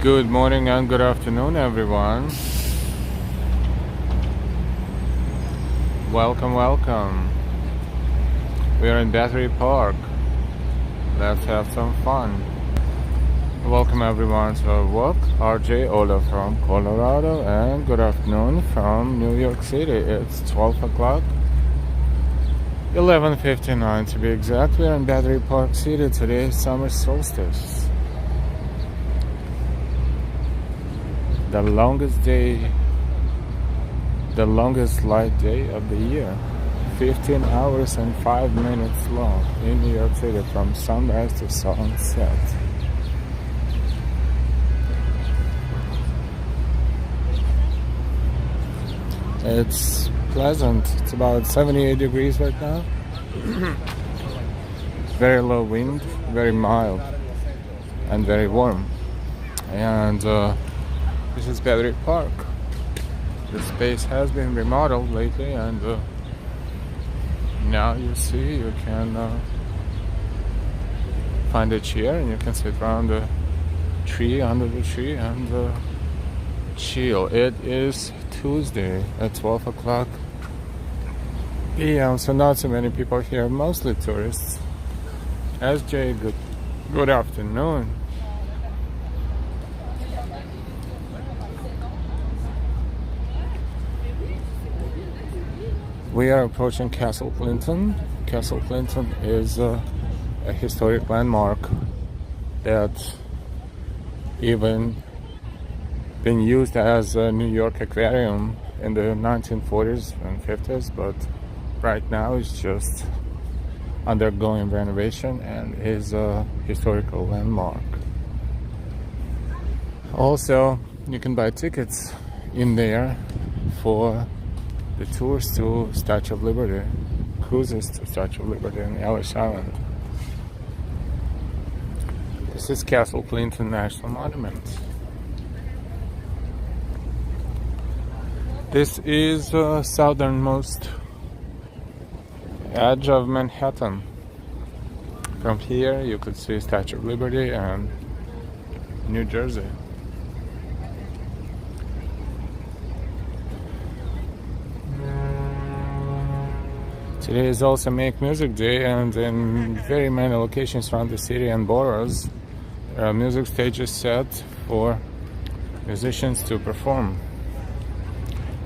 Good morning and good afternoon, everyone. Welcome. We are in Battery Park. Let's have some fun. Welcome everyone to our walk. RJ Ola from Colorado, and good afternoon from New York City. It's 12 o'clock. 11:59 to be exact. We are in Battery Park City. Today is summer solstice. The longest light day of the year. 15 hours and 5 minutes long in New York City from sunrise to sunset. It's pleasant. It's about 78 degrees right now. Very low wind, very mild, and very warm. And this is Battery Park. The space has been remodeled lately, and now you see you can find a chair and you can sit around the tree, under the tree, and chill. It is Tuesday at 12 o'clock p.m. So not so many people here, mostly tourists. SJ, good afternoon. We are approaching Castle Clinton. Castle Clinton is a historic landmark that even been used as a New York aquarium in the 1940s and 50s, but right now it's just undergoing renovation and is a historical landmark. Also, you can buy tickets in there for the tours to Statue of Liberty, cruises to Statue of Liberty and Ellis Island. This is Castle Clinton National Monument. This is the southernmost edge of Manhattan. From here you could see Statue of Liberty and New Jersey. Today is also Make Music Day, and in very many locations around the city and boroughs, there are music stages set for musicians to perform.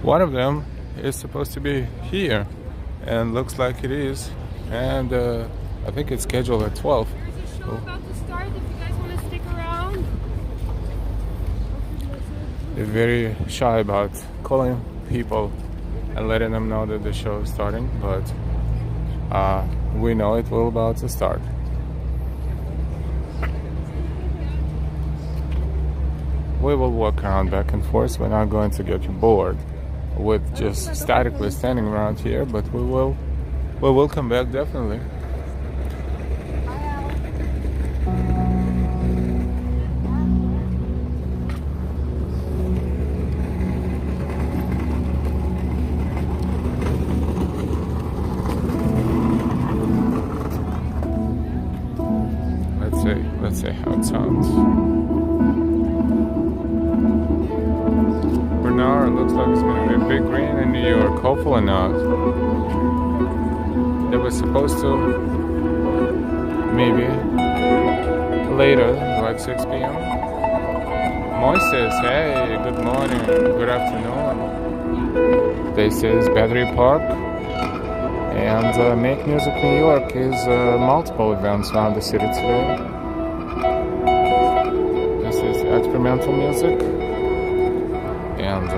One of them is supposed to be here, and looks like it is, and I think it's scheduled at 12. There's a show about to start if you guys want to stick around. They're very shy about calling people and letting them know that the show is starting, but we know it will about to start. We will walk around back and forth. We're not going to get you bored with just statically standing around here, but we will come back definitely. Let's see how it sounds. Bernard, looks like it's going to be a big rain in New York. Hopefully not. It was supposed to maybe later, like 6 p.m. Moises, hey, good morning, good afternoon. This is Battery Park. And Make Music New York is multiple events around the city today. This is experimental music, and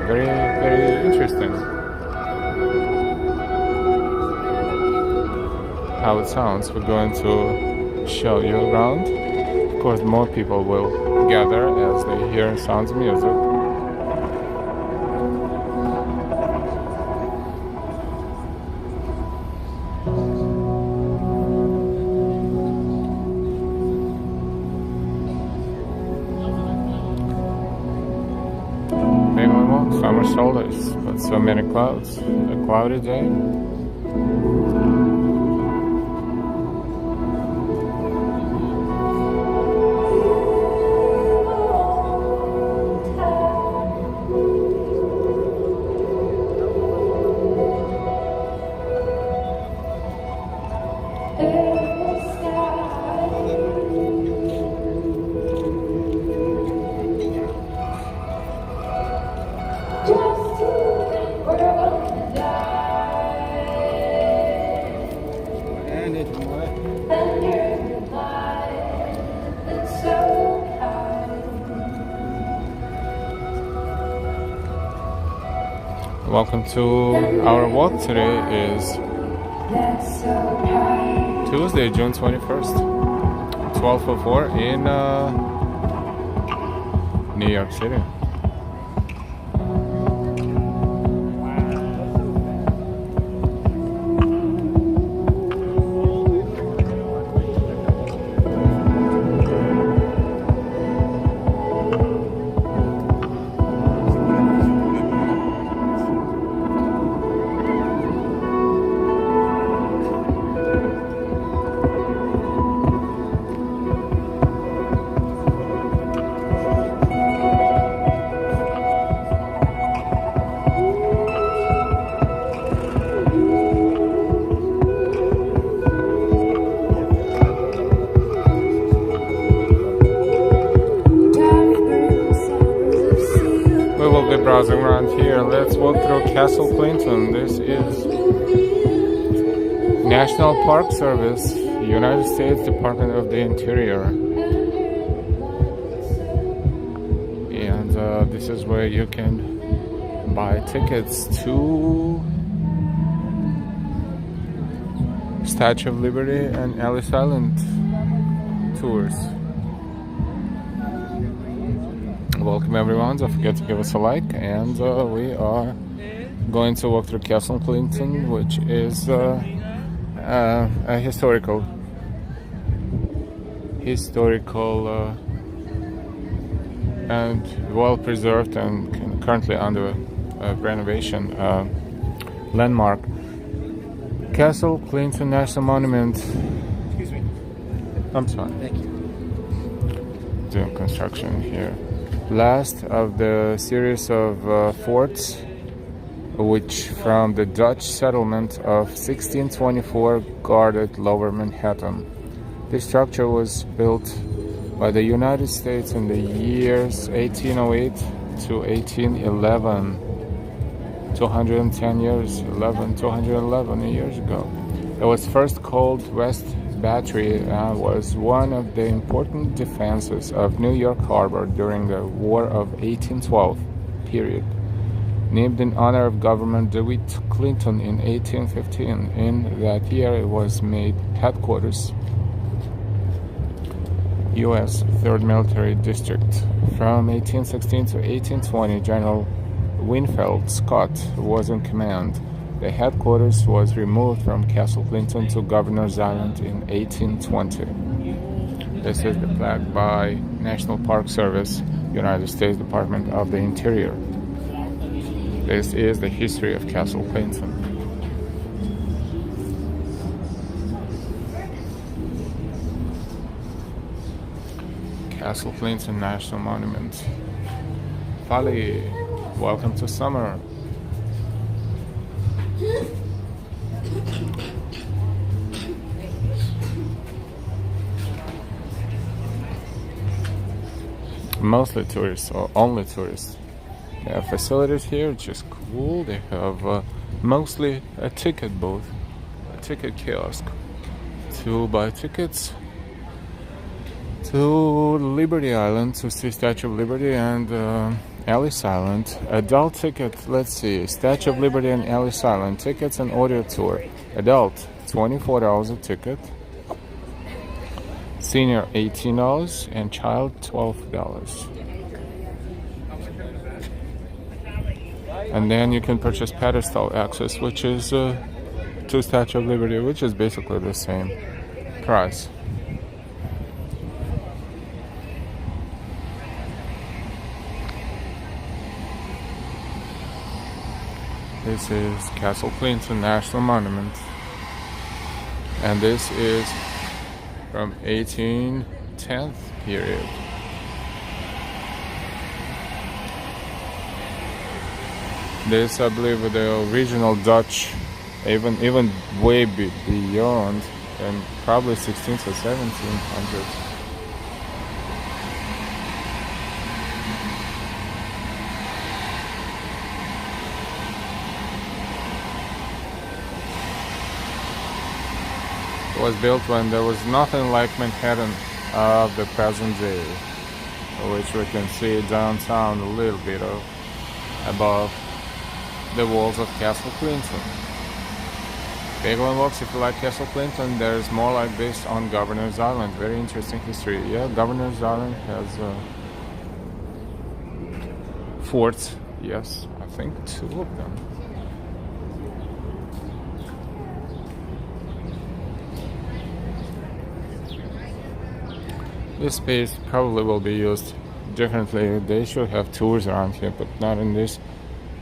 very, very interesting how it sounds. We're going to show you around. Of course, more people will gather as they hear sounds of music. Summer solstice, but so many clouds. A cloudy day. Welcome to our walk. Today is Tuesday, June 21st, 12:04 in New York City. Browsing around here. Let's walk through Castle Clinton. This is National Park Service, United States Department of the Interior. And this is where you can buy tickets to Statue of Liberty and Ellis Island tours. Welcome everyone, don't forget to give us a like, and we are going to walk through Castle Clinton, which is a historical and well preserved and currently under renovation landmark. Castle Clinton National Monument. Excuse me. I'm sorry. Thank you. Doing construction here. Last of the series of forts which from the Dutch settlement of 1624 guarded Lower Manhattan. This structure was built by the United States in the years 1808 to 1811. 211 years ago. It was first called West Battery and was one of the important defenses of New York Harbor during the War of 1812 period. Named in honor of Governor DeWitt Clinton in 1815, in that year it was made headquarters U.S. 3rd Military District. From 1816 to 1820, General Winfield Scott was in command. The headquarters was removed from Castle Clinton to Governor's Island in 1820. This is the flag by National Park Service, United States Department of the Interior. This is the history of Castle Clinton. Castle Clinton National Monument. Fali, welcome to summer. Mostly tourists or only tourists. They have facilities here, which is cool. They have mostly a ticket booth, a ticket kiosk to buy tickets to Liberty Island to see Statue of Liberty and Ellis Island. Adult ticket, let's see, Statue of Liberty and Ellis Island tickets and audio tour. Adult, $24 a ticket. Senior, $18, and child, $12. And then you can purchase pedestal access, which is to Statue of Liberty, which is basically the same price. This is Castle Clinton National Monument, and this is from 1810th period. This, I believe, the original Dutch, even way beyond, and probably 16th or 1700s. Was built when there was nothing like Manhattan of the present day, which we can see downtown a little bit of above the walls of Castle Clinton. Bagel and Walks, if you like Castle Clinton, there's more like this on Governor's Island. Very interesting history. Yeah, Governor's Island has forts. Yes, I think 2 of them. This space probably will be used differently. They should have tours around here, but not in this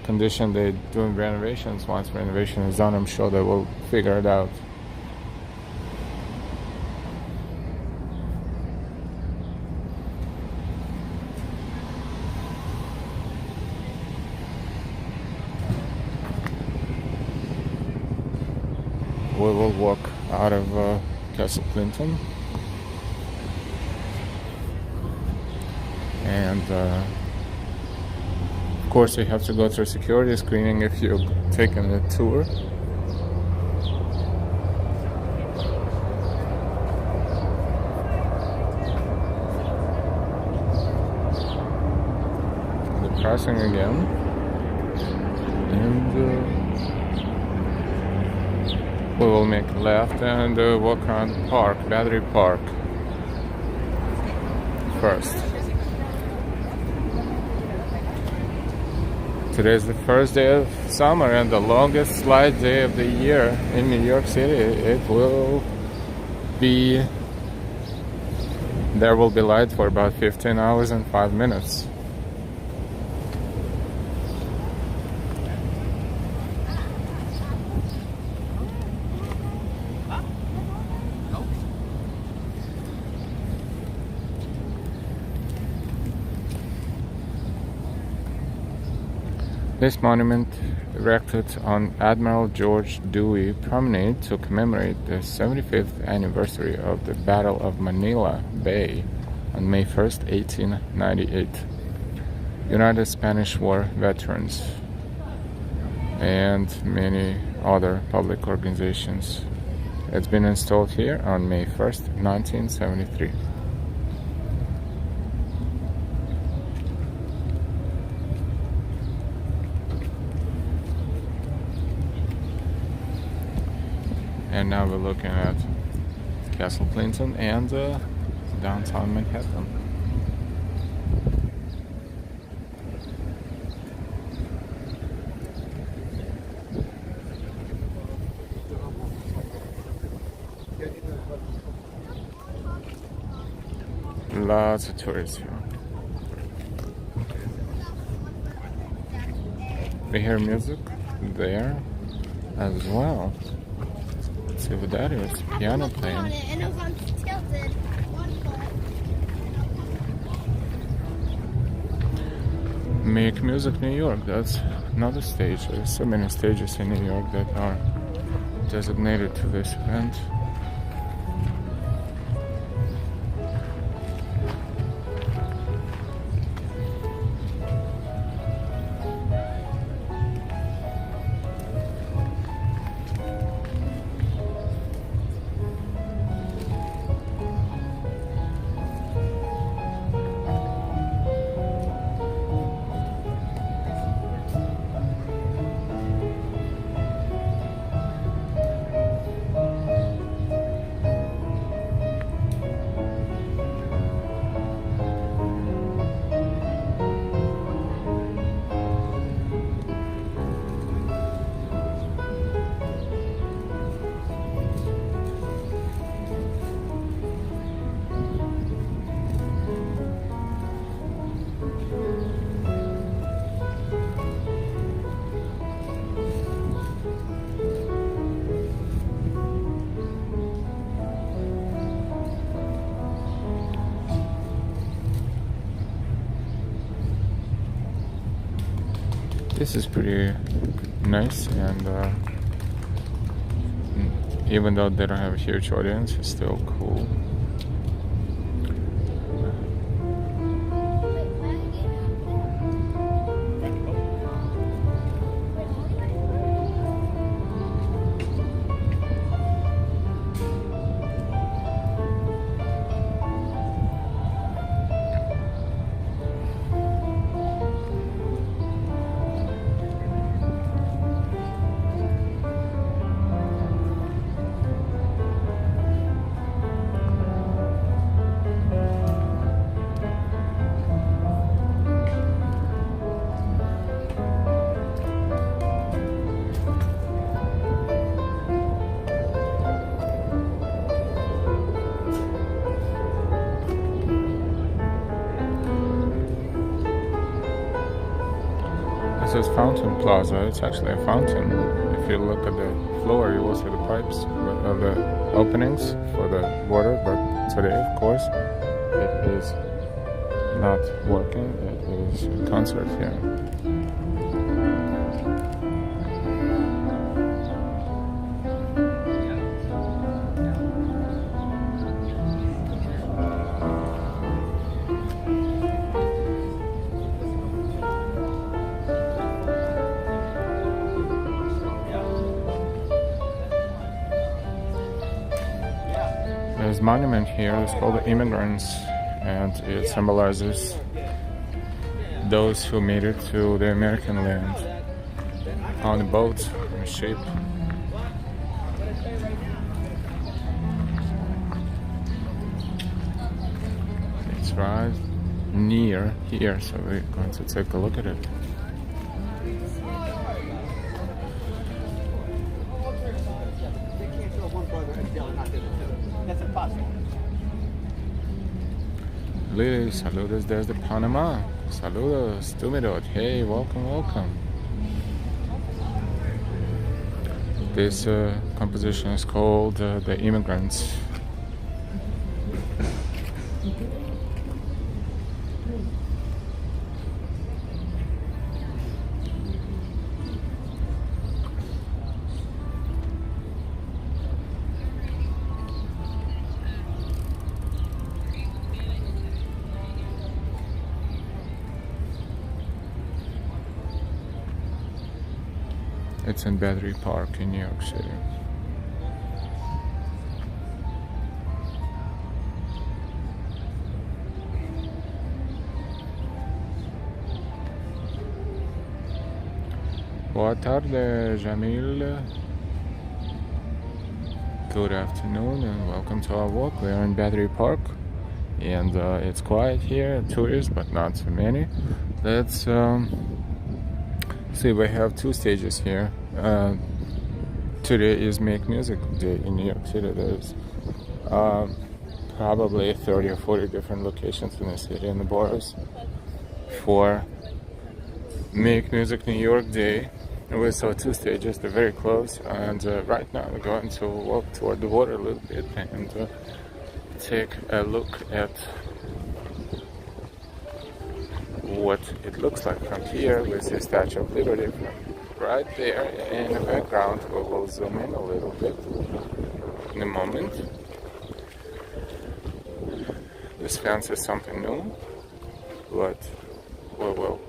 condition. They're doing renovations. Once renovation is done, I'm sure they will figure it out. We will walk out of Castle Clinton, and of course you have to go through security screening if you're taking the tour. The pricing again, and we will make a left and walk around the park, Battery Park first. Today is the first day of summer and the longest light day of the year in New York City. It will be, there will be light for about 15 hours and 5 minutes. This monument, erected on Admiral George Dewey Promenade to commemorate the 75th anniversary of the Battle of Manila Bay on May 1st, 1898. United Spanish War veterans and many other public organizations. It's been installed here on May 1st, 1973. And now we're looking at Castle Clinton and downtown Manhattan. Lots of tourists here. We hear music there as well. See what that is. Piano playing. Make Music New York. That's another stage. There's so many stages in New York that are designated to this event. This is pretty nice, and even though they don't have a huge audience, it's still cool. This is Fountain Plaza. It's actually a fountain. If you look at the floor, you will see the pipes, the openings for the water. But today, of course, it is not working. It is a concert here. This monument here is called the Immigrants, and it symbolizes those who made it to the American land on a boat, on a ship. It's right near here, so we're going to take a look at it. Lily, saludos desde Panama. Saludos, Tumidot. Hey, welcome, welcome. This composition is called The Immigrants. It's in Battery Park in New York City. Boa tarde, Jamil. Good afternoon and welcome to our walk. We are in Battery Park and it's quiet here, tourists, but not so many. Let's see, we have two stages here. Today is Make Music Day in New York City. There's probably 30 or 40 different locations in the city and the boroughs for Make Music New York Day. We saw two stages, they're very close, and right now we're going to walk toward the water a little bit and take a look at what it looks like from here with the Statue of Liberty from right there in the background. We will zoom in a little bit in a moment. This fence is something new, but we will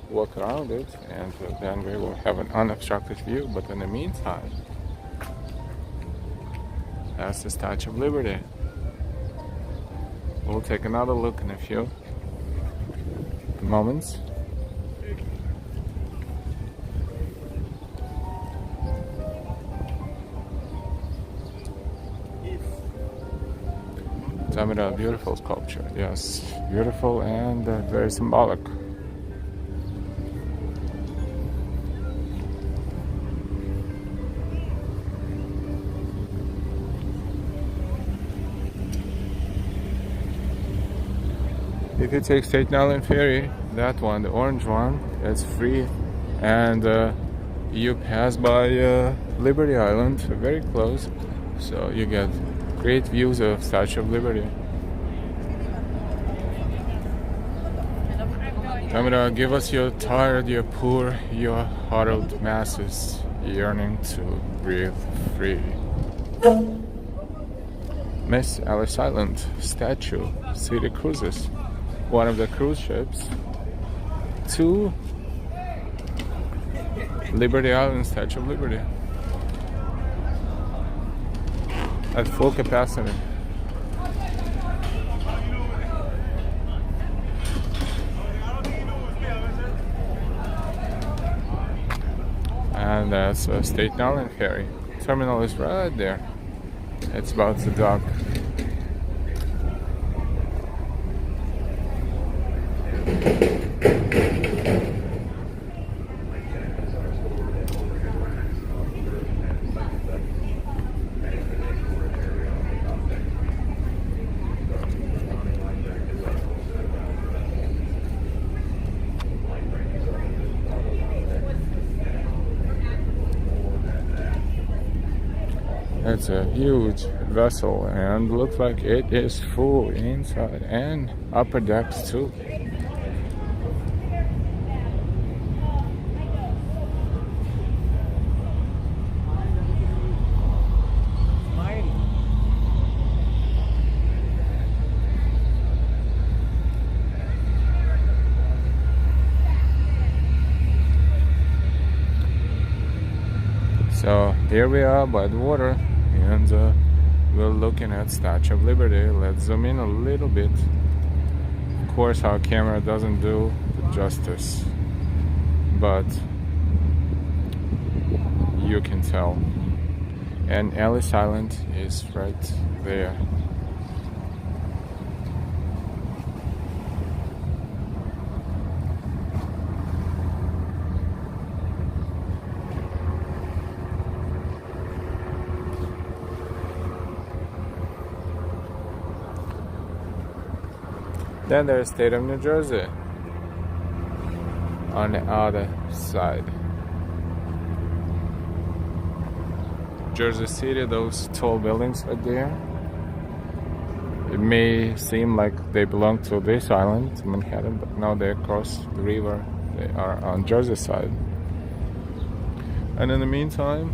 walk around it and then we will have an unobstructed view. But in the meantime, that's the Statue of Liberty. We'll take another look in a few moments. Tamira, beautiful sculpture. Yes, beautiful and very symbolic. If you take Staten Island Ferry, that one, the orange one, it's free, and you pass by Liberty Island, very close, so you get great views of Statue of Liberty. Tamara, give us your tired, your poor, your huddled masses yearning to breathe free. Miss Alice Island, statue, city cruises. One of the cruise ships to Liberty Island, Statue of Liberty at full capacity. And that's Staten Island Ferry. Terminal is right there. It's about to dock. It's a huge vessel and looks like it is full inside and upper decks too. So here we are by the water, and we're looking at Statue of Liberty. Let's zoom in a little bit. Of course, our camera doesn't do the justice, but you can tell. And Ellis Island is right there. Then there's Staten, New Jersey on the other side. Jersey City, those tall buildings right there. It may seem like they belong to this island, Manhattan, but now they across the river. They are on Jersey side. And in the meantime,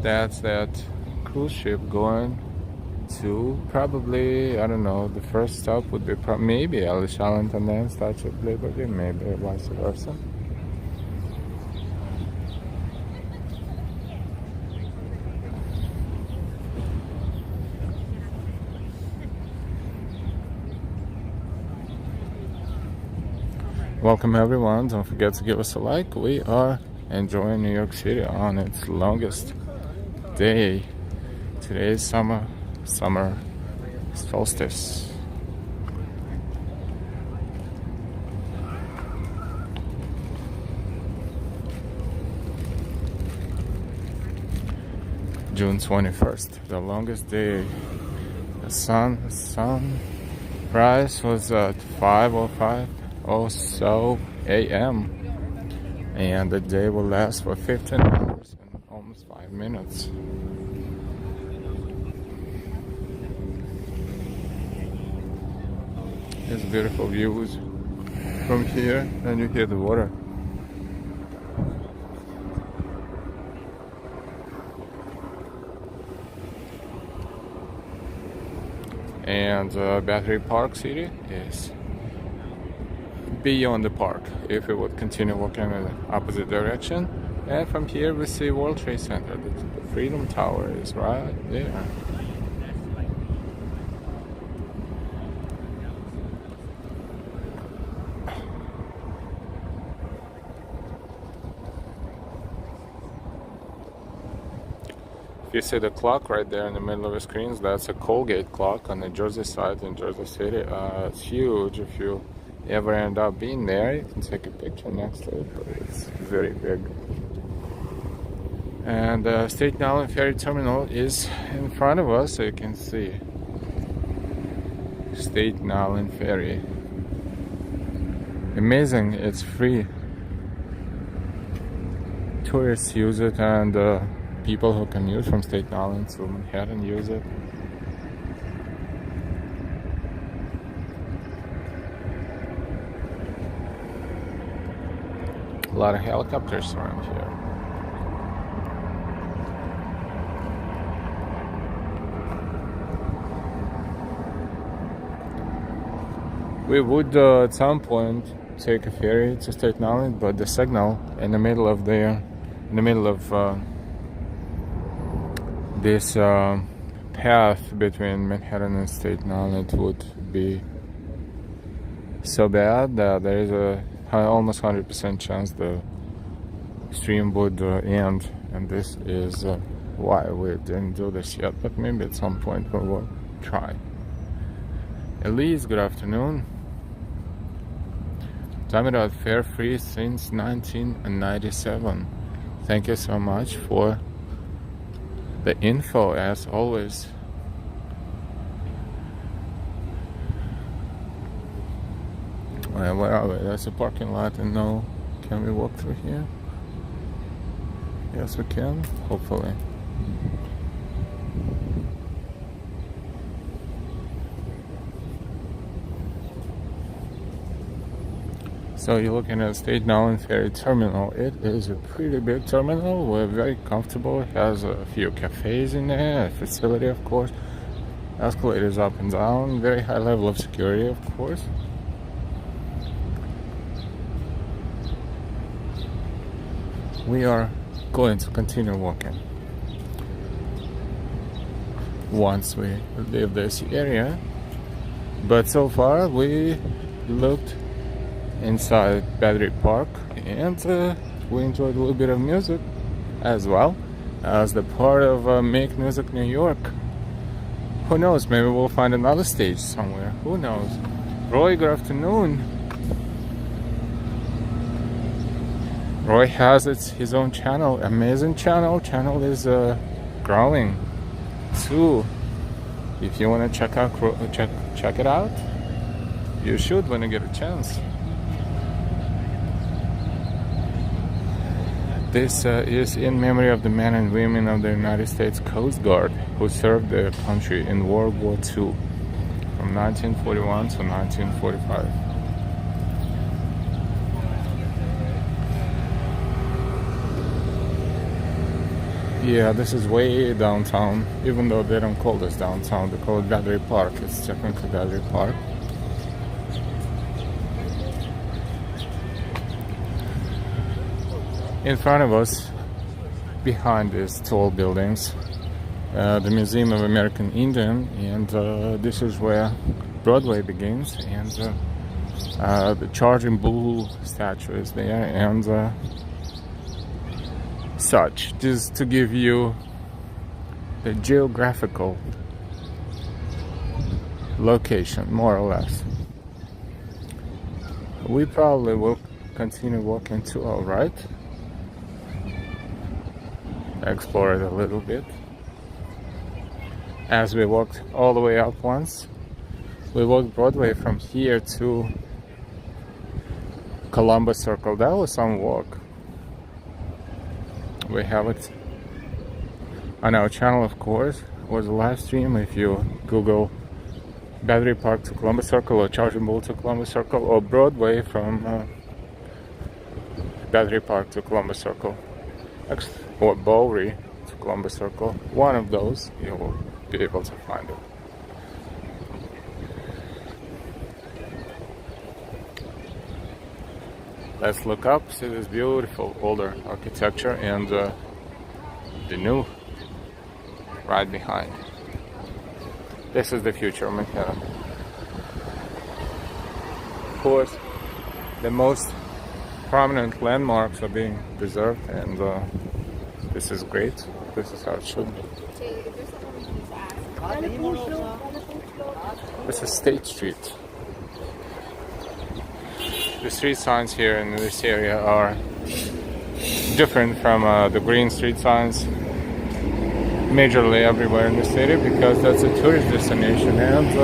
that's that cruise ship going to probably, I don't know, the first stop would be maybe Ellis Island and then Statue of Liberty, maybe vice versa. Welcome everyone, don't forget to give us a like. We are enjoying New York City on its longest day. Today is summer solstice. June 21st, the longest day. The sunrise was at 5:05 or so a.m. and the day will last for 15 hours and almost 5 minutes. There's beautiful views from here, and you hear the water. And Battery Park City is beyond the park if we would continue walking in the opposite direction. And from here we see World Trade Center. The Freedom Tower is right there. You see the clock right there in the middle of the screens. That's a Colgate clock on the Jersey side in Jersey City. It's huge. If you ever end up being there, you can take a picture next to it, but it's very big. And Staten Island Ferry Terminal is in front of us, so you can see Staten Island Ferry. Amazing, it's free. Tourists use it, and people who commute from Staten Island to Manhattan use it. A lot of helicopters around here. We would at some point take a ferry to Staten Island, but the signal in the middle of this path between Manhattan and Staten Island would be so bad that there is a almost 100% chance the stream would end, and this is why we didn't do this yet, but maybe at some point we will try. Elise, good afternoon. Time it out, fare free since 1997. Thank you so much for the info, as always. Well, where are we? There's a parking lot, and no, can we walk through here? Yes, we can, hopefully. So you're looking at Staten and Ferry terminal. It is a pretty big terminal. We're very comfortable. It has a few cafes in there, a facility, of course, escalators up and down, very high level of security, of course. We are going to continue walking once we leave this area, but so far we looked inside Battery Park and we enjoyed a little bit of music as well as the part of Make Music New York. Who knows, maybe we'll find another stage somewhere, who knows. Roy, good afternoon. Roy has his own channel, amazing channel. Channel is growing too. If you want to check it out, you should when you get a chance. This is in memory of the men and women of the United States Coast Guard who served their country in World War II from 1941 to 1945. Yeah, this is way downtown, even though they don't call this downtown, they call it Battery Park. It's technically Battery Park. In front of us, behind these tall buildings, the Museum of American Indian, and this is where Broadway begins, and the Charging Bull statue is there, and such, just to give you the geographical location, more or less. We probably will continue walking to our right, explore it a little bit. As we walked all the way up once, we walked Broadway from here to Columbus Circle. That was some walk. We have it on our channel, of course. It was a live stream. If you Google Battery Park to Columbus Circle, or Charging Bull to Columbus Circle, or Broadway from Battery Park to Columbus Circle, or Bowery to Columbus Circle, one of those, you will be able to find it. Let's look up, see this beautiful older architecture and the new right behind. This is the future of Manhattan. Of course, the most prominent landmarks are being preserved, and this is great. This is how it should be. This is State Street. The street signs here in this area are different from the green street signs majorly everywhere in the city, because that's a tourist destination, and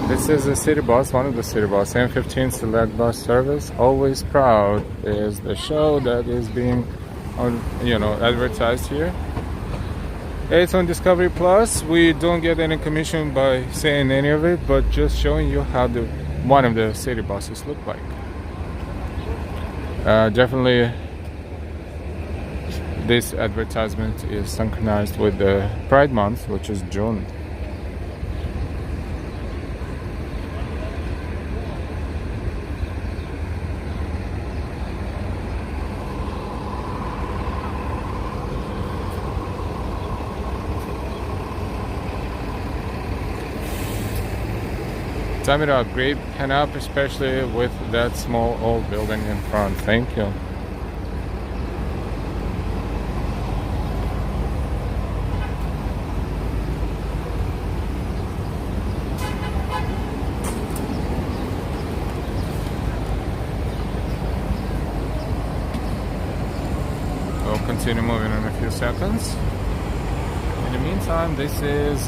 this is a city bus, one of the city bus, M15 Select Bus Service. Always Proud is the show that is being advertised here. It's on Discovery Plus. We don't get any commission by saying any of it, but just showing you how one of the city buses look like. Definitely this advertisement is synchronized with the Pride Month, which is June. Time it out, great pen up, especially with that small old building in front. Thank you. We'll continue moving in a few seconds. In the meantime, this is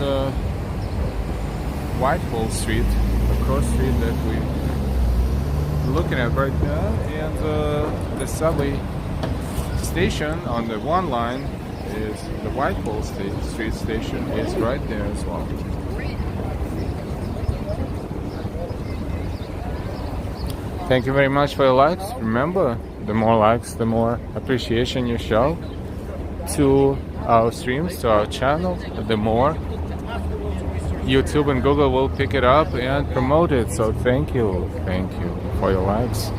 Whitehall Street, the cross street that we're looking at right now, and the subway station on the one line is the Whitehall Street station is right there as well. Thank you very much for your likes. Remember, the more likes, the more appreciation you show to our streams, to our channel, the more YouTube and Google will pick it up and promote it. So thank you for your likes.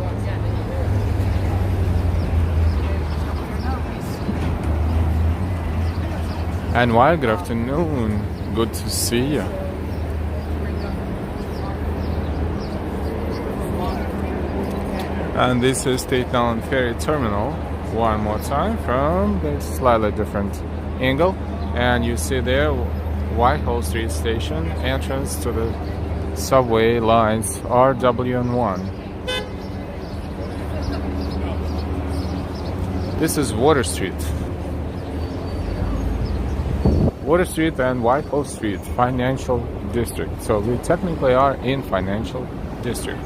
And while good afternoon, good to see you. And this is Staten Ferry Terminal. One more time from a slightly different angle. And you see there Whitehall Street Station, entrance to the subway lines RW and 1. This is Water Street. Water Street and Whitehall Street, Financial District. So we technically are in Financial District.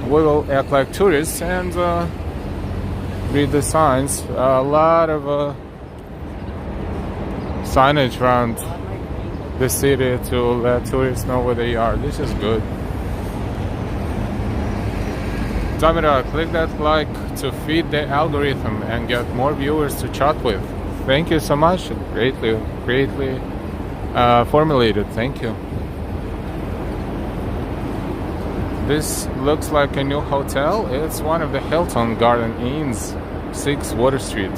We will act like tourists and read the signs. A lot of signage around the city to let tourists know where they are. This is good. Damira, click that like to feed the algorithm and get more viewers to chat with. Thank you so much. Greatly formulated. Thank you. This looks like a new hotel. It's one of the Hilton Garden Inns, 6 Water Street.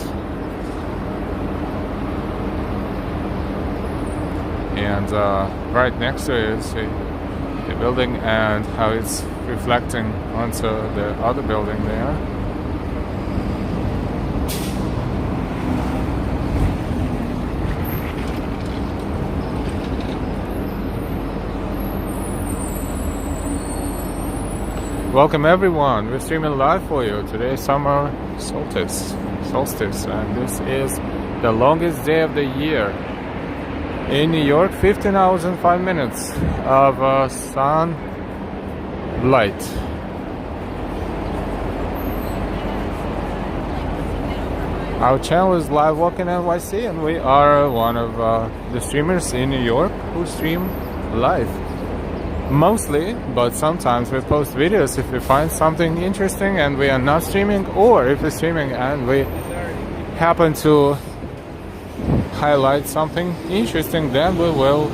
And right next to it is the building and how it's reflecting onto the other building there. Welcome everyone, we're streaming live for you. Today is summer solstice, and this is the longest day of the year. In New York, 15 hours and 5 minutes of sunlight. Our channel is Live Walking NYC, and we are one of the streamers in New York who stream live. Mostly, but sometimes we post videos if we find something interesting and we are not streaming, or if we're streaming and we happen to highlight something interesting, then we will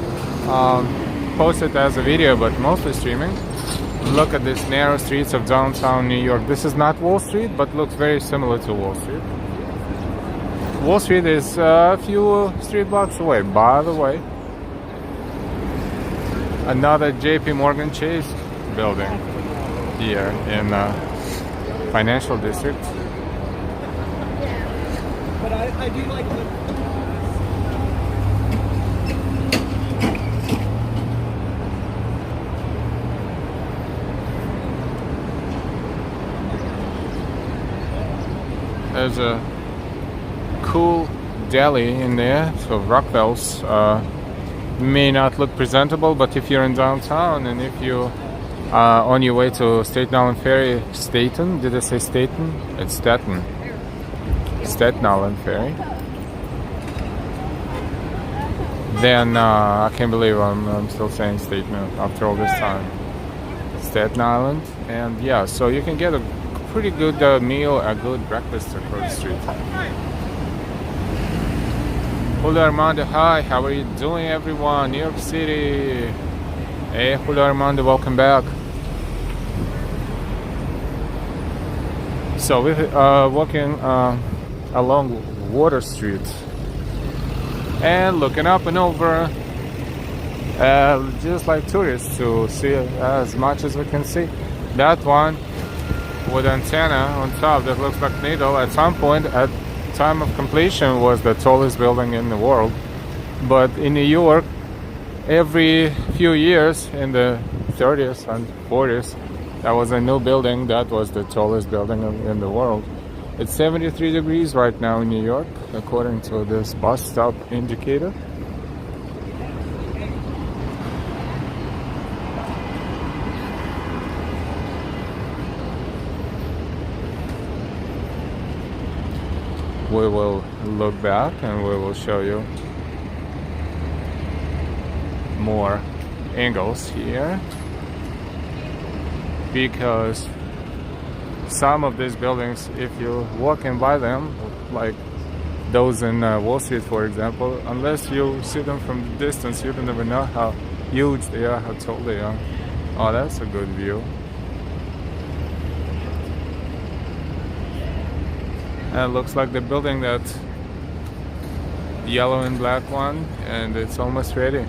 post it as a video, but mostly streaming. Look at these narrow streets of downtown New York. This is not Wall Street, but looks very similar to Wall Street. Wall Street is a few street blocks away, by the way. Another JP Morgan Chase building here in Financial District. But I do like the... There's a cool deli in there, so Rockwell's. May not look presentable, but if you're in downtown and if you are on your way to Staten Island Ferry, Staten, did I say Staten? It's Staten. Staten Island Ferry. Then I can't believe I'm still saying Staten after all this time. Staten Island, and yeah, so you can get a pretty good meal, a good breakfast across the street. Julio Armando, hi, how are you doing everyone? New York City. Hey Julio Armando, welcome back. So we're walking along Water Street and looking up and over, just like tourists, to see as much as we can see. That one with antenna on top that looks like needle, at some point at time of completion was the tallest building in the world. But in New York, every few years in the 30s and 40s, there was a new building that was the tallest building in the world. It's 73 degrees right now in New York, according to this bus stop indicator. we will look back and we will show you more angles here, because some of these buildings, if you're walking by them, like those in Wall Street, for example, unless you see them from the distance, you don't never know how huge they are, how tall they are. Oh, that's a good view. And it looks like the building, that yellow and black one, and it's almost ready.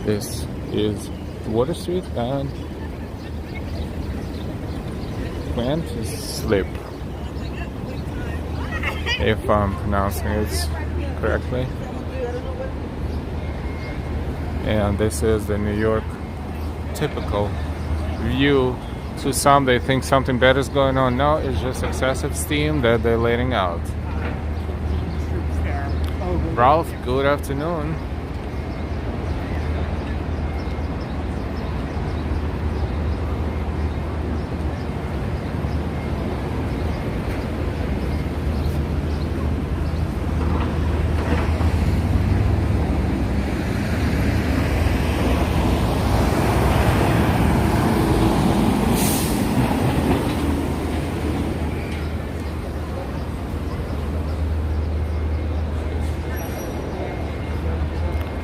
This is Water Street and Plant Slip, if I'm pronouncing it correctly. And this is the New York typical view. To some, they think something better is going on. No, it's just excessive steam that they're letting out. Ralph, good afternoon.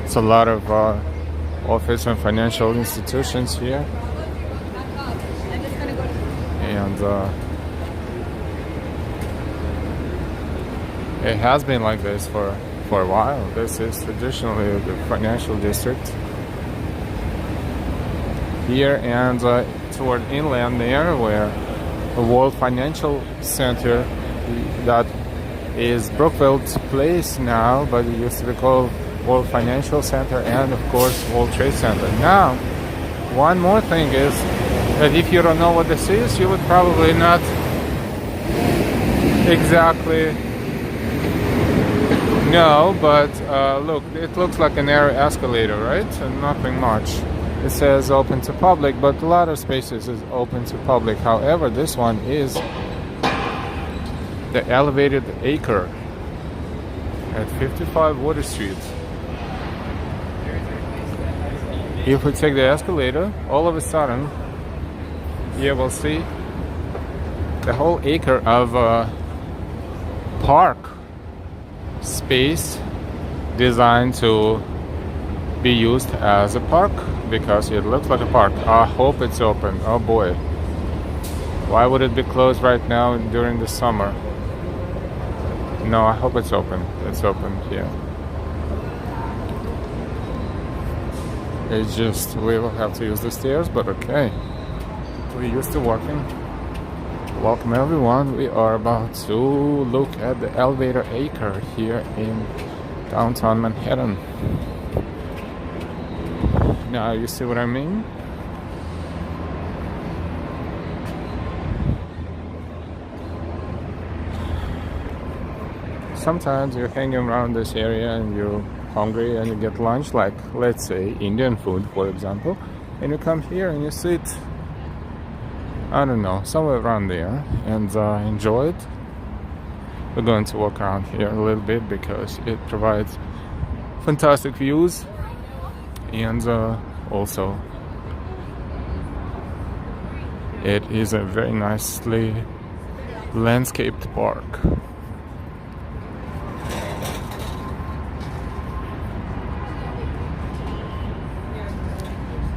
It's a lot of office and financial institutions here, and it has been like this for a while. This is traditionally the financial district here, and toward inland there, where the World Financial Center, that is Brookfield's place now, but it used to be called World Financial Center, and of course World Trade Center. Now, one more thing is that if you don't know what this is, you would probably not exactly know, but look, it looks like an air escalator, right? And nothing much. It says open to public, but a lot of spaces is open to public. However, this one is the Elevator Acre at 55 Water Street. If we take the escalator, all of a sudden, you will see the whole acre of park space designed to be used as a park, because it looks like a park. I hope it's open. Oh boy. Why would it be closed right now during the summer? No, I hope it's open. It's open here. It's just, we will have to use the stairs, but okay. We're used to walking. Welcome everyone. We are about to look at the Elevator Acre here in downtown Manhattan. Now you see what I mean? Sometimes you're hanging around this area and you're hungry and you get lunch, like let's say Indian food, for example, and you come here and you sit, I don't know, somewhere around there and enjoy it. We're going to walk around here a little bit because it provides fantastic views, and also it is a very nicely landscaped park.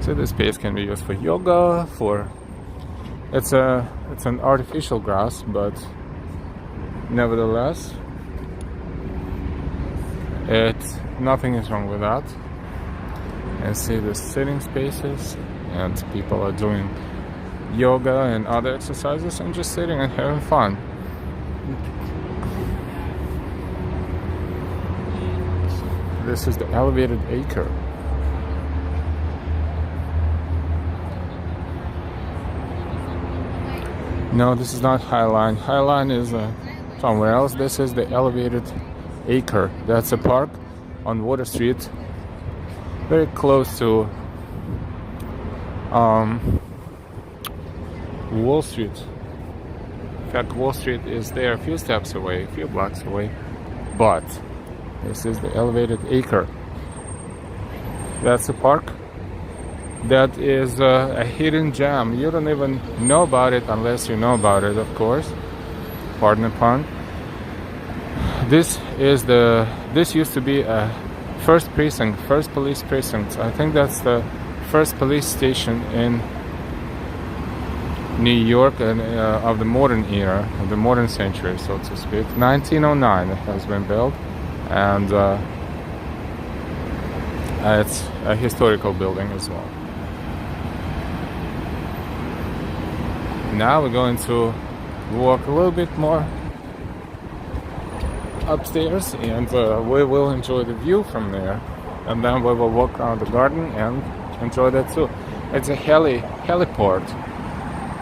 So this space can be used for yoga, it's an artificial grass, but nevertheless, nothing is wrong with that. And see the sitting spaces, and people are doing yoga and other exercises and just sitting and having fun. This is the Elevator Acre. No, this is not Highline. Highline is somewhere else. This is the Elevated Acre. That's a park on Water Street, very close to Wall Street. In fact, Wall Street is there a few steps away, a few blocks away. But this is the Elevator Acre. That's a park that is a hidden gem. You don't even know about it unless you know about it, of course. Pardon the pun. This used to be a first police precinct. I think that's the first police station in New York and of the modern era, of the modern century, so to speak. 1909 it has been built, and it's a historical building as well. Now we're going to walk a little bit more upstairs, and we will enjoy the view from there, and then we will walk around the garden and enjoy that too. It's a heliport.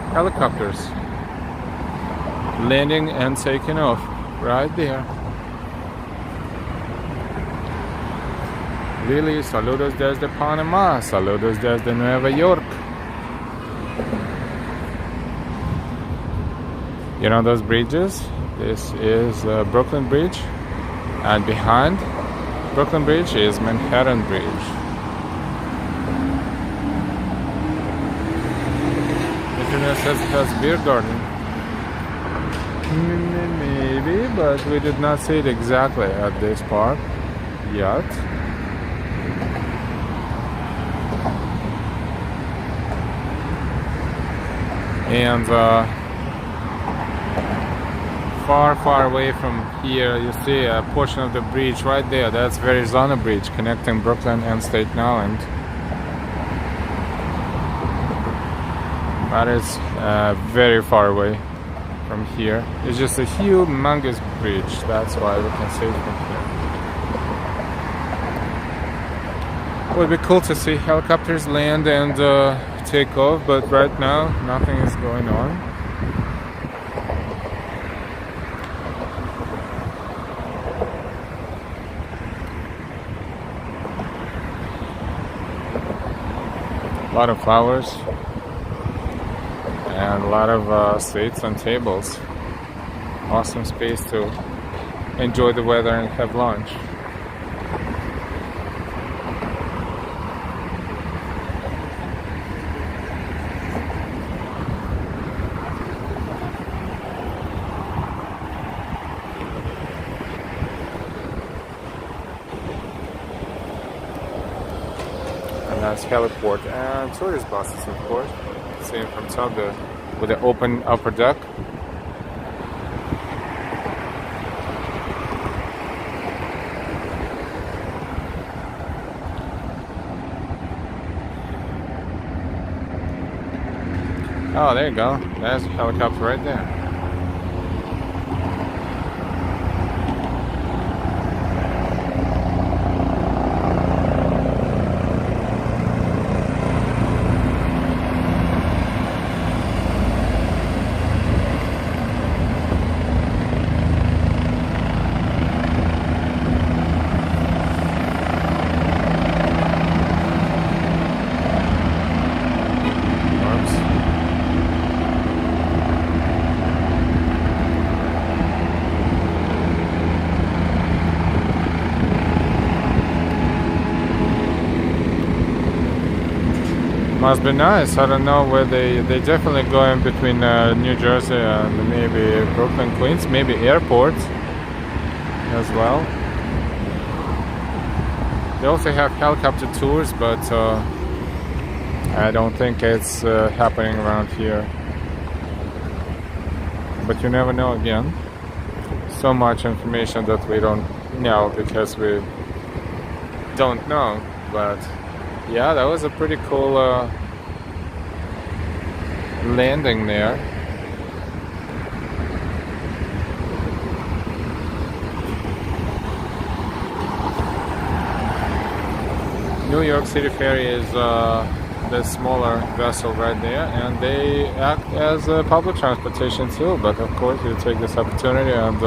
Helicopters landing and taking off right there. Lily, saludos desde Panama, saludos desde Nueva York. You know those bridges? This is Brooklyn Bridge, and behind Brooklyn Bridge is Manhattan Bridge. Internet says it has beer garden. Maybe, but we did not see it exactly at this park yet. And far away from here, you see a portion of the bridge right there. That's Verrazano Bridge, connecting Brooklyn and Staten Island. That is very far away from here. It's just a humongous bridge. That's why we can see it from here. It would be cool to see helicopters land and take off, but right now nothing is going on. A lot of flowers and a lot of seats and tables. Awesome space to enjoy the weather and have lunch. That's heliport and tourist buses, of course. Seen from top with the open upper deck. Oh, there you go. There's a helicopter right there. Must be nice. I don't know where they definitely go in between New Jersey and maybe Brooklyn, Queens, maybe airports as well. They also have helicopter tours, but I don't think it's happening around here. But you never know again. So much information that we don't know because we don't know, but yeah, that was a pretty cool landing there. New York City Ferry is the smaller vessel right there, and they act as public transportation too. But of course, you take this opportunity and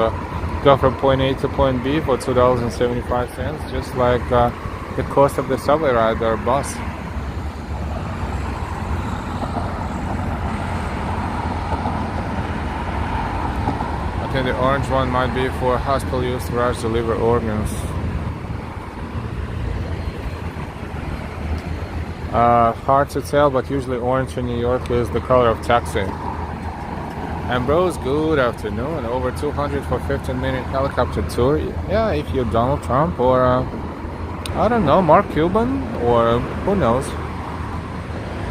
go from point A to point B for $2.75, just like the cost of the subway ride or bus. I think the orange one might be for hospital use to rush deliver organs. Hard to tell, but usually orange in New York is the color of taxi. And bros, good afternoon. Over 200 for 15-minute helicopter tour. Yeah, if you're Donald Trump or I don't know, Mark Cuban, or who knows,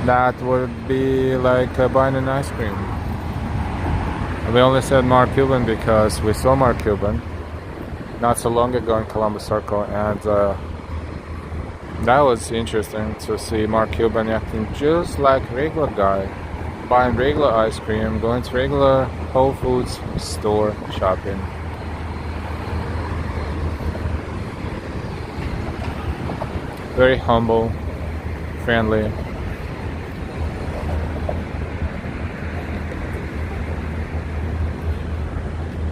that would be like buying an ice cream. We only said Mark Cuban because we saw Mark Cuban not so long ago in Columbus Circle, and that was interesting to see Mark Cuban acting just like a regular guy, buying regular ice cream, going to regular Whole Foods store shopping. Very humble, friendly.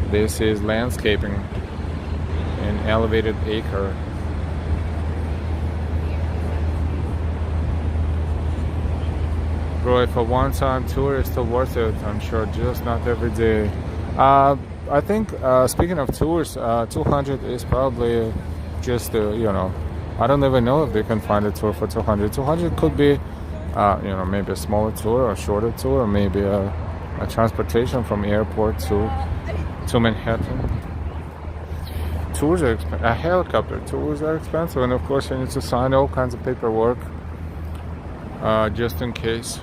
This is landscaping in Elevator Acre. Bro, for one-time tour, it's still worth it. I'm sure, just not every day. I think, speaking of tours, 200 is probably just, you know, I don't even know if they can find a tour for 200. 200 could be, you know, maybe a smaller tour or shorter tour, or maybe a transportation from airport to Manhattan. Tours are expensive. Helicopter tours are expensive, and of course you need to sign all kinds of paperwork just in case.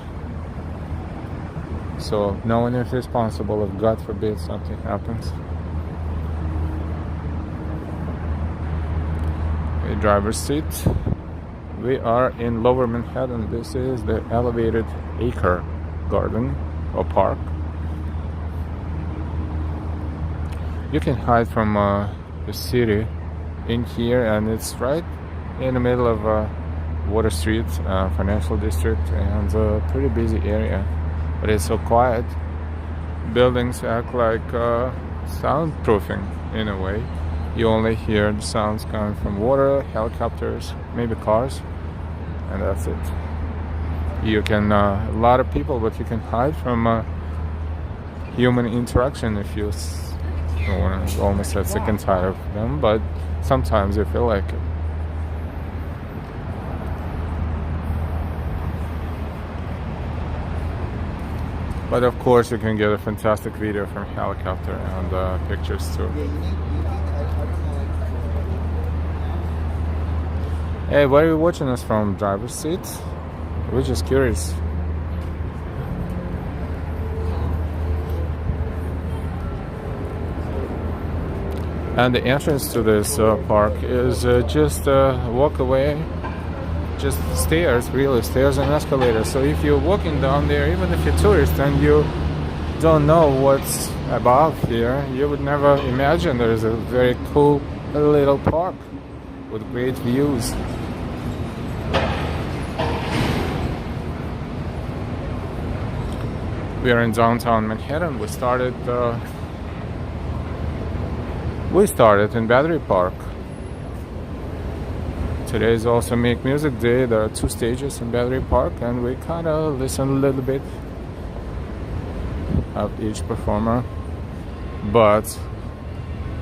So no one is responsible if God forbid something happens. A driver's seat. We are in Lower Manhattan. This is the Elevator Acre garden or park. You can hide from the city in here, and it's right in the middle of Water Street, financial district, and a pretty busy area. But it's so quiet. Buildings act like soundproofing in a way. You only hear the sounds coming from water, helicopters, maybe cars, and that's it. You can, a lot of people, but you can hide from human interaction if you almost get sick and tired of them, but sometimes you feel like it. But of course you can get a fantastic video from helicopter and pictures too. Hey, where are you watching us from? Driver's seat? We're just curious. And the entrance to this park is just walk away, just stairs, really, stairs and escalators. So if you're walking down there, even if you're a tourist and you don't know what's above here, you would never imagine there is a very cool little park with great views. We are in downtown Manhattan. We started in Battery Park. Today is also Make Music Day. There are 2 stages in Battery Park, and we kind of listen a little bit of each performer. But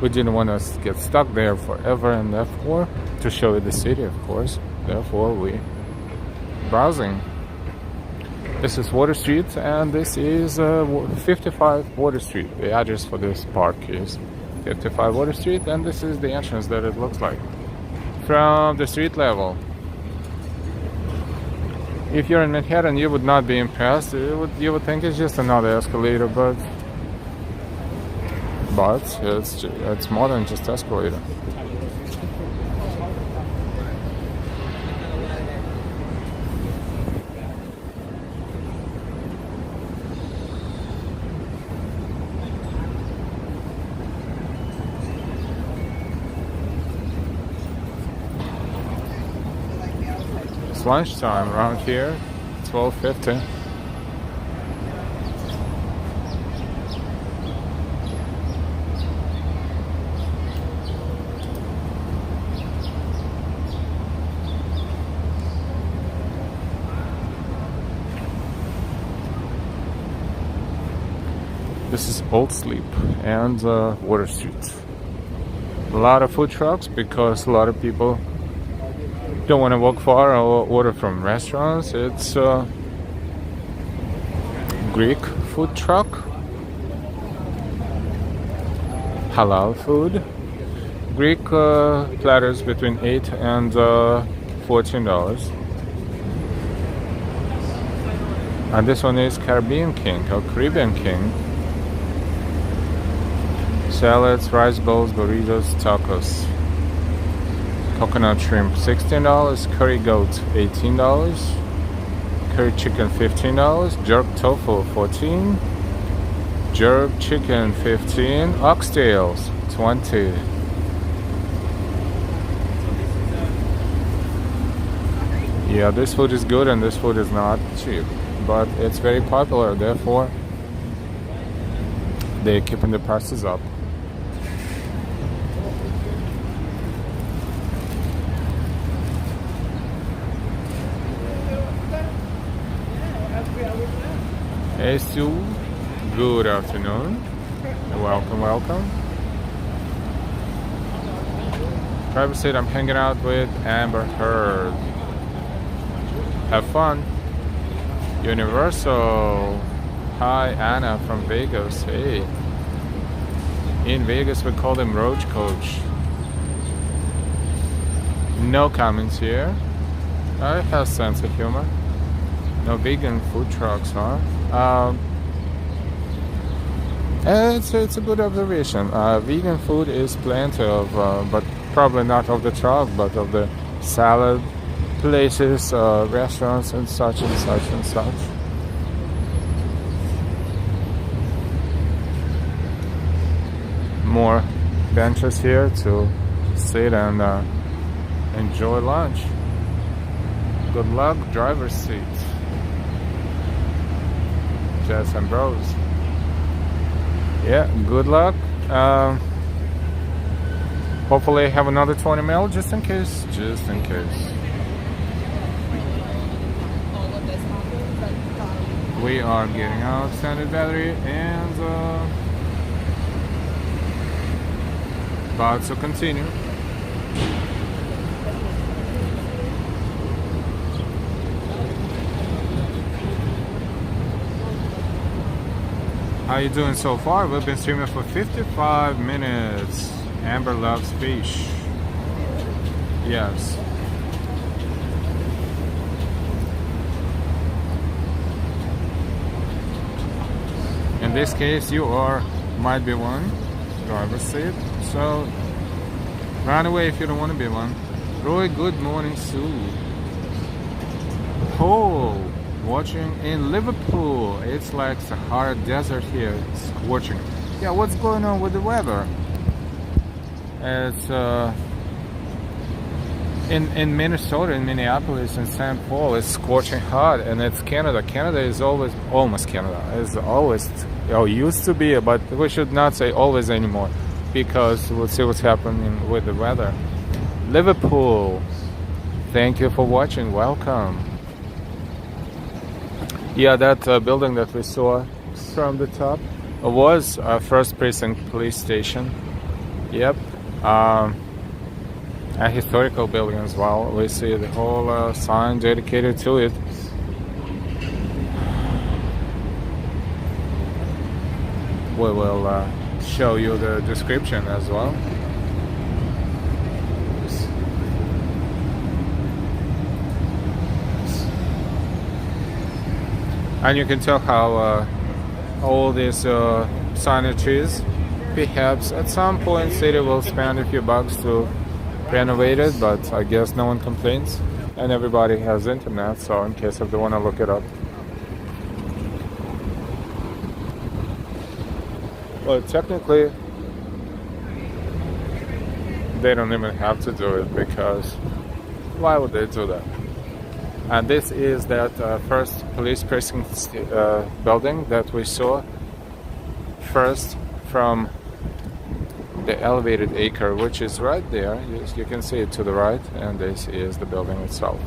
we didn't want to get stuck there forever, and therefore, to show you the city, of course, therefore we browsing. This is Water Street, and this is 55 Water Street. The address for this park is 55 Water Street, and this is the entrance that it looks like from the street level. If you're in Manhattan, you would not be impressed. You would think it's just another escalator, but it's more than just escalator. Lunchtime around here, 12:50. This is Old Sleep and Water Street. A lot of food trucks because a lot of people don't want to walk far or order from restaurants. It's Greek food truck, halal food. Greek platters between $8 and $14. And this one is Caribbean King or Caribbean King. Salads, rice bowls, burritos, tacos. Coconut shrimp $16, curry goat $18, curry chicken $15, jerk tofu $14, jerk chicken $15, oxtails $20. Yeah, this food is good and this food is not cheap, but it's very popular, therefore they're keeping the prices up. Hey Sue, good afternoon. Welcome, welcome. Private seat, I'm hanging out with Amber Heard. Have fun. Universal. Hi, Anna from Vegas. Hey. In Vegas, we call them Roach Coach. No comments here. I have sense of humor. No vegan food trucks, huh? It's a good observation. Vegan food is plenty of, but probably not of the truck, but of the salad places, restaurants, and such and such and such. More benches here to sit and enjoy lunch. Good luck, driver's seat. Jess and Bros. Yeah, good luck. Hopefully I have another 20 mil just in case. Just in case. We are getting out standard battery and about to continue. How you doing so far? We've been streaming for 55 minutes. Amber loves fish. Yes. In this case, you might be one. Driver's seat. So run away if you don't want to be one. Roy, good morning, Sue. Oh. Watching in Liverpool. It's like Sahara Desert here. It's scorching. Yeah, what's going on with the weather? It's in Minnesota, in Minneapolis, and St. Paul, it's scorching hot, and it's Canada. Canada is almost Canada. It's always, used to be, but we should not say always anymore, because we'll see what's happening with the weather. Liverpool. Thank you for watching. Welcome. Yeah, that building that we saw from the top was First Precinct Police Station. Yep. A historical building as well. We see the whole sign dedicated to it. We will show you the description as well. And you can tell how all these signage is. Perhaps at some point city will spend a few bucks to renovate it, but I guess no one complains. And everybody has internet, so in case if they want to look it up. Well, technically, they don't even have to do it, because why would they do that? And this is that first police precinct building that we saw first from the Elevator Acre, which is right there. You can see it to the right, and this is the building itself.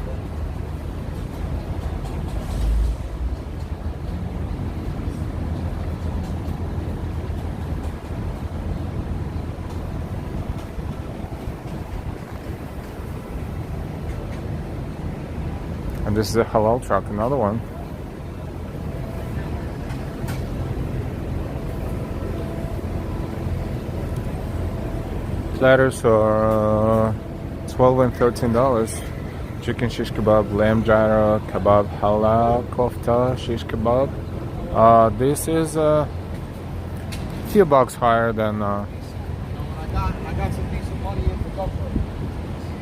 And this is a halal truck, another one. Platters are $12 and $13. Chicken shish kebab, lamb gyro kebab, halal kofta shish kebab. This is a few bucks higher than I got some decent money in for GoPro.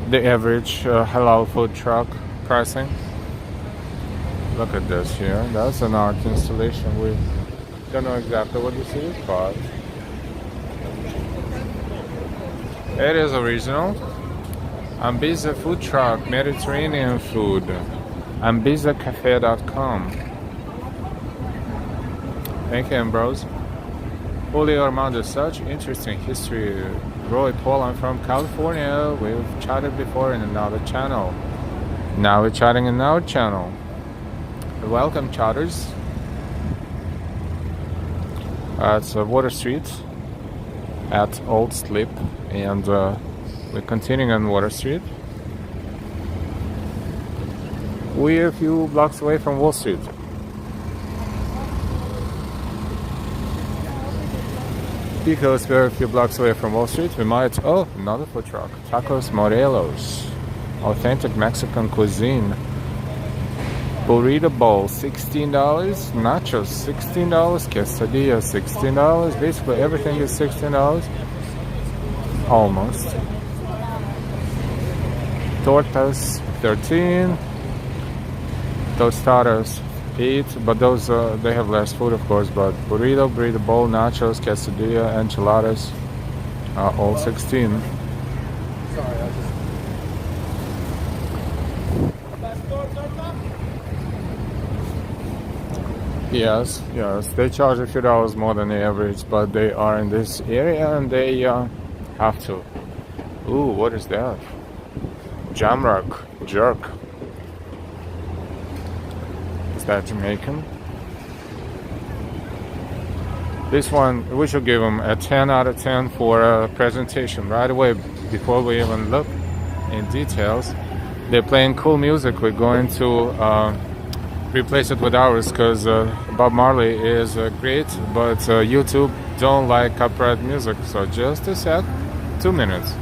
the average halal food truck pricing. Look at this here. That's an art installation. We don't know exactly what this is, but it is original. Ambiza food truck, Mediterranean food. AmbizaCafe.com. Thank you, Ambrose. Julio Armando, such interesting history. Roy Paul, I'm from California. We've chatted before in another channel. Now we're chatting in our channel. Welcome, chatters. It's Water Street at Old Slip, and we're continuing on Water Street. We're a few blocks away from Wall Street. Because we're a few blocks away from Wall Street, we might... Oh, another food truck. Tacos Morelos. Authentic Mexican cuisine. Burrito bowl, $16. Nachos, $16. Quesadilla, $16. Basically everything is $16. Almost. Tortas, $13. Tostadas, $8. But those, they have less food, of course. But burrito bowl, nachos, quesadilla, enchiladas, all $16. Yes, they charge a few dollars more than the average, but they are in this area and they have to. Ooh, what is that? Jamrock jerk. Is that Jamaican? This one, we should give them a 10 out of 10 for a presentation right away before we even look in details. They're playing cool music. We're going to replace it with ours because Bob Marley is great, but YouTube don't like copyright music. So just a sec, 2 minutes.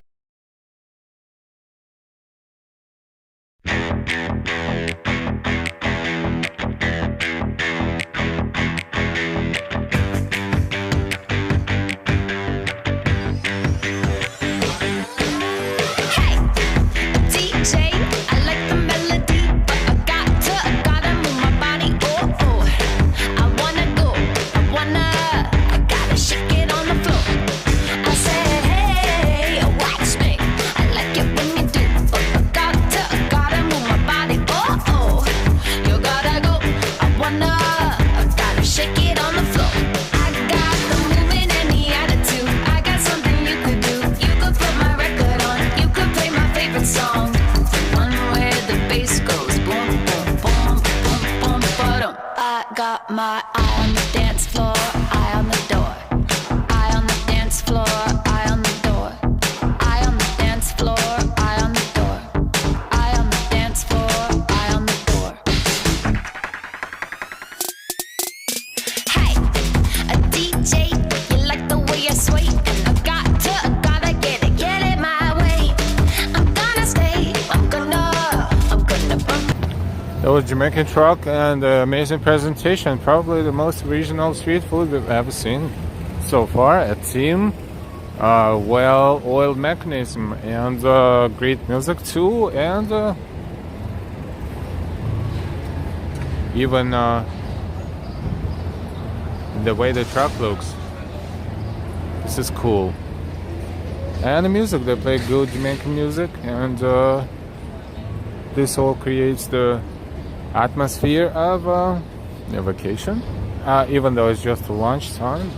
My eye on the dance floor, eye on the door. Eye on the dance floor, eye on the door. Eye on the dance floor, eye on the door. Eye on the dance floor, eye on the door. Hey, a DJ, you like the way I sway? I gotta get it my way. I'm gonna stay, I'm gonna bump. That was Jamaican truck and amazing presentation. Probably the most original street food we've ever seen so far. A team, well-oiled mechanism, and great music too. And even the way the truck looks. This is cool. And the music, they play good Jamaican music, and this all creates the atmosphere of a vacation, even though it's just lunchtime.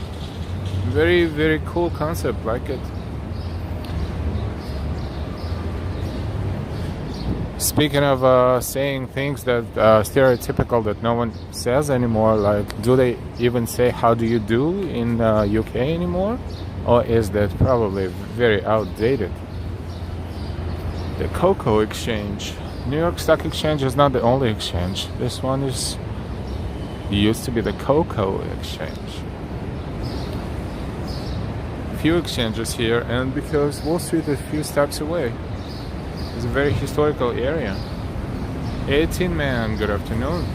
Very, very cool concept, like it. Speaking of saying things that stereotypical that no one says anymore, like, do they even say how do you do in UK anymore? Or is that probably very outdated? The cocoa exchange. New York Stock Exchange is not the only exchange. This one used to be the Cocoa Exchange. Few exchanges here, and because Wall Street is a few steps away, it's a very historical area. 18 man, good afternoon.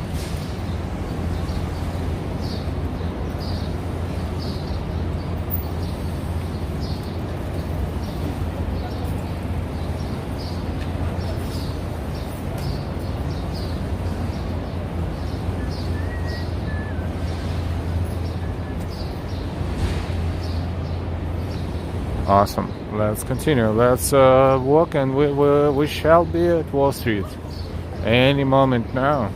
Awesome. Let's continue. Let's walk, and we shall be at Wall Street any moment now.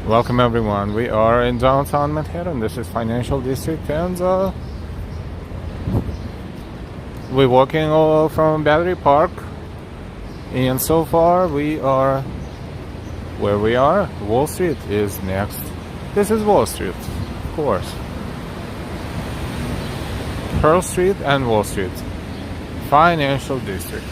Welcome everyone. We are in downtown Manhattan. This is Financial District, and we're walking all from Battery Park, and so far we are where we are. Wall Street is next. This is Wall Street, of course. Pearl Street and Wall Street. Financial District.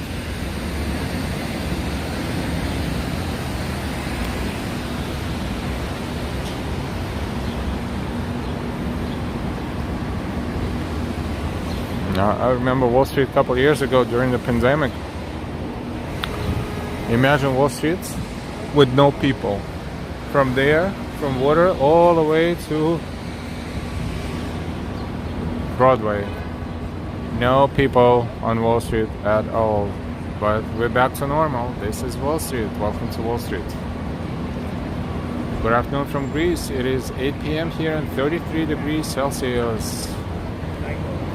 Now, I remember Wall Street a couple of years ago during the pandemic. Imagine Wall Street with no people. From there, from water all the way to Broadway. No people on Wall Street at all. But we're back to normal. This is Wall Street. Welcome to Wall Street. Good afternoon from Greece. It is 8 p.m. here and 33 degrees Celsius.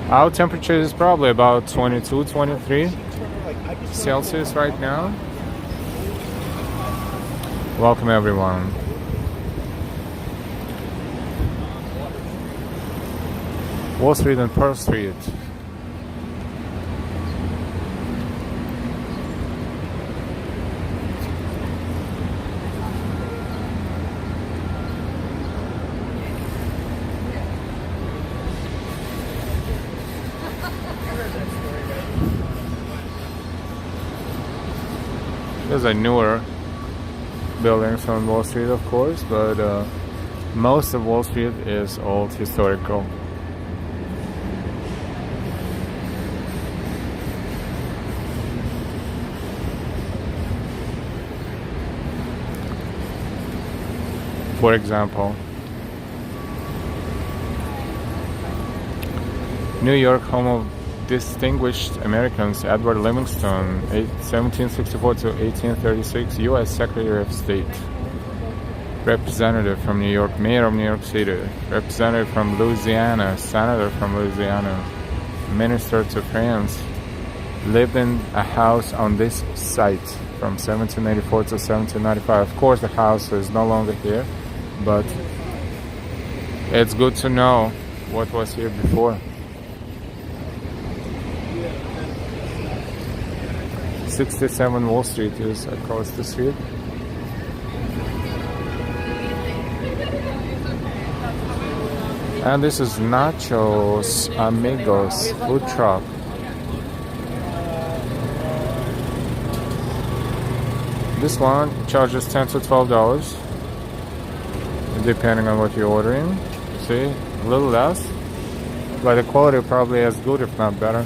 Our temperature is probably about 22, 23 Celsius right now. Welcome everyone. Wall Street and Pearl Street. There's a newer buildings on Wall Street, of course, but most of Wall Street is old historical. For example, New York, home of distinguished Americans Edward Livingston, 1764 to 1836, U.S. Secretary of State, Representative from New York, Mayor of New York City, Representative from Louisiana, Senator from Louisiana, Minister to France, lived in a house on this site from 1784 to 1795. Of course, the house is no longer here, but it's good to know what was here before. 67 Wall Street is across the street. And this is Nachos, Amigos food truck. This one charges $10 to $12, depending on what you're ordering. See, a little less, but the quality probably as good, if not better.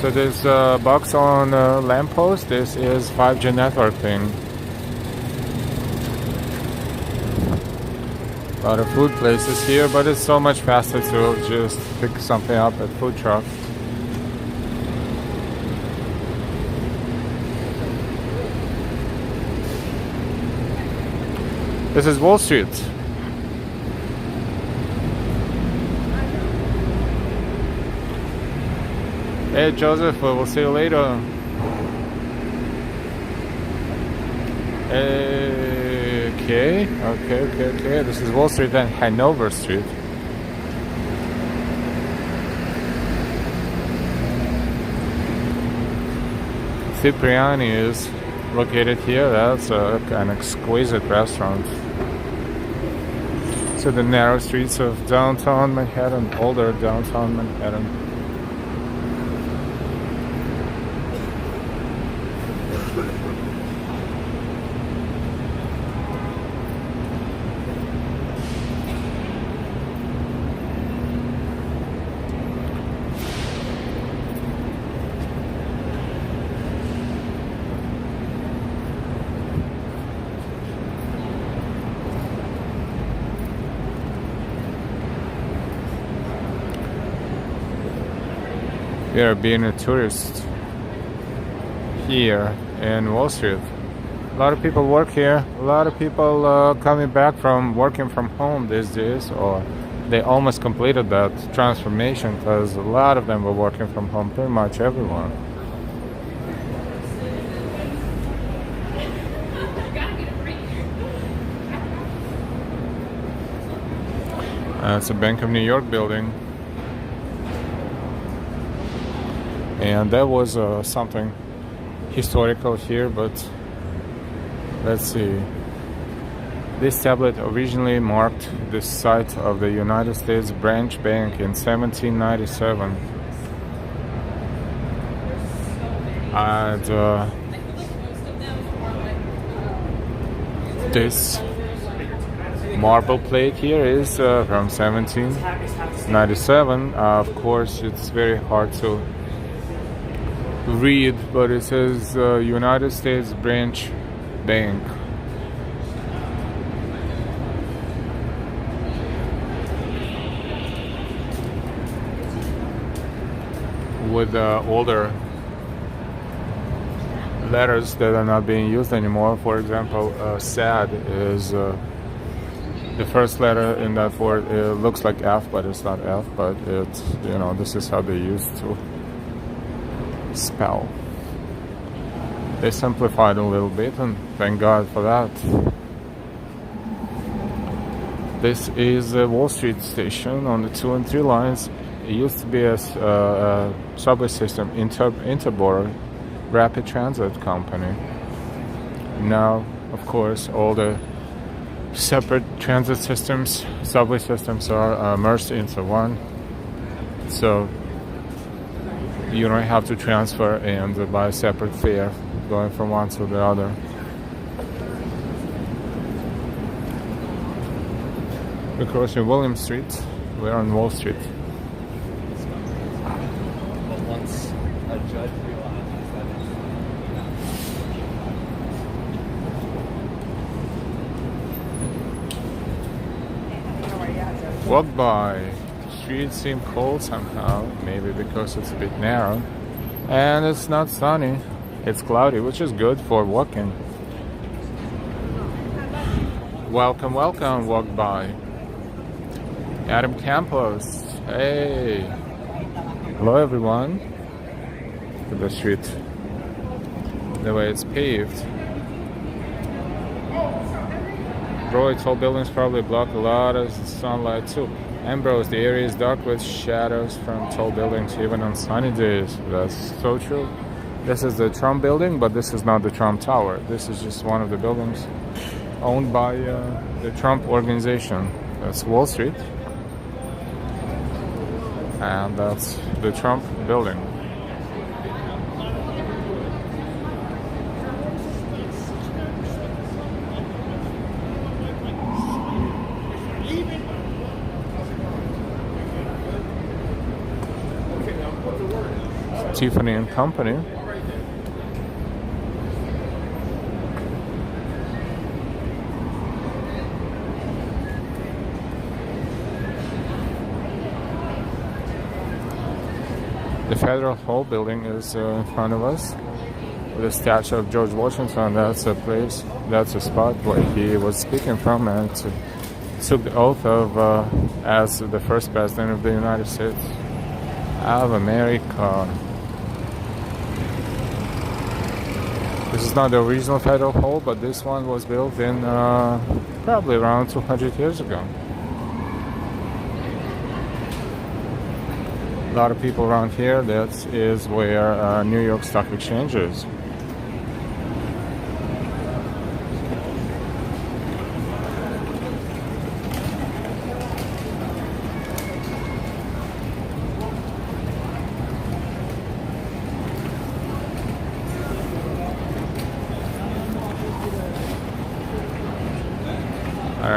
So this box on lamppost, this is 5G networking. A lot of food places here, but it's so much faster to just pick something up at food truck. This is Wall Street. Hey Joseph, we'll see you later. Okay. This is Wall Street and Hanover Street. Cipriani is located here. That's an exquisite restaurant. to the narrow streets of downtown Manhattan, older downtown Manhattan. Yeah, being a tourist here in Wall Street. A lot of people work here. A lot of people coming back from working from home these days, or they almost completed that transformation because a lot of them were working from home, pretty much everyone. It's a Bank of New York building. And there was something historical here, but let's see. This tablet originally marked the site of the United States Branch Bank in 1797. And this marble plate here is from 1797. Of course, it's very hard to read, but it says United States Branch Bank. With older letters that are not being used anymore. For example, sad is the first letter in that word. It looks like F, but it's not F, but it's, you know, this is how they used to spell. They simplified a little bit, and thank God for that. This is a Wall Street station on the 2 and 3 lines. It used to be a subway system, Interborough Rapid Transit Company. Now, of course, all the separate transit systems, subway systems are merged into one. So you don't have to transfer and buy a separate fare going from one to the other. We're crossing William Street. We're on Wall Street. But once a judge realizes that Walk by. Streets seem cold somehow, maybe because it's a bit narrow. And it's not sunny. It's cloudy, which is good for walking. Welcome, welcome, walk by. Adam Campos. Hey. Hello, everyone. To the street. The way it's paved. Broadway tall buildings probably block a lot of sunlight too. Ambrose, the area is dark with shadows from tall buildings even on sunny days. That's so true. This is the Trump building, but this is not the Trump Tower. This is just one of the buildings owned by the Trump organization. That's Wall Street. And that's the Trump building. Tiffany and Company. The Federal Hall building is in front of us with a statue of George Washington. That's a place, that's a spot where he was speaking from and took the oath of as the first president of the United States of America. This is not the original Federal Hall, but this one was built in probably around 200 years ago. A lot of people around here. That is where New York Stock Exchange is.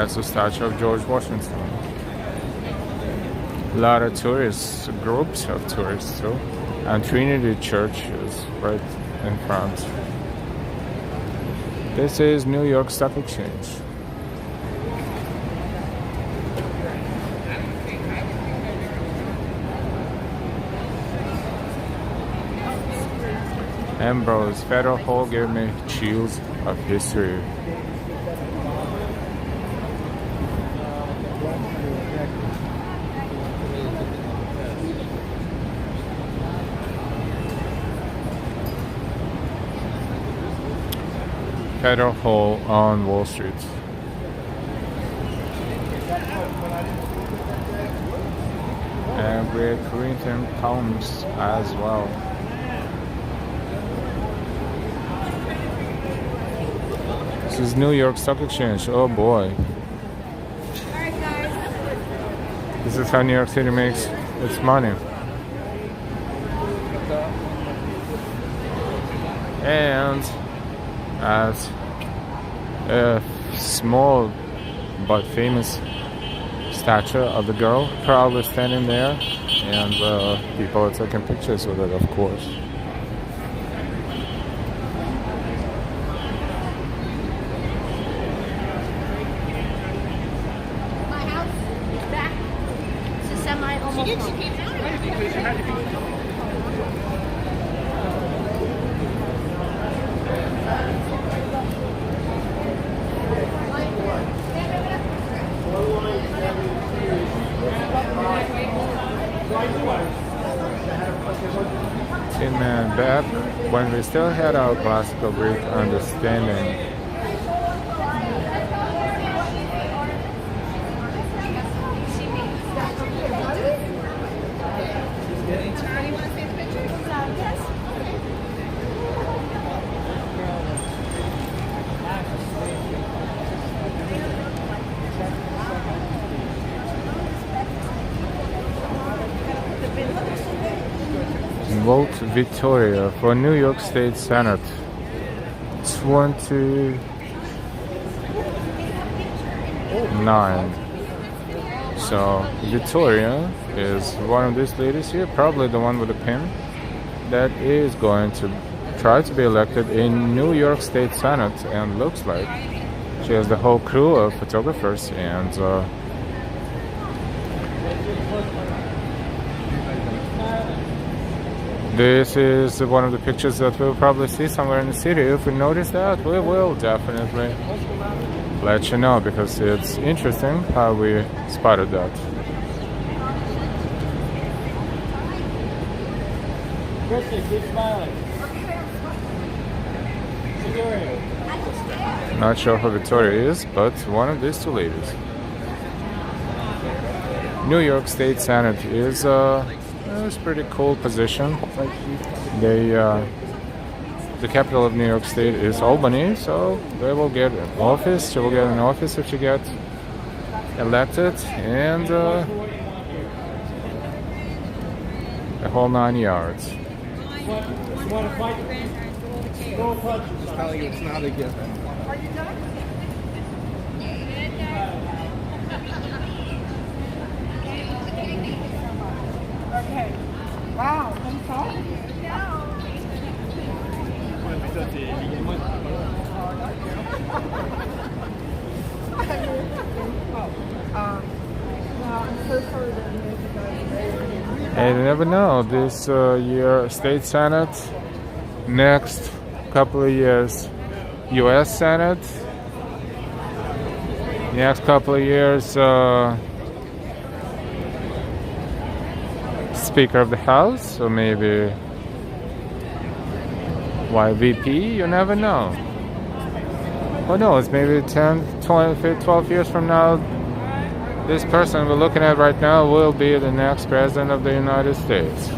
That's a statue of George Washington. A lot of tourists, groups of tourists too. And Trinity Church is right in front. This is New York Stock Exchange. Ambrose, Federal Hall gave me chills of history. Federal Hall on Wall Street. And Great Corinthian Palms as well. This is New York Stock Exchange. Oh boy. This is how New York City makes its money. And as a small but famous statue of the girl proudly standing there, and people are taking pictures with it, of course. My house back to semi almost. She came down. Tin Man back when we still had our classical Greek understanding. Vote Victoria for New York State Senate 29. So Victoria is one of these ladies here, probably the one with the pin, that is going to try to be elected in New York State Senate, and looks like she has the whole crew of photographers, and this is one of the pictures that we'll probably see somewhere in the city. If we notice that, we will definitely let you know, because it's interesting how we spotted that. Not sure who Victoria is, but one of these two ladies. New York State Senate is it's a pretty cool position. The capital of New York State is Albany, so they will get an office. She will get an office if she gets elected, and the whole 9 yards. Just tell you it's not a given. Are you done? Okay. Wow, I'm sorry. Hey, you never know. This year, State Senate. Next couple of years, U.S. Senate. Next couple of years, Speaker of the House, or maybe VP. You never know. Who knows? Maybe 10, 20, 12 years from now, this person we're looking at right now will be the next president of the United States.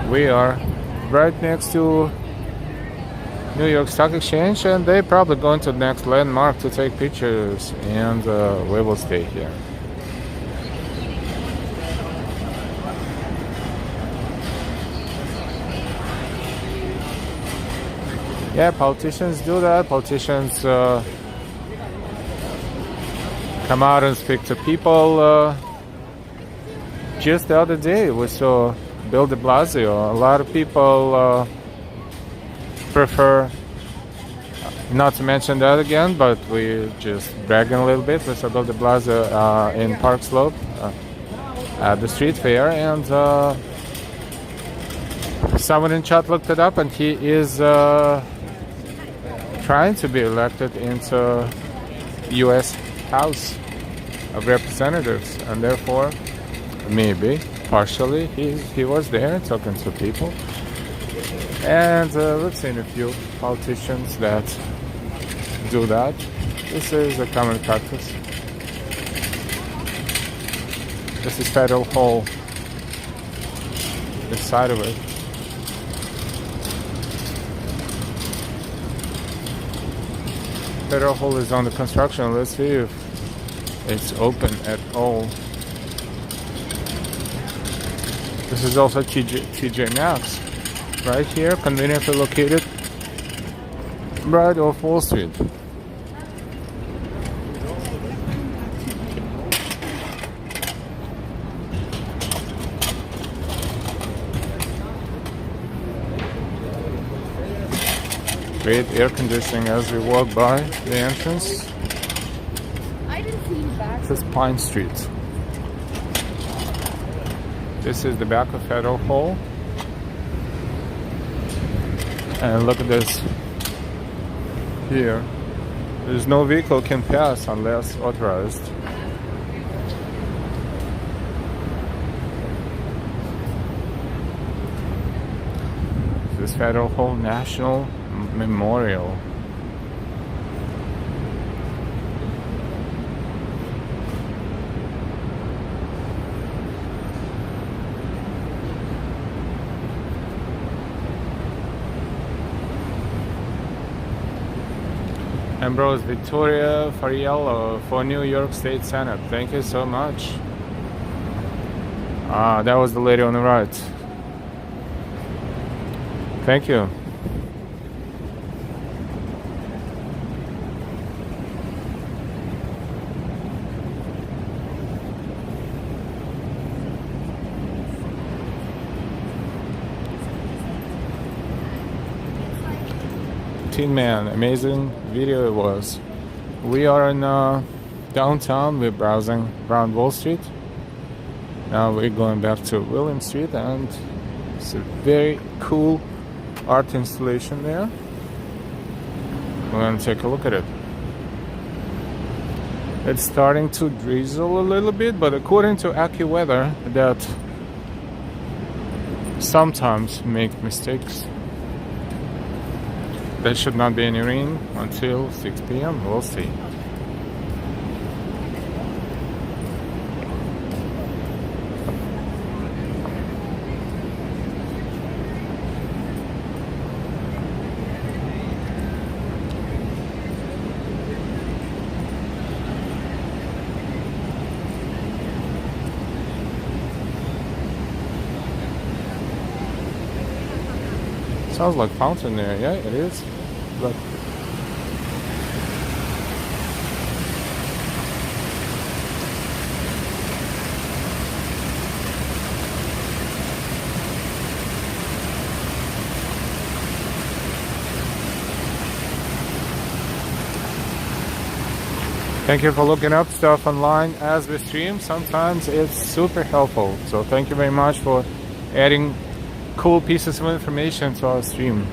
We are right next to New York Stock Exchange, and they're probably going to the next landmark to take pictures, and we will stay here. Yeah, politicians do that. Politicians come out and speak to people. Just the other day we saw Bill de Blasio. A lot of people prefer not to mention that again, but we just bragging a little bit. We saw Bill de Blasio in Park Slope at the street fair, and someone in chat looked it up, and he is trying to be elected into U.S. House of Representatives, and therefore maybe partially he was there talking to people. And we've seen a few politicians that do that. This is a common practice. This is Federal Hall, this side of it. Federal Hall is under construction. Let's see if it's open at all. This is also TJ Maxx, right here, conveniently located right off Wall Street. Great air conditioning as we walk by the entrance. This is Pine Street. This is the back of Federal Hall. And look at this here. There's no vehicle can pass unless authorized. This is Federal Hall National Memorial. Ambrose Victoria Fariello for New York State Senate. Thank you so much. That was the lady on the right. Thank you. Teen Man, amazing video it was. We are in downtown. We're browsing around Wall Street. Now we're going back to William Street, and it's a very cool art installation there. We're gonna take a look at it. It's starting to drizzle a little bit, but according to AccuWeather, that sometimes make mistakes. There should not be any rain until 6 p.m. We'll see. Sounds like fountain there. Yeah, it is. Look. Thank you for looking up stuff online as we stream. Sometimes it's super helpful. So thank you very much for adding cool pieces of information to our stream.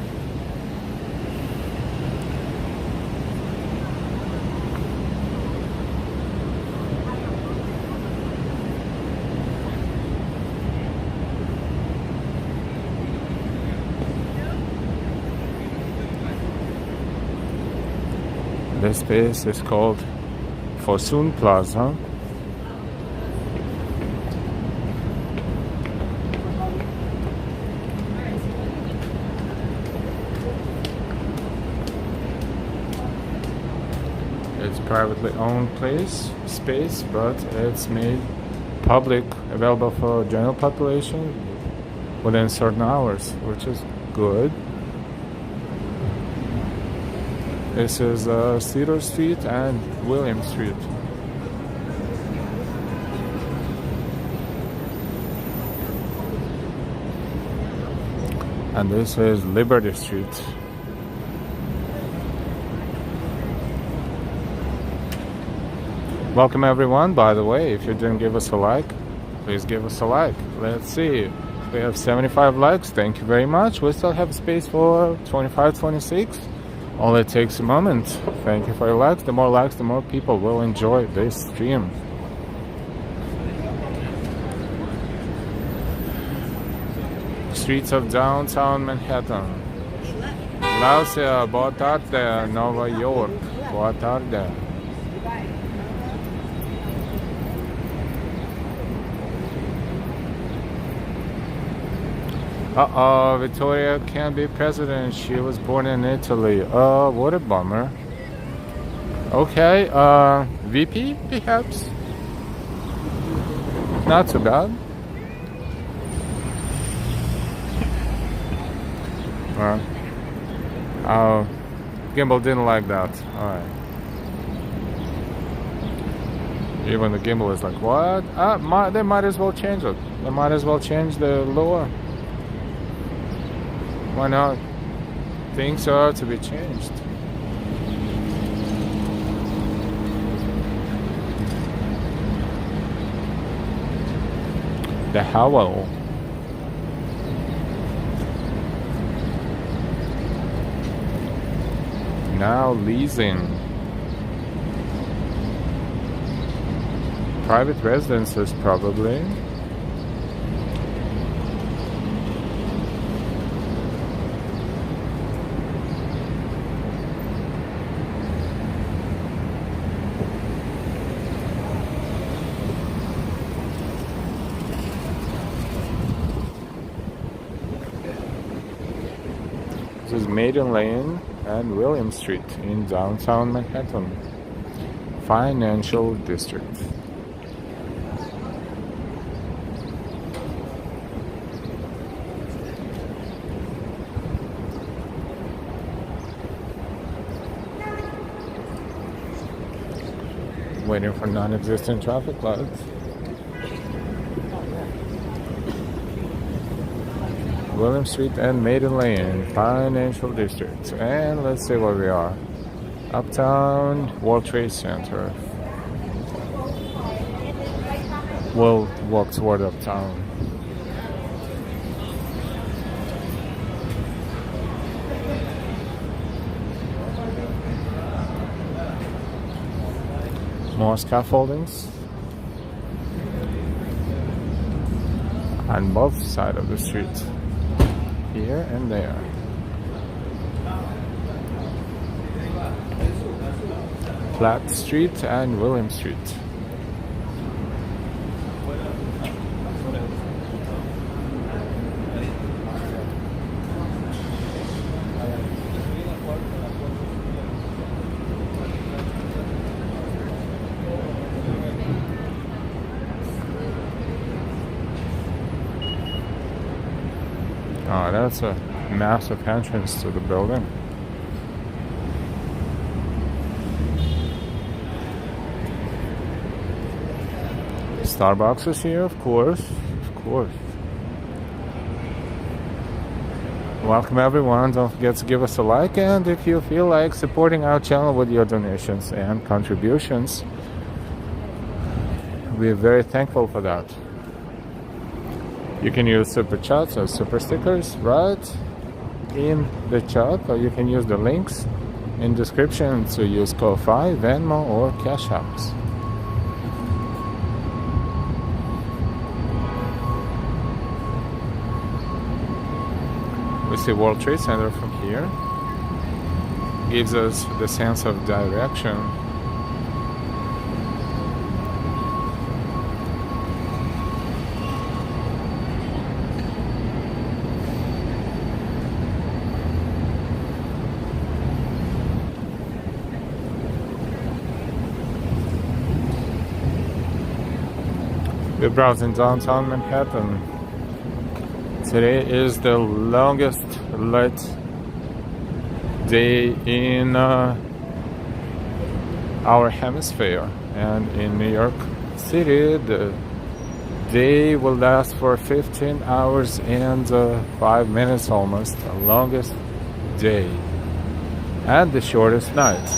This space is called Fosun Plaza. It's privately owned space, but it's made public, available for general population within certain hours, which is good. This is Cedar Street and William Street. And this is Liberty Street. Welcome everyone. By the way, if you didn't give us a like, please give us a like. Let's see. We have 75 likes. Thank you very much. We still have space for 25, 26. All it takes a moment. Thank you for your likes. The more likes, the more people will enjoy this stream. Streets of downtown Manhattan. Lácia, boa tarde, Nova York. Boa tarde. Uh-oh, Victoria can't be president. She was born in Italy. What a bummer. Okay, VP, perhaps? Not too bad. Gimbal didn't like that. Alright. Even the gimbal is like, what? They might as well change it. They might as well change the lure. Why not? Things are to be changed. The Howl. Now leasing. Private residences probably. This is Maiden Lane and William Street in downtown Manhattan, Financial District. Waiting for non-existent traffic lights. William Street and Maiden Lane, Financial District. And let's see where we are. Uptown, World Trade Center. We'll walk toward Uptown. More scaffoldings on both sides of the street. Here and there. Platt Street and William Street. Oh, that's a massive entrance to the building. Starbucks is here, of course. Of course. Welcome everyone. Don't forget to give us a like, and if you feel like supporting our channel with your donations and contributions, we're very thankful for that. You can use SuperChats or SuperStickers right in the chat, or you can use the links in description to use Ko-Fi, Venmo, or Cash Apps. We see World Trade Center from here. Gives us the sense of direction. We're browsing downtown Manhattan. Today is the longest light day in our hemisphere, and in New York City the day will last for 15 hours and 5 minutes, almost the longest day and the shortest night.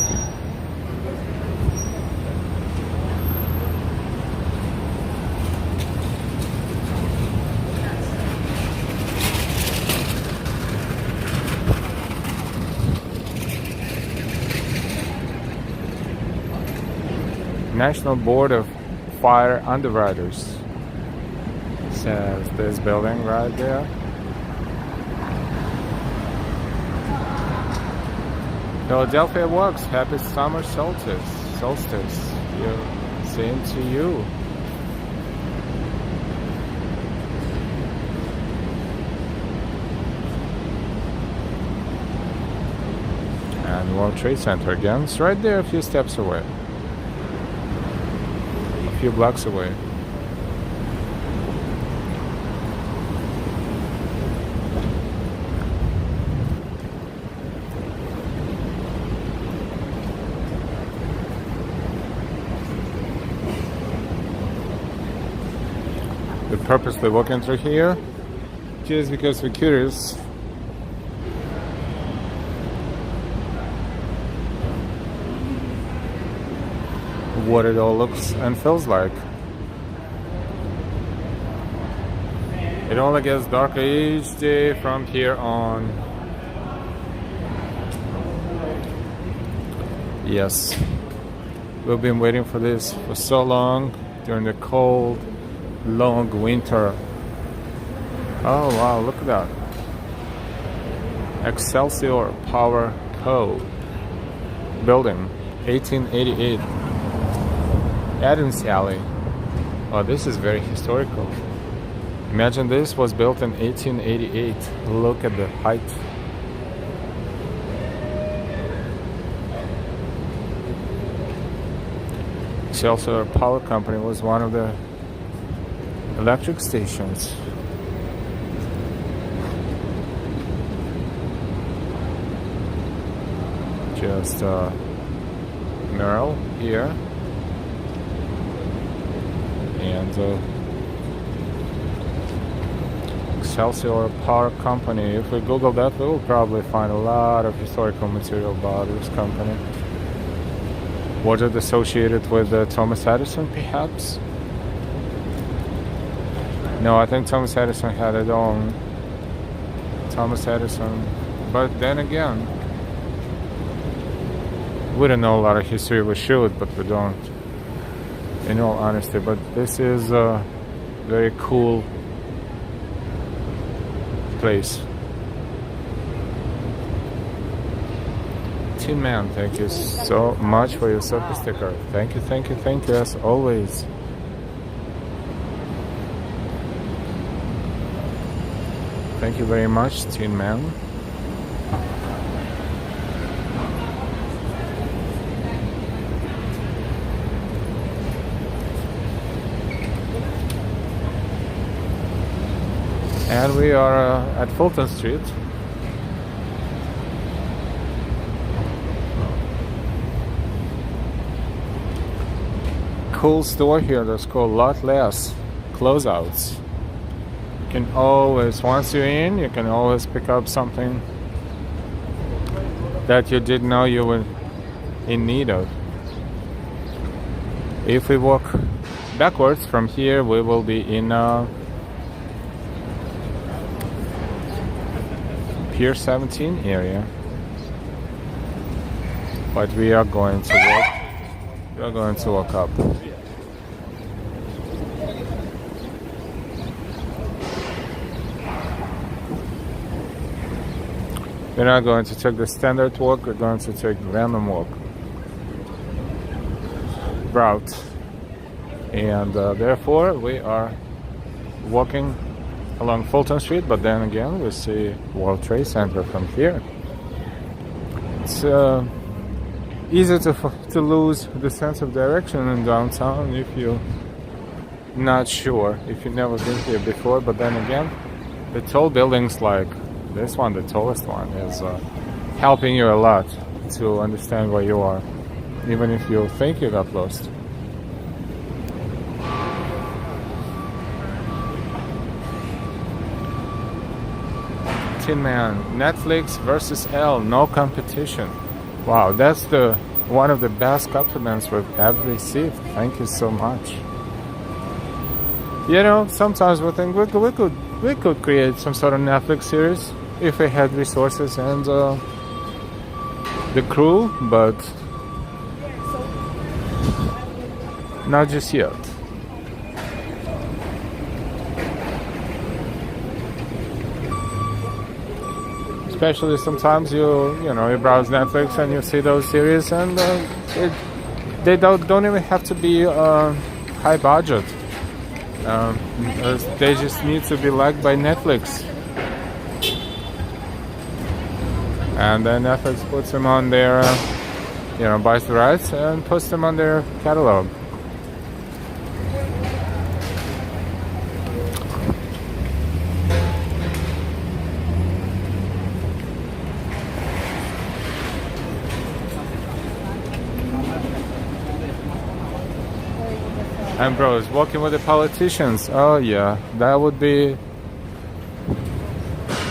National Board of Fire Underwriters, says this building right there. Philadelphia works. Happy summer solstice. Same to you. And World Trade Center again. It's right there, a few steps away. A few blocks away. We're purposely walking through here just because we're curious. What it all looks and feels like. It only gets darker each day from here on. Yes, we've been waiting for this for so long during the cold, long winter. Oh wow, look at that. Excelsior Power Co. Building, 1888. Adams Alley. Oh, this is very historical. Imagine this was built in 1888. Look at the height. Excelsior Power Company was one of the electric stations. Just mural here. And Excelsior Power Company. If we Google that, we will probably find a lot of historical material about this company. Was it associated with Thomas Edison, perhaps? No, I think Thomas Edison had it own. Thomas Edison. But then again, we don't know a lot of history. We should, but we don't, in all honesty. But this is a very cool place. Tin Man, thank you so much for your super sticker. Thank you, thank you, thank you, as always. Thank you very much, Tin Man. And we are at Bolton Street. Cool store here that's called Lot Less Closeouts. You can always, once you're in, you can always pick up something that you didn't know you were in need of. If we walk backwards from here, we will be in Pier 17 area, but we are going to walk. We are going to walk up. We're not going to take the standard walk. We're going to take the random walk route, and therefore we are walking along Fulton Street, but then again we see World Trade Center from here. It's easy to lose the sense of direction in downtown if you're not sure, if you've never been here before. But then again, the tall buildings like this one, the tallest one, is helping you a lot to understand where you are, even if you think you got lost. Tin Man, Netflix versus L, no competition. Wow, that's one of the best compliments we've ever received. Thank you so much. You know, sometimes we think we could create some sort of Netflix series if we had resources and the crew, but not just yet. Especially sometimes you browse Netflix and you see those series, and they don't even have to be high budget. They just need to be liked by Netflix, and then Netflix puts them on their, buys the rights and puts them on their catalog. And bros, walking with the politicians. Oh yeah, that would be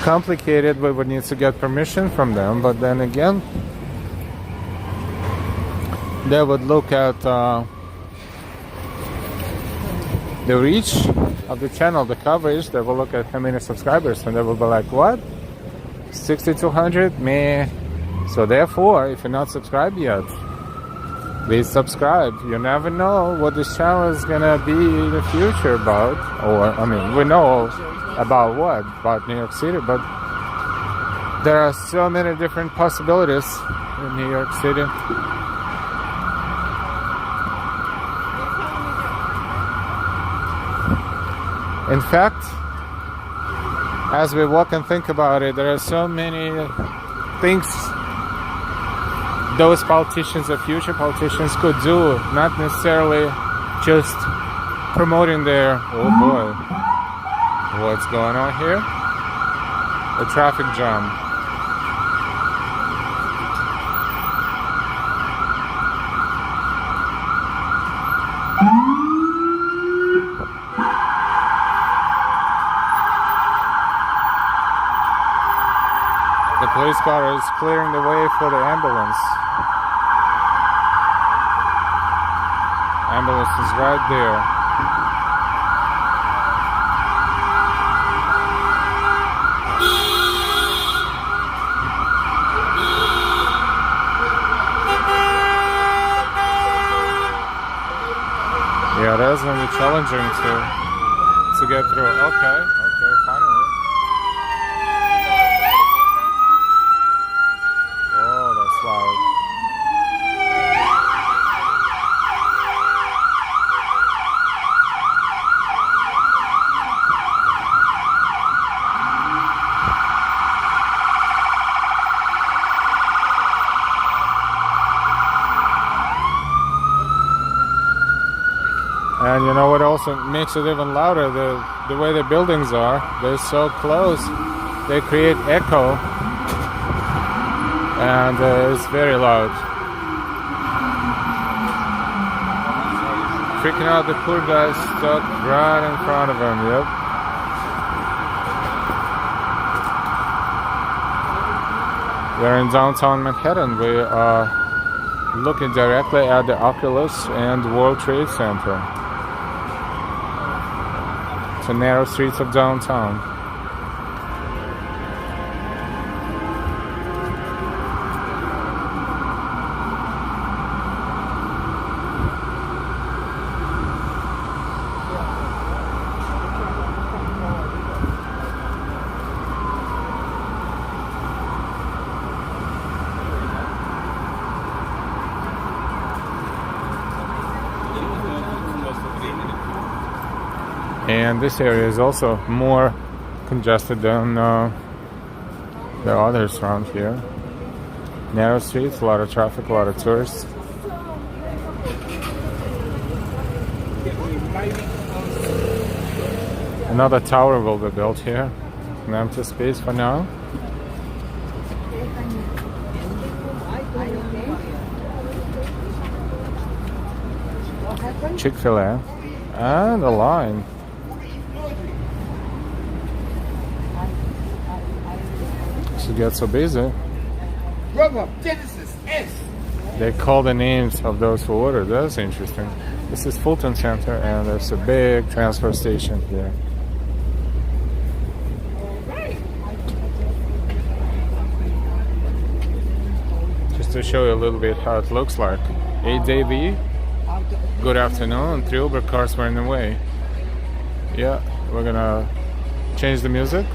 complicated. We would need to get permission from them. But then again, they would look at the reach of the channel, the coverage. They will look at how many subscribers, and they will be like, what? 6,200? Meh. So therefore, if you're not subscribed yet, please subscribe. You never know what this channel is gonna be in the future about. Or, I mean, we know about what? About New York City, but there are so many different possibilities in New York City. In fact, as we walk and think about it, there are so many things those politicians or future politicians could do, not necessarily just promoting their, oh boy, what's going on here? A traffic jam. The police car is clearing the way for the ambulance. Ambulance is right there. Yeah, that is going to be challenging to get through. Okay, finally. Oh, that's loud. And you know what also makes it even louder? The way the buildings are. They're so close. They create echo. And it's very loud. Freaking out the poor guy stuck right in front of him. Yep. We're in downtown Manhattan. We are looking directly at the Oculus and World Trade Center. The narrow streets of downtown. And this area is also more congested than the others around here. Narrow streets, a lot of traffic, a lot of tourists. Another tower will be built here. An empty space for now. Chick-fil-A, and a line. It gets so busy. They call the names of those who order. That's interesting. This is Fulton Center, and there's a big transfer station here. Just to show you a little bit how it looks like. 8-day V. Good afternoon. 3 Uber cars were in the way. Yeah, we're gonna change the music.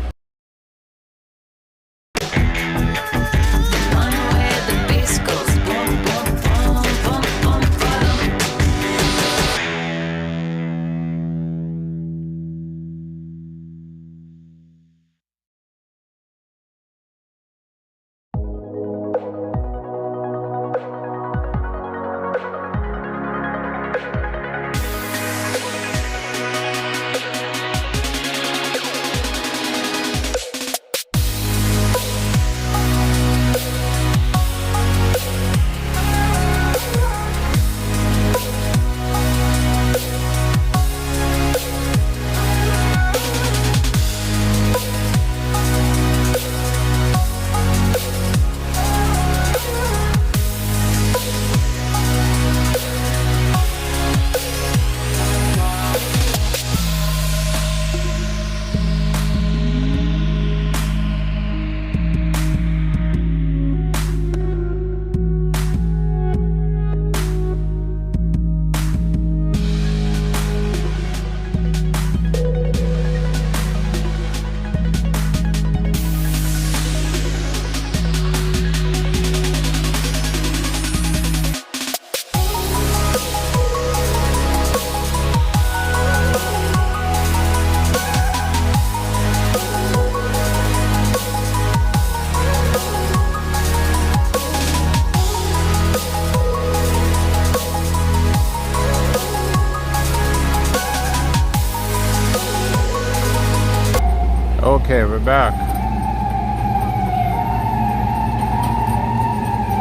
Okay, we're back.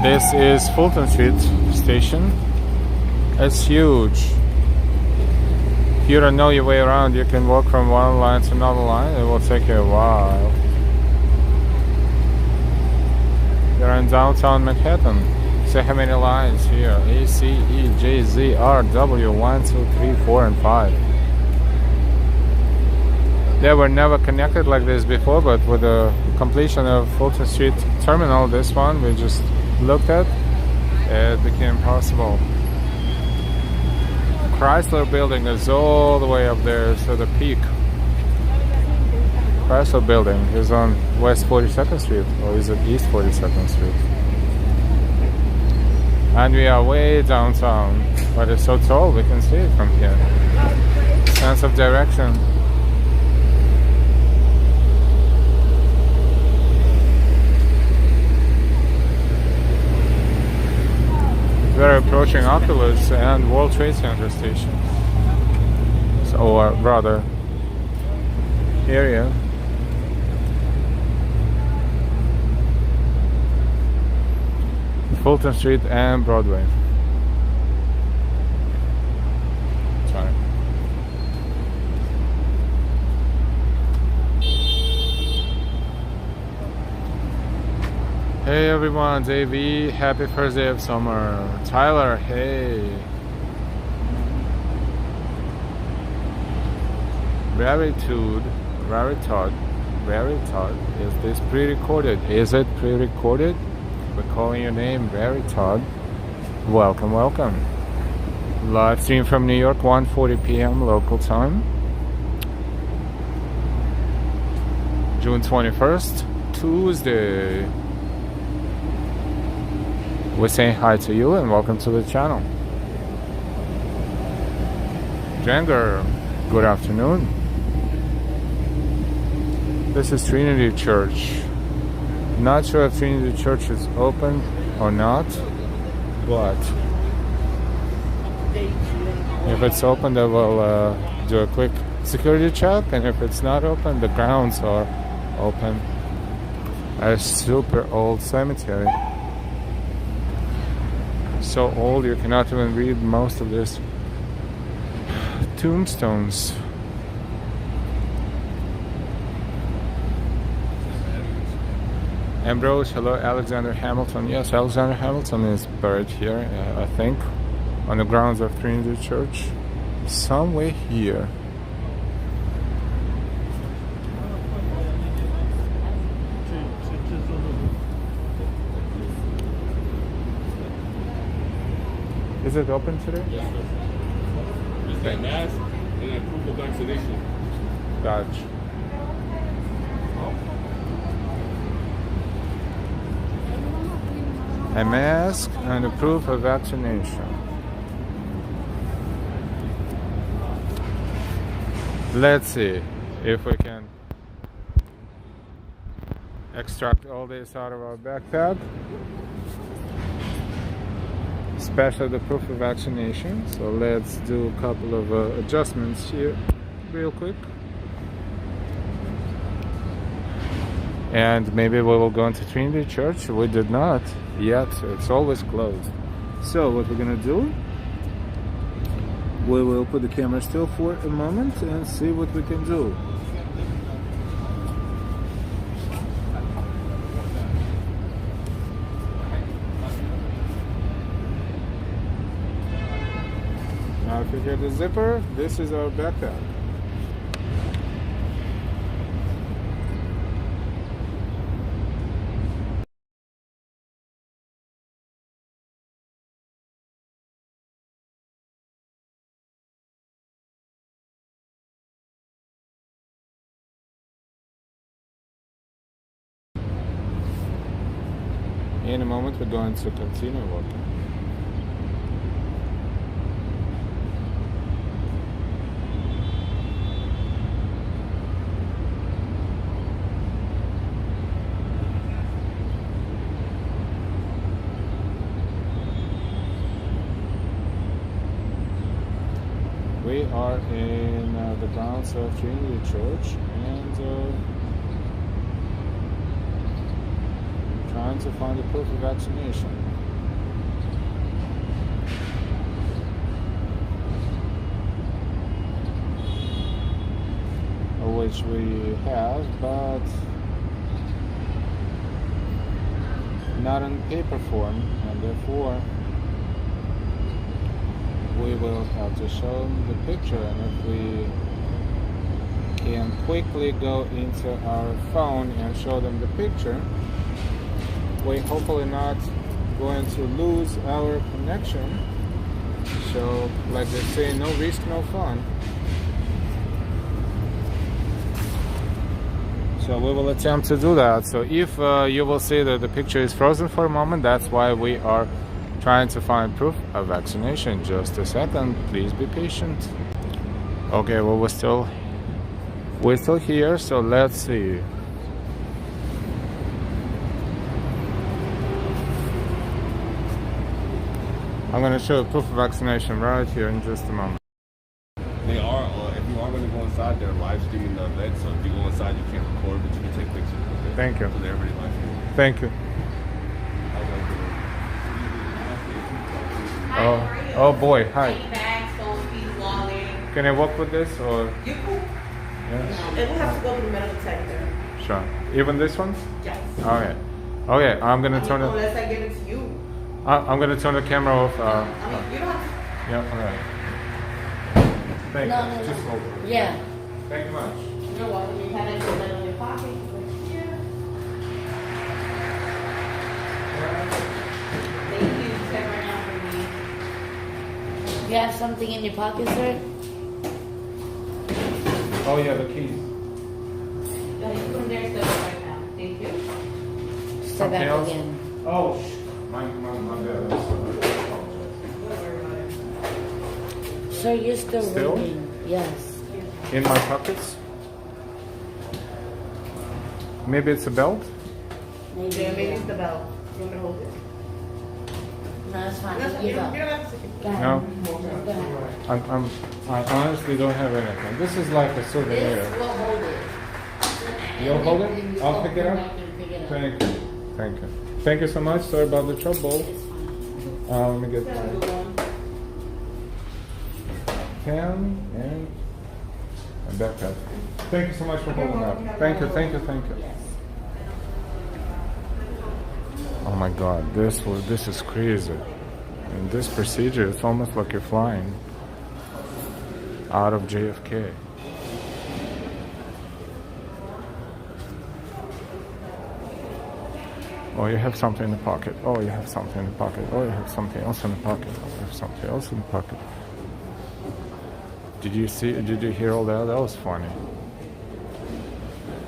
This is Fulton Street station. It's huge. If you don't know your way around, you can walk from one line to another line. It will take you a while. You're in downtown Manhattan. So how many lines here? A, C, E, J, Z, R, W, 1, 2, 3, 4, and 5. They were never connected like this before, but with the completion of Fulton Street Terminal, this one we just looked at, it became possible. Chrysler building is all the way up there, so the peak. Chrysler building is on West 42nd Street, or is it East 42nd Street? And we are way downtown, but it's so tall we can see it from here. Sense of direction. We're approaching Oculus and World Trade Center station. So, rather, area. Bolton Street and Broadway. Sorry. Hey everyone, Davey, happy first day of summer. Tyler, hey. Rarititude, Raritod, is this pre-recorded? Is it pre-recorded? We're calling your name, Raritod. Welcome, welcome. Live stream from New York, 1:40 p.m. local time. June 21st, Tuesday. We're saying hi to you and welcome to the channel. Janger, good afternoon. This is Trinity Church. Not sure if Trinity Church is open or not, but if it's open, they will do a quick security check, and if it's not open, the grounds are open. A super old cemetery. So old you cannot even read most of this tombstones. Ambrose, hello. Alexander Hamilton. Yes, Alexander Hamilton is buried here, I think, on the grounds of Trinity Church. Somewhere here. Is it open today? Yes, sir. Just that mask and that proof of vaccination. Gotcha. A mask and a proof of vaccination. Let's see if we can extract all this out of our backpack. Especially the proof of vaccination. So let's do a couple of adjustments here real quick. And maybe we will go into Trinity Church. We did not yet. It's always closed. So what we're gonna do, we will put the camera still for a moment and see what we can do. Now if you hear the zipper, this is our backpack. In a moment, we're going to continue walking. We are in the grounds of Trinity Church and trying to find a proof of vaccination. Which we have, but not in paper form, and therefore we will have to show them the picture. And if we can quickly go into our phone and show them the picture, we're hopefully not going to lose our connection. So, like they say, no risk, no fun. So we will attempt to do that. So if you will see that the picture is frozen for a moment, that's why we are trying to find proof of vaccination. Just a second, please be patient. Okay, well we're still here, so let's see. I'm going to show proof of vaccination right here in just a moment. They are, if you are going to go inside, they're live streaming the event, so if you go inside, you can't record, but you can take pictures. Okay? Thank you. So they're already live streaming. Thank you. Oh boy, hi. Can I walk with this or? You cool. Yes. It will have to go to the metal detector. Sure. Even this one? Yes. Okay. Okay, I'm gonna turn it. Unless I give it to you. I'm gonna turn the camera off. I mean, you don't have to. Yeah. All right. Thank you. Just hold it. Yeah. Thank you much. You're welcome. You have it in your pocket. Yeah. Thank you. Check right now for me. You have something in your pocket, sir? Oh yeah, the keys. Yeah, you put them there still right now. Thank you. Step Something back else? again. Oh, my bad. I apologize. Sir, you're still Still? ringing. Yes. In my pockets? Maybe it's a belt? Maybe. Yeah, maybe it's the belt. You want me to hold it? No, it's fine. You You go. don't have to. Go ahead. No. Go ahead. I honestly don't have anything. This is like a souvenir. This will hold it. You'll hold it? Everything you I'll pick it open, up? I can pick it up. Thank you. Thank you. Thank you so much. Sorry about the trouble. It's fine. Let me get my... pen and a backpack. Thank you so much for holding up. Thank you. Oh my God, this is crazy. And this procedure, it's almost like you're flying out of JFK. Oh, you have something in the pocket. Oh, you have something in the pocket. Oh, you have something else in the pocket. Oh, you have something else in the pocket. Did you hear all that? That was funny.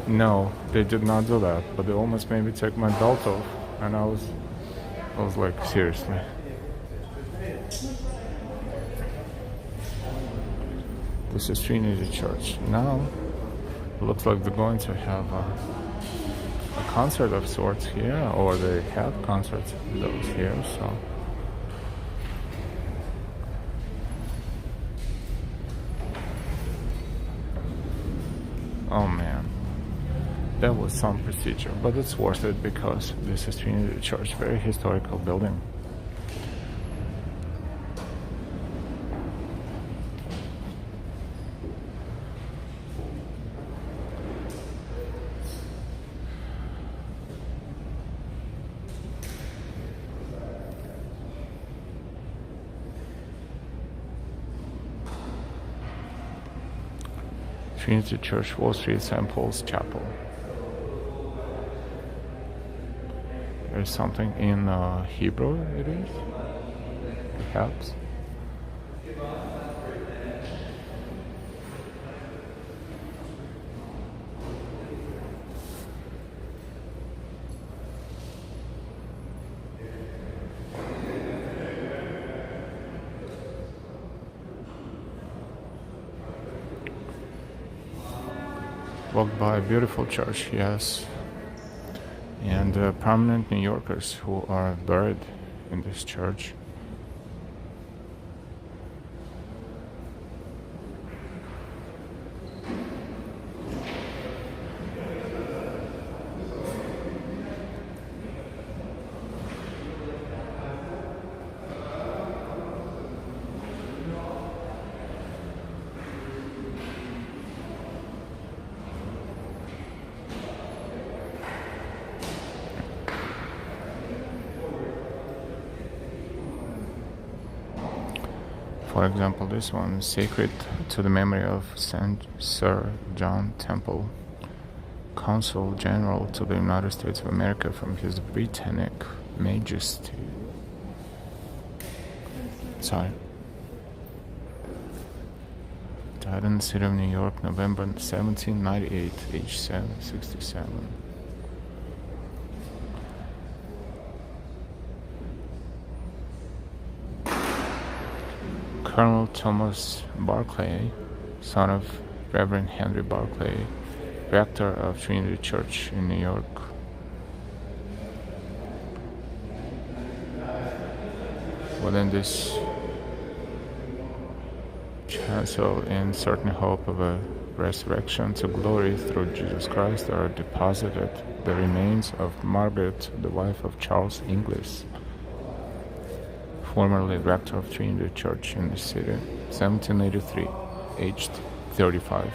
No, they did not do that, but they almost made me take my belt off, and I was like, seriously. This is Trinity Church. Now, it looks like they're going to have a concert of sorts here, or they have concerts those here, so. Oh man, that was some procedure, but it's worth it because this is Trinity Church, very historical building. Trinity Church, Wall Street, St. Paul's Chapel. There's something in Hebrew, it is? Perhaps? Walked by a beautiful church, yes, and prominent New Yorkers who are buried in this church. For example, this one is sacred to the memory of Saint Sir John Temple, Consul General to the United States of America from His Britannic Majesty. Sorry. Died in the city of New York, November 1798, age 67. Colonel Thomas Barclay, son of Reverend Henry Barclay, rector of Trinity Church in New York. Within this chancel, in certain hope of a resurrection to glory through Jesus Christ, are deposited the remains of Margaret, the wife of Charles Inglis, formerly rector of Trinity Church in the city, 1783, aged 35.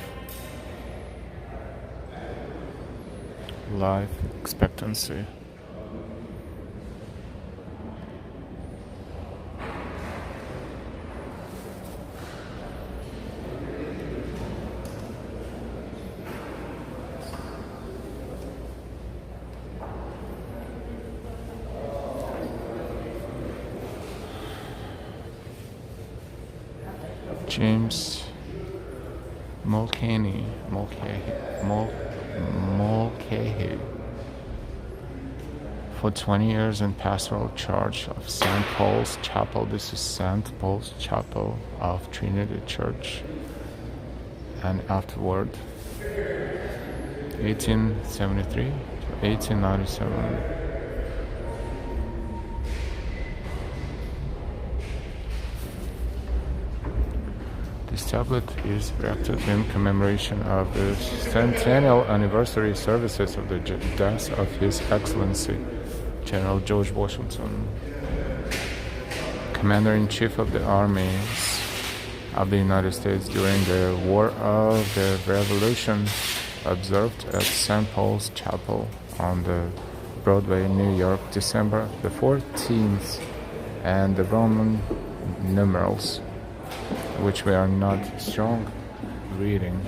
Life expectancy. James Mulcahy, for 20 years in pastoral charge of St. Paul's Chapel. This is St. Paul's Chapel of Trinity Church. And afterward, 1873 to 1897. This tablet is erected in commemoration of the centennial anniversary services of the death of His Excellency General George Washington, Commander-in-Chief of the Armies, of the United States during the War of the Revolution, observed at St. Paul's Chapel on the Broadway, New York, December the 14th, and the Roman numerals, which we are not strong reading.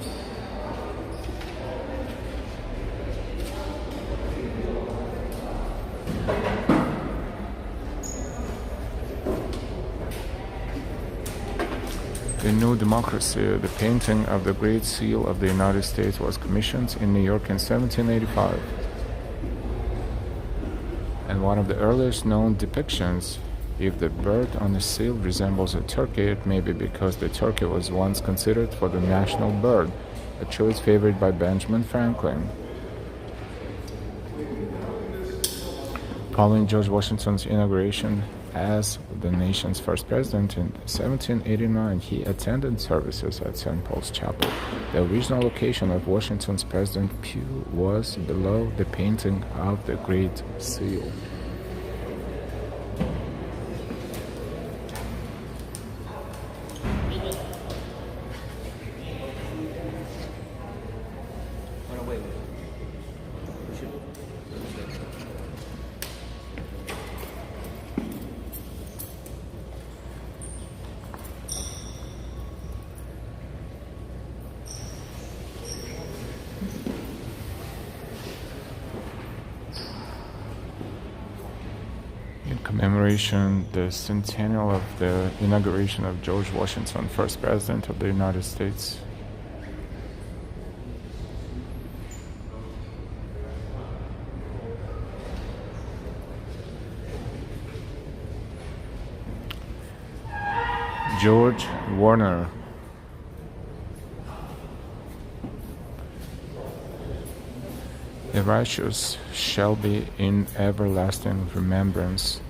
The New Democracy, the painting of the Great Seal of the United States, was commissioned in New York in 1785. And one of the earliest known depictions, if the bird on the seal resembles a turkey, it may be because the turkey was once considered for the national bird, a choice favored by Benjamin Franklin. Following George Washington's inauguration as the nation's first president in 1789, he attended services at St. Paul's Chapel. The original location of Washington's President pew was below the painting of the Great Seal. Commemoration the centennial of the inauguration of George Washington, first president of the United States. George Warner. The righteous shall be in everlasting remembrance.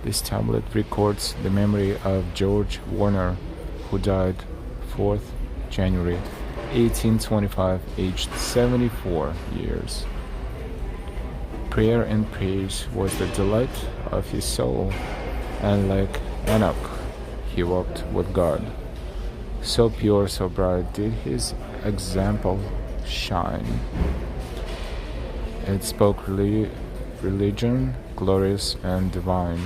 This tablet records the memory of George Warner, who died 4th January 1825, aged 74 years. Prayer and praise was the delight of his soul, and like Enoch, he walked with God. So pure, so bright did his example shine. It spoke religion, glorious and divine.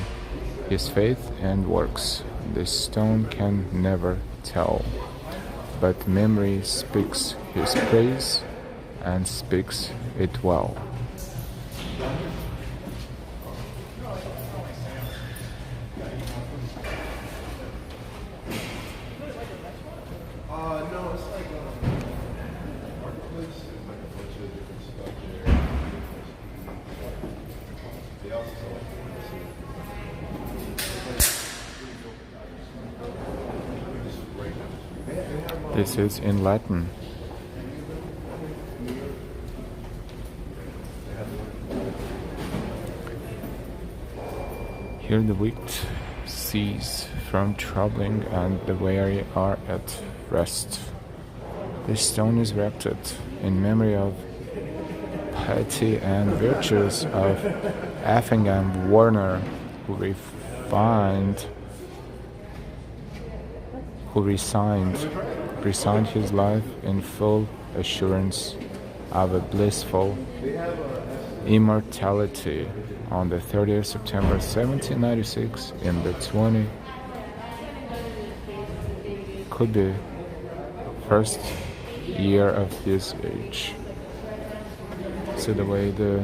His faith and works, the stone can never tell. But memory speaks his praise, and speaks it well. No, it's like marketplace. There's like a bunch of different stuff there. They also sell like This is in Latin. Here the wicked cease from troubling, and the weary are at rest. This stone is erected in memory of piety and virtues of Effingham Warner, who resigned his life in full assurance of a blissful immortality on the 30th September 1796 in the 20 could be first year of his age. So the way the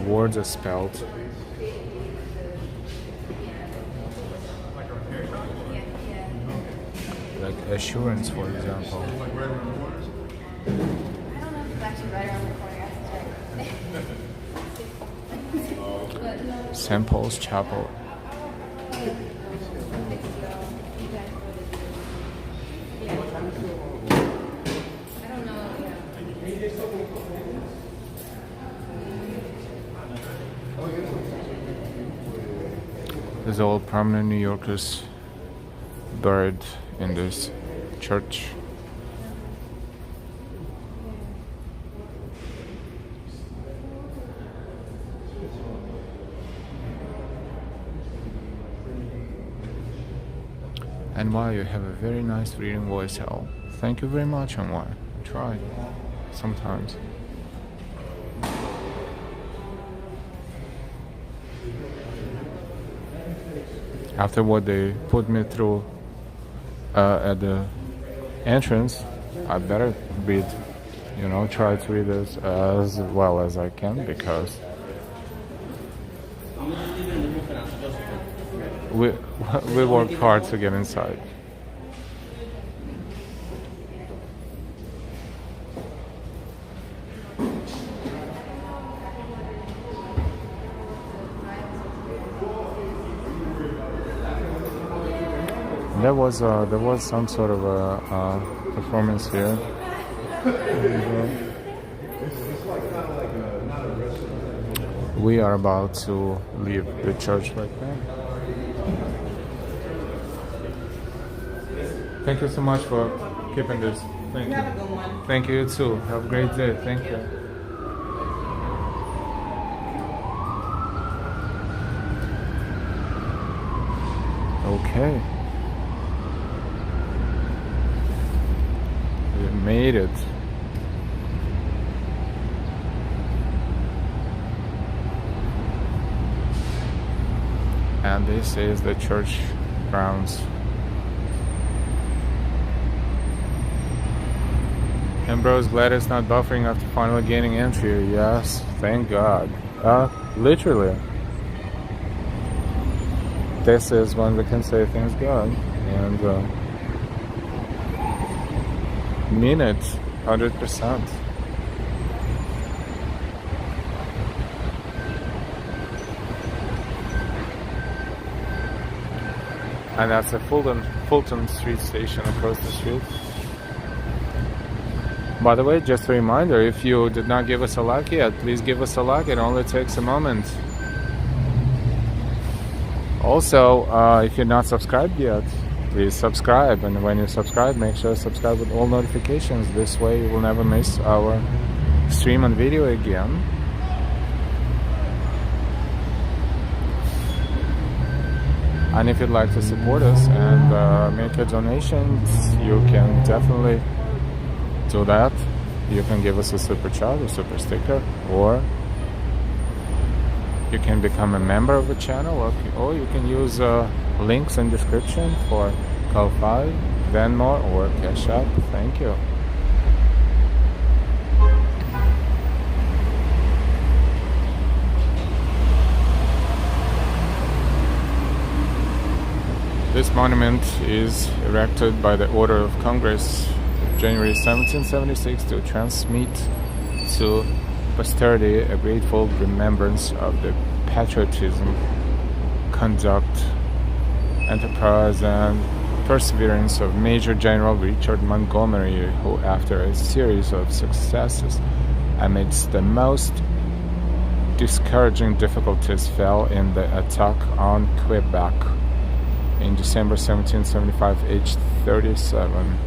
words are spelled, like assurance, for example. I don't know if it's actually right around the corner. St. Paul's Chapel. There's all prominent New Yorkers buried in this church. And while you have a very nice reading voice, Al. Thank you very much, NY. Try sometimes. After what they put me through at the entrance, I better read, try to read this as well as I can, because we worked hard to get inside. There was some sort of a performance here. We are about to leave the church right now. Thank you so much for keeping this. Thank you. Have a good one. Thank you too. Have a great day. Thank you. Okay. We made it. And this is the church grounds. Ambrose, glad it's not buffering after finally gaining entry. Yes, thank God. Literally. This is when we can say things good. And mean it 100%. And that's the Bolton Street station across the street. By the way, just a reminder, if you did not give us a like yet, please give us a like. It only takes a moment. Also, if you're not subscribed yet, please subscribe. And when you subscribe, make sure to subscribe with all notifications. This way you will never miss our stream and video again. And if you'd like to support us and make a donation, you can definitely do that. You can give us a super chat or super sticker, or you can become a member of the channel, or you can use links in description for Ko-Fi, Venmo, or Cash App. Thank you. This monument is erected by the Order of Congress January 1776 to transmit to posterity a grateful remembrance of the patriotism, conduct, enterprise, and perseverance of Major General Richard Montgomery, who, after a series of successes amidst the most discouraging difficulties, fell in the attack on Quebec in December 1775, aged 37.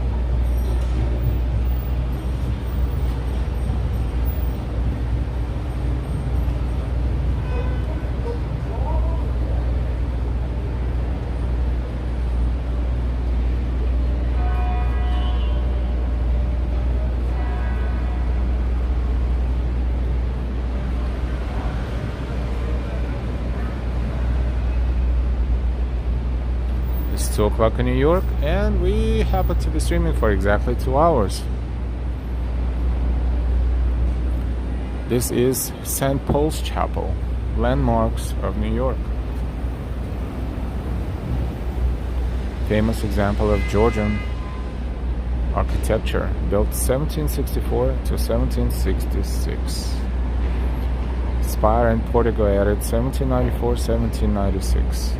It's 2 o'clock in New York, and we happen to be streaming for exactly 2 hours. This is St. Paul's Chapel, landmarks of New York. Famous example of Georgian architecture, built 1764 to 1766. Spire and portico added 1794-1796.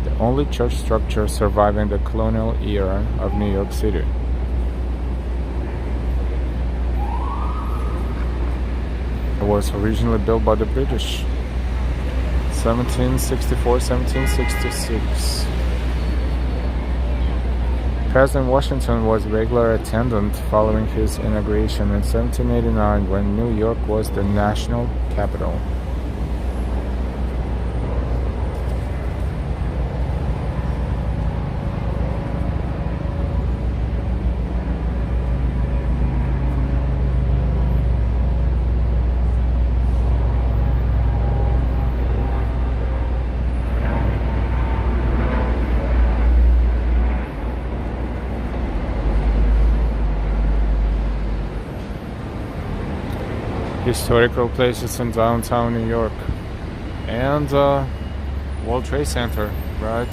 The only church structure surviving the colonial era of New York City. It was originally built by the British, 1764-1766. President Washington was a regular attendant following his inauguration in 1789, when New York was the national capital. historical places in downtown New York. And World Trade Center right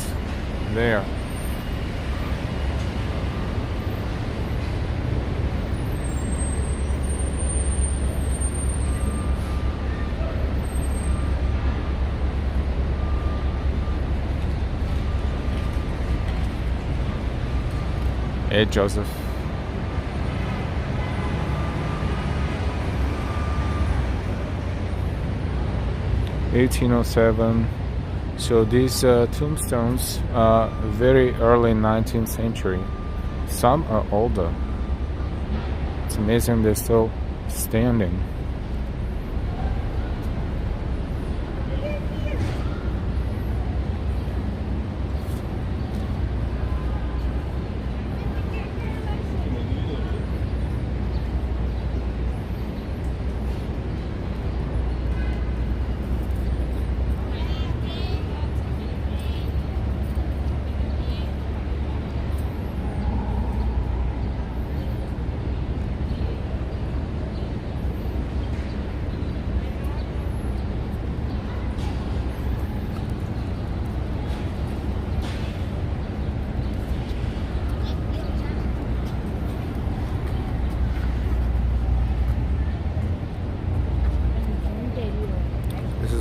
there. Hey, Joseph. (1807). So these tombstones are very early 19th century. Some are older. It's amazing they're still standing.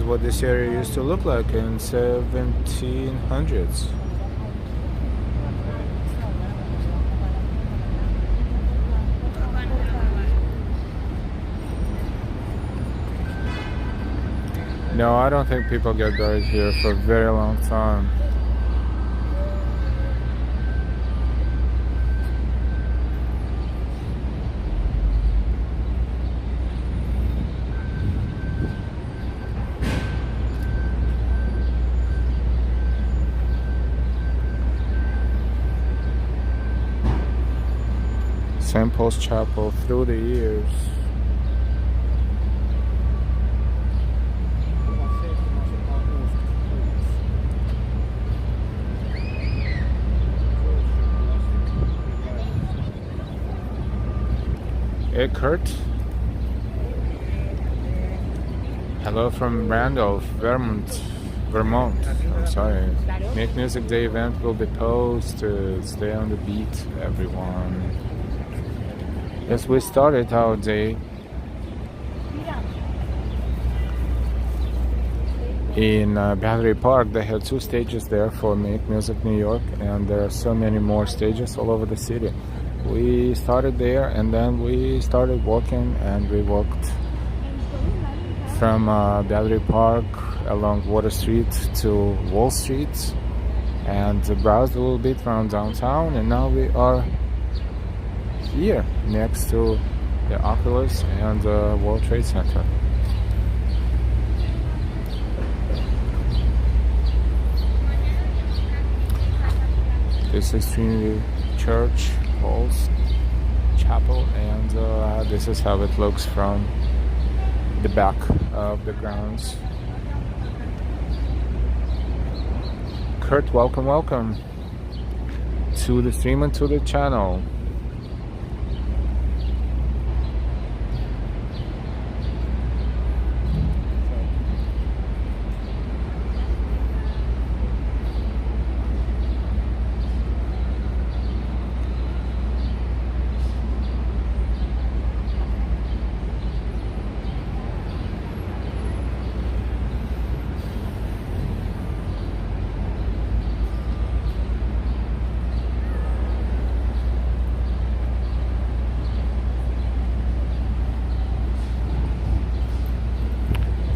What this area used to look like in 1700s. No, I don't think people get buried here for a very long time. St. Paul's Chapel through the years. Hey, Kurt. Hello from Randolph, Vermont. I'm sorry. Make Music Day event will be posted. Stay on the beat, everyone. Yes, we started our day in Battery Park. They had 2 stages there for Make Music New York, and there are so many more stages all over the city. We started there, and then we started walking, and we walked from Battery Park along Water Street to Wall Street and browsed a little bit around downtown, and now we are here next to the Oculus and the World Trade Center. This is Trinity Church Halls Chapel, and this is how it looks from the back of the grounds. Kurt, welcome to the stream and to the channel.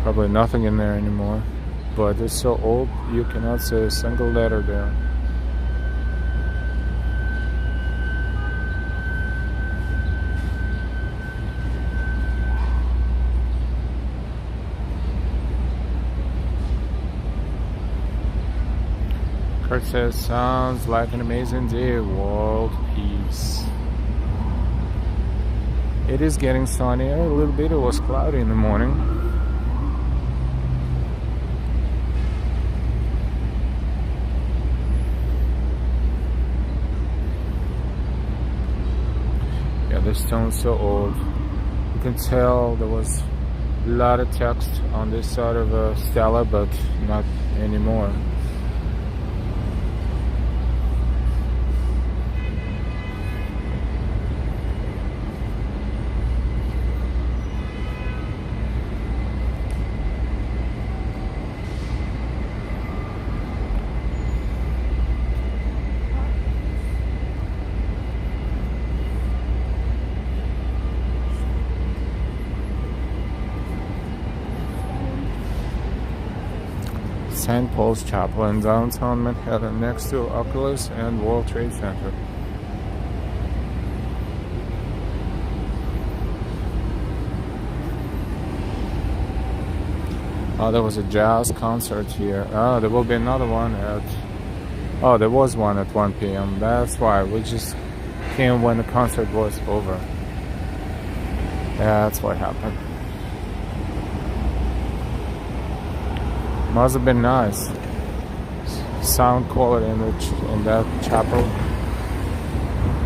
Probably nothing in there anymore, but it's so old you cannot say a single letter there. Kurt says, sounds like an amazing day, world peace. It is getting sunnier a little bit. It was cloudy in the morning. Yeah, the stone's so old. You can tell there was lot of text on this side of Stella, but not anymore. St. Paul's Chapel in downtown Manhattan, next to Oculus and World Trade Center. Oh, there was a jazz concert here. Oh, there will be another one at... Oh, there was one at 1 p.m. That's why we just came when the concert was over. That's what happened. Must have been nice. Sound quality in that chapel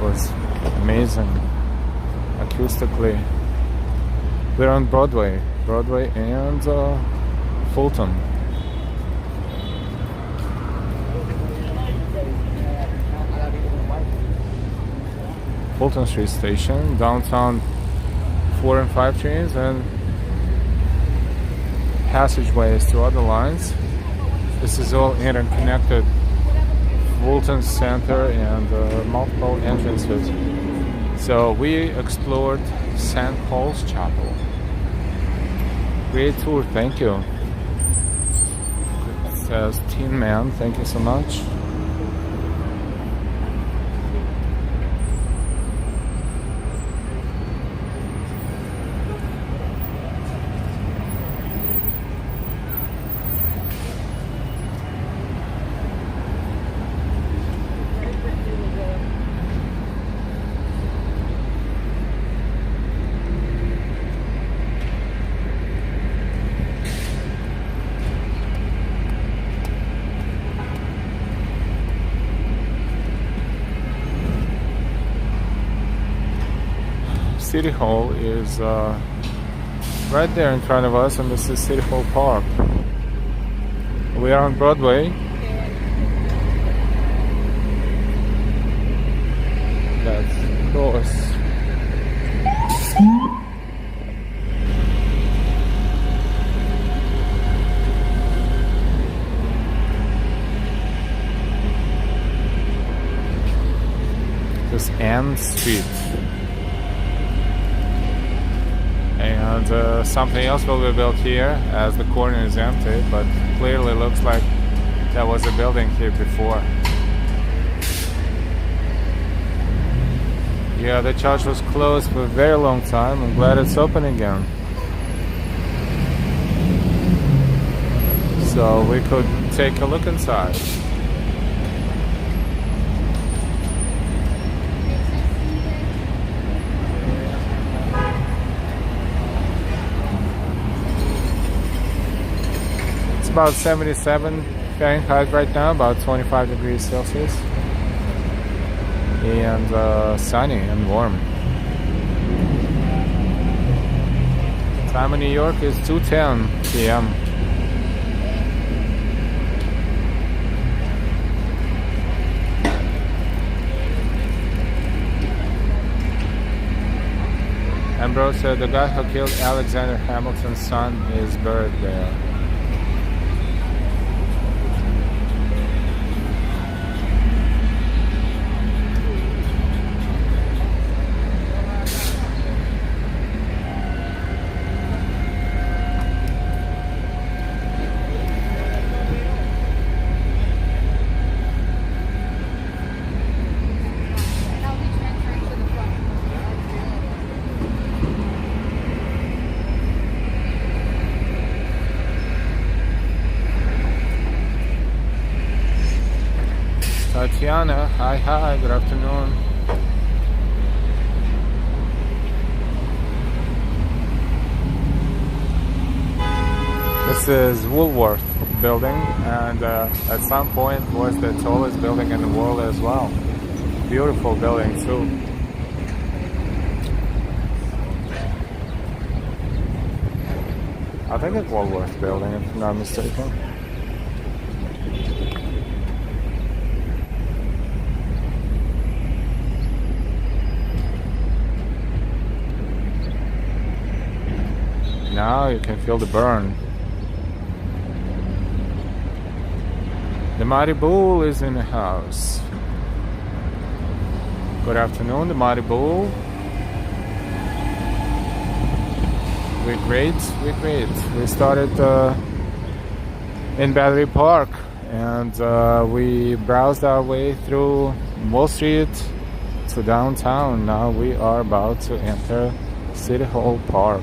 was amazing. Acoustically. We're on Broadway and Fulton. Bolton Street station, downtown 4 and 5 trains, and passageways to other lines. This is all interconnected. Bolton Center and multiple entrances. So we explored St. Paul's Chapel. Great tour, thank you. It says Teen Man, thank you so much. City Hall is right there in front of us, and this is City Hall Park. We are on Broadway. That's close. This is Ann Street. And something else will be built here as the corner is empty, but clearly looks like there was a building here before. Yeah, the church was closed for a very long time. I'm glad it's open again. So we could take a look inside. About 77 Fahrenheit right now, about 25 degrees Celsius, and sunny and warm. Time in New York is 2:10 p.m. Ambrose said the guy who killed Alexander Hamilton's son is buried there. Tatiana, hi, good afternoon. This is Woolworth building, and at some point was the tallest building in the world as well. Beautiful building too. I think it's Woolworth building, if I'm not mistaken. Now you can feel the burn. The Mighty Bull is in the house. Good afternoon, the Mighty Bull. We're great, we're great. We started in Battery Park and we browsed our way through Wall Street to downtown. Now we are about to enter City Hall Park.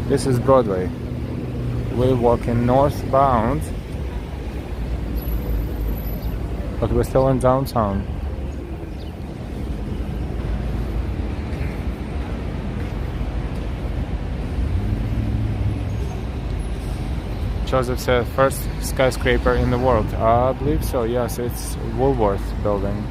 This is Broadway. We're walking northbound, but we're still in downtown. Joseph said, first skyscraper in the world. I believe so, yes, it's Woolworth building.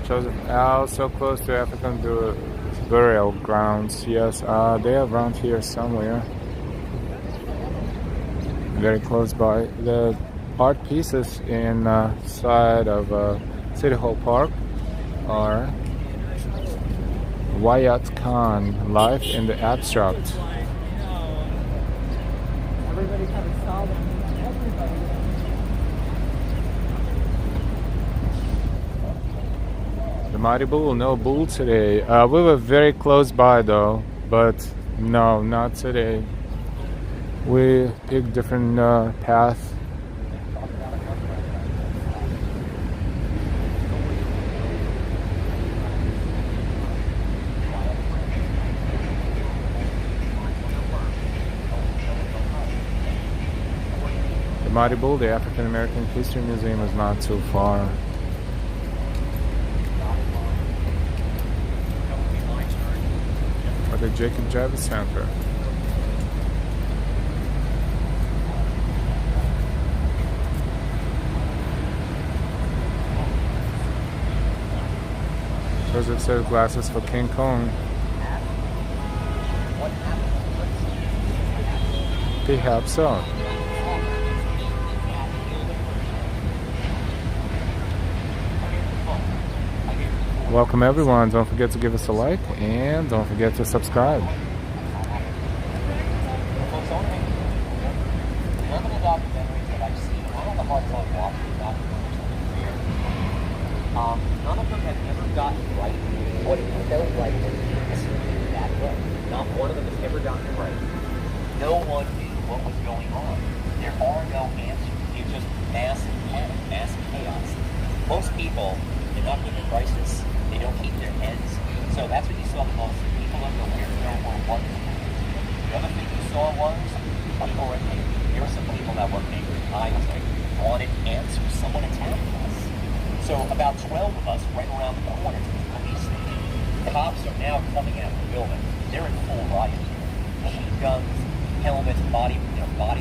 Joseph, so close to African burial grounds. Yes, they are around here somewhere. Very close by. The art pieces inside of City Hall Park are Wyatt Khan, Life in the Abstract. Everybody kind of saw them. The Mighty Bull, no bull today. We were very close by though, but no, not today. We picked different path. The Mighty Bull, the African American History Museum, is not too far. Or the Jacob Javits Center. Joseph said glasses for King Kong. Perhaps so. Welcome everyone. Don't forget to give us a like and don't forget to subscribe. None of the documentaries that I've seen, I don't have a hard time watching documentaries. None of them have ever gotten right what it felt like when you were that way. Not one of them has ever gotten it right. No one knew what was going on. There are no answers. It's just massive panic, massive chaos. Most people, they're not in a crisis. They don't keep their heads. So that's what you saw the most. People don't know where to go or what to do. The other thing you saw was people were angry. There were some people that were angry. I was angry. Wanted answers. Someone attacked us. So about 12 of us right around the corner to the police station. Cops are now coming out of the building. They're in full riot here. Machine guns, helmets, body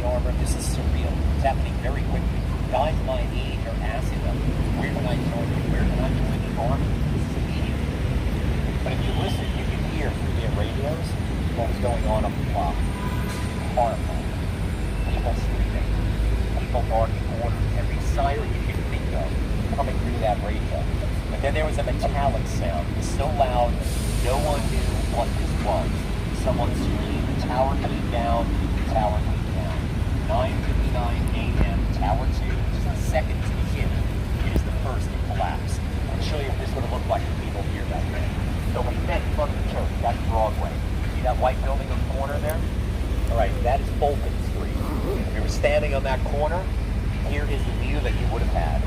armor. This is surreal. It's happening very quickly. Guys my age are asking them, where can I join you? Where can I join the army? This is immediate. But if you listen, you can hear through their radios what was going on up the block. Horrifying. People screaming. People barking orders. Every siren you can think of coming through that radio. But then there was a metallic sound. It was so loud, no one knew what this was. Someone screamed, the tower came down, the tower came down. 9:59 a.m., Tower 2, just the second to begin. It is the first to collapse. I'll show you what this would have looked like to people here that day. So we met in front of the church, that's Broadway. See that white building on the corner there? All right, that is Bolton Street. If you were standing on that corner, here is the view that you would have had.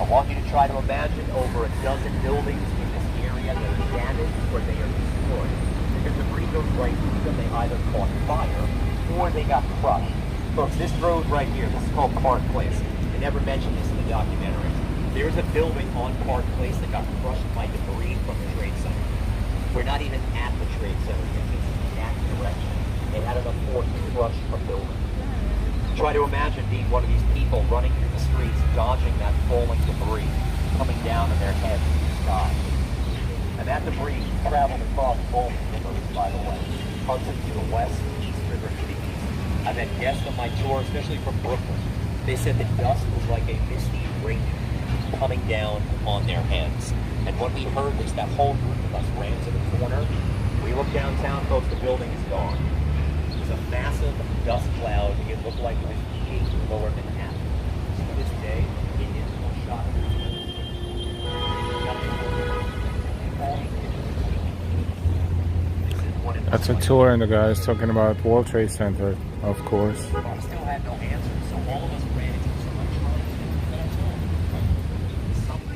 I want you to try to imagine over a dozen buildings in this area that are damaged or they are destroyed. Because the breeze goes right through them, they either caught fire or they got crushed. Folks, this road right here, this is called Park Place. They never mentioned this in the documentary. There's a building on Park Place that got crushed by debris from the Trade Center. We're not even at the Trade Center yet. It's in that direction. It had enough force to crush a building. Try to imagine being one of these people running through the streets, dodging that falling debris coming down on their heads in the sky. And that debris traveled across both rivers, by the way. Hudson to the west, East River to the east. I've had guests on my tour, especially from Brooklyn. They said the dust was like a misty rain coming down on their heads. And when we heard this, that whole group of us ran to the corner. We looked downtown, folks, the building is gone. It was a massive dust cloud. It looked like it was peaking lower Manhattan. To this day, it is more shocking. That's a tour, and the guy is talking about World Trade Center, of course. I still had no answers, so all of us ran into so much trouble.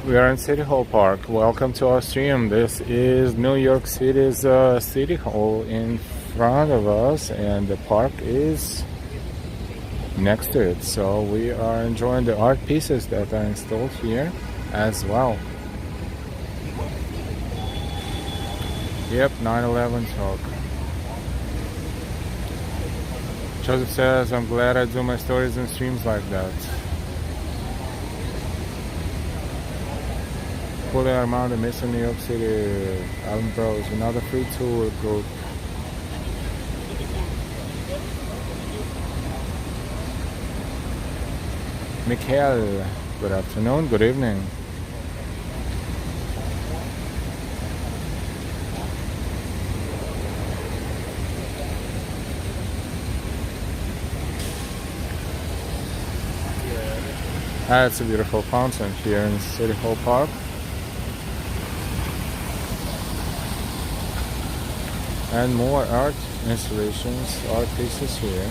We are in City Hall Park. Welcome to our stream. This is New York City's City Hall in front of us, and the park is next to it. So we are enjoying the art pieces that are installed here as well. Yep, 9/11 talk. Joseph says, I'm glad I do my stories and streams like that. Fully Armando, Mr. New York City, Alan Bros, another free tour group. Mikhail, good afternoon, good evening. It's a beautiful fountain here in City Hall Park. And more art installations, art pieces here.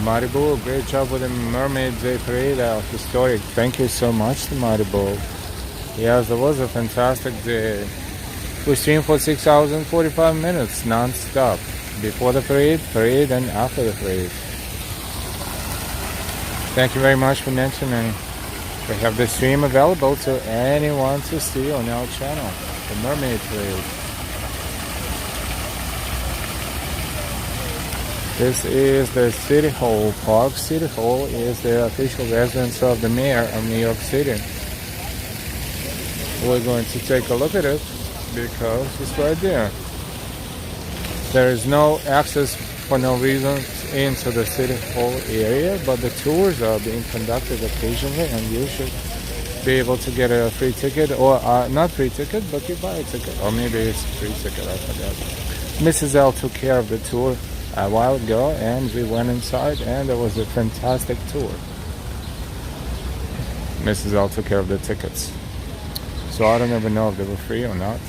Maribu, great job with the Mermaid Day Parade, historic. Thank you so much to Maribu. Yes, it was a fantastic day. We streamed for 6 hours and 45 minutes non-stop. Before the parade, and after the parade. Thank you very much for mentioning. We have the stream available to anyone to see on our channel, the Mermaid Parade. This is the City Hall Park. City Hall is the official residence of the mayor of New York City. We're going to take a look at it because it's right there. There is no access for no reason into the City Hall area, but the tours are being conducted occasionally, and you should be able to get a free ticket, or not free ticket, but you buy a ticket, or maybe it's a free ticket, I forgot. Mrs. L took care of the tour a while ago, and we went inside, and it was a fantastic tour. Mrs. L took care of the tickets, so I don't even know if they were free or not.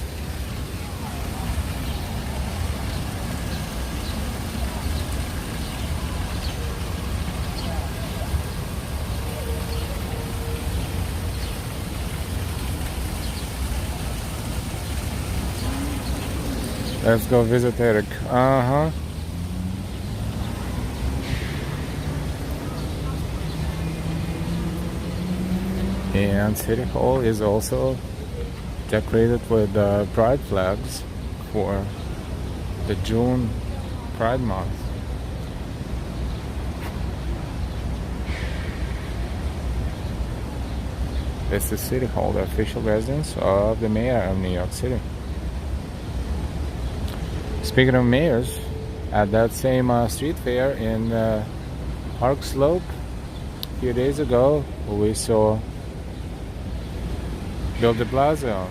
Let's go visit Eric. And City Hall is also decorated with pride flags for the June Pride Month. This is City Hall, the official residence of the mayor of New York City. Speaking of mayors, at that same street fair in Park Slope a few days ago, we saw Bill de Blasio.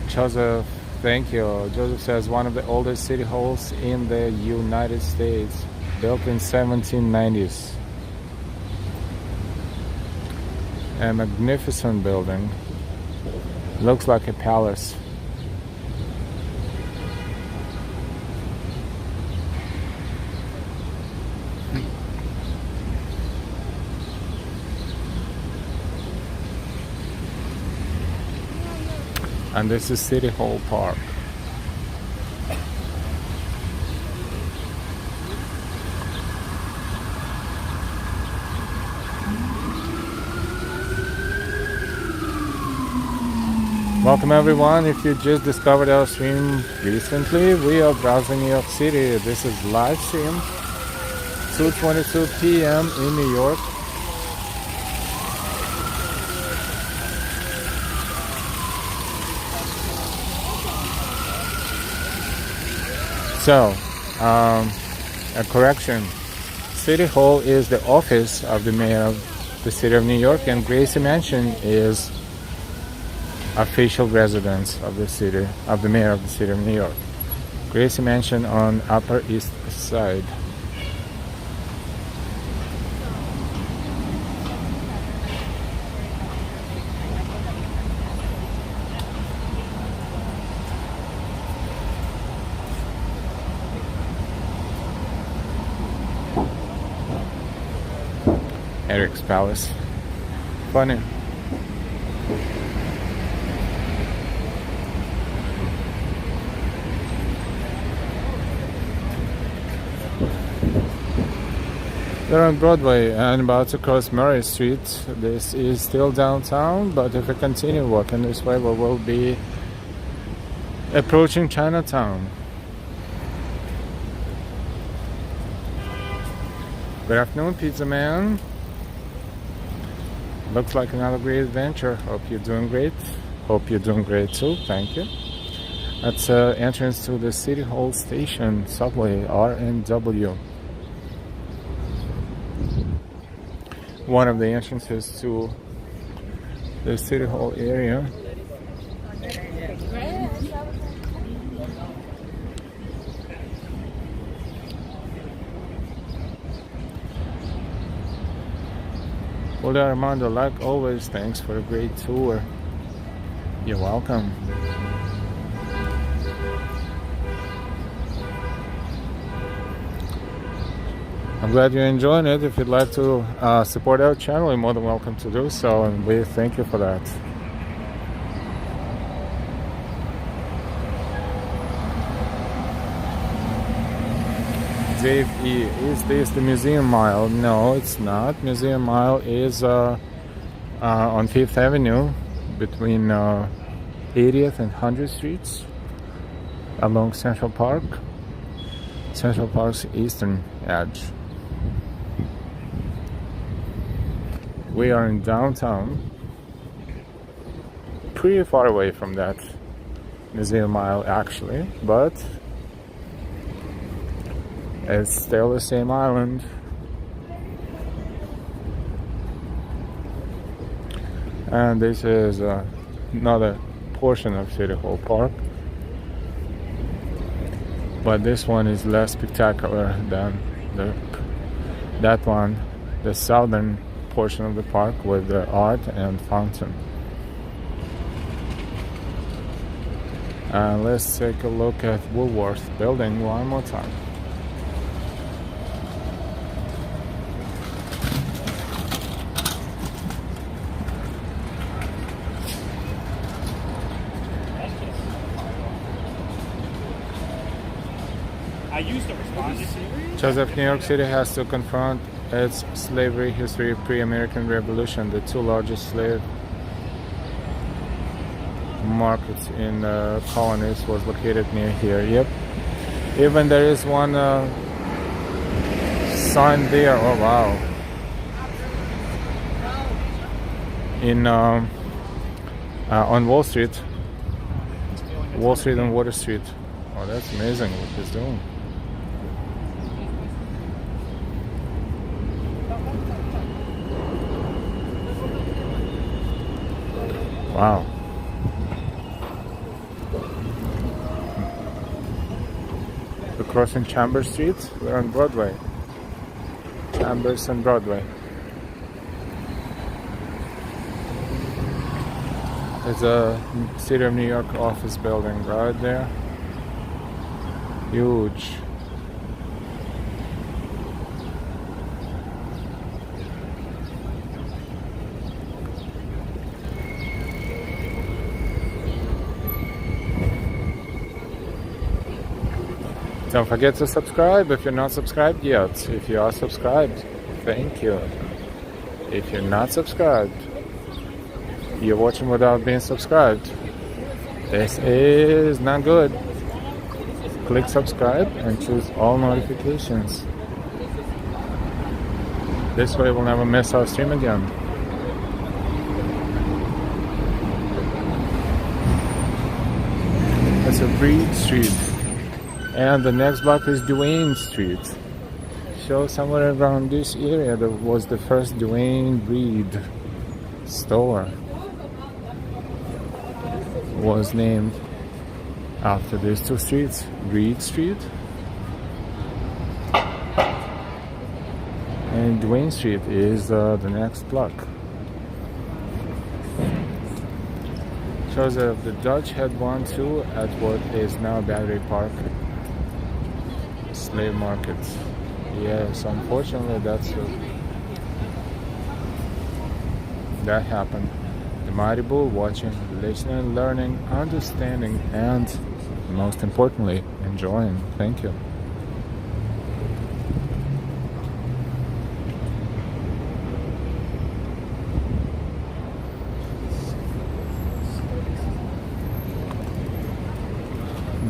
Joseph, thank you. Joseph says one of the oldest city halls in the United States, built in 1790s. A magnificent building. Looks like a palace. And this is City Hall Park. Welcome everyone. If you just discovered our stream recently, we are browsing New York City. This is live stream, 2:22 p.m. in New York. So, a correction. City Hall is the office of the mayor of the city of New York, and Gracie Mansion is official residence of the city, of the mayor of the city of New York. Gracie Mansion on Upper East Side. Eric's Palace. Funny. We're on Broadway and about to cross Murray Street. This is still downtown, but if we continue walking this way, we will be approaching Chinatown. Good afternoon, Pizza Man. Looks like another great adventure. Hope you're doing great. Hope you're doing great too. Thank you. That's entrance to the City Hall Station, subway RNW. One of the entrances to the City Hall area. Well, Armando, like always, thanks for a great tour. You're welcome. I'm glad you're enjoying it. If you'd like to support our channel, you're more than welcome to do so, and we thank you for that. Dave E, is this the Museum Mile? No, it's not. Museum Mile is on 5th Avenue between 80th and 100th Streets along Central Park. Central Park's eastern edge. We are in downtown, pretty far away from that Museum Mile actually, but it's still the same island. And this is another portion of City Hall Park, but this one is less spectacular than that one, the southern portion of the park with the art and fountain. And let's take a look at Woolworth building one more time. I used to respond to Joseph, New York City has to confront its slavery history pre-American Revolution. The two largest slave markets in colonies was located near here. Yep. Even there is one sign there. Oh wow. In on Wall Street. Wall Street and Water Street. Oh, that's amazing what he's doing. Wow. We're crossing Chambers Street. We're on Broadway. Chambers and Broadway. There's a City of New York office building right there. Huge. Don't forget to subscribe if you're not subscribed yet. If you are subscribed, thank you. If you're not subscribed, you're watching without being subscribed. This is not good. Click subscribe and choose all notifications. This way we'll never miss our stream again. That's a Breed Street. And the next block is Duane Street. So somewhere around this area there was the first Duane Breed store. Was named after these two streets, Breed Street and Duane Street is the next block. Shows that the Dutch had one too at what is now Battery Park Slave Market. Yes, unfortunately that happened. The Mighty Bull watching, listening, learning, understanding, and most importantly, enjoying. Thank you.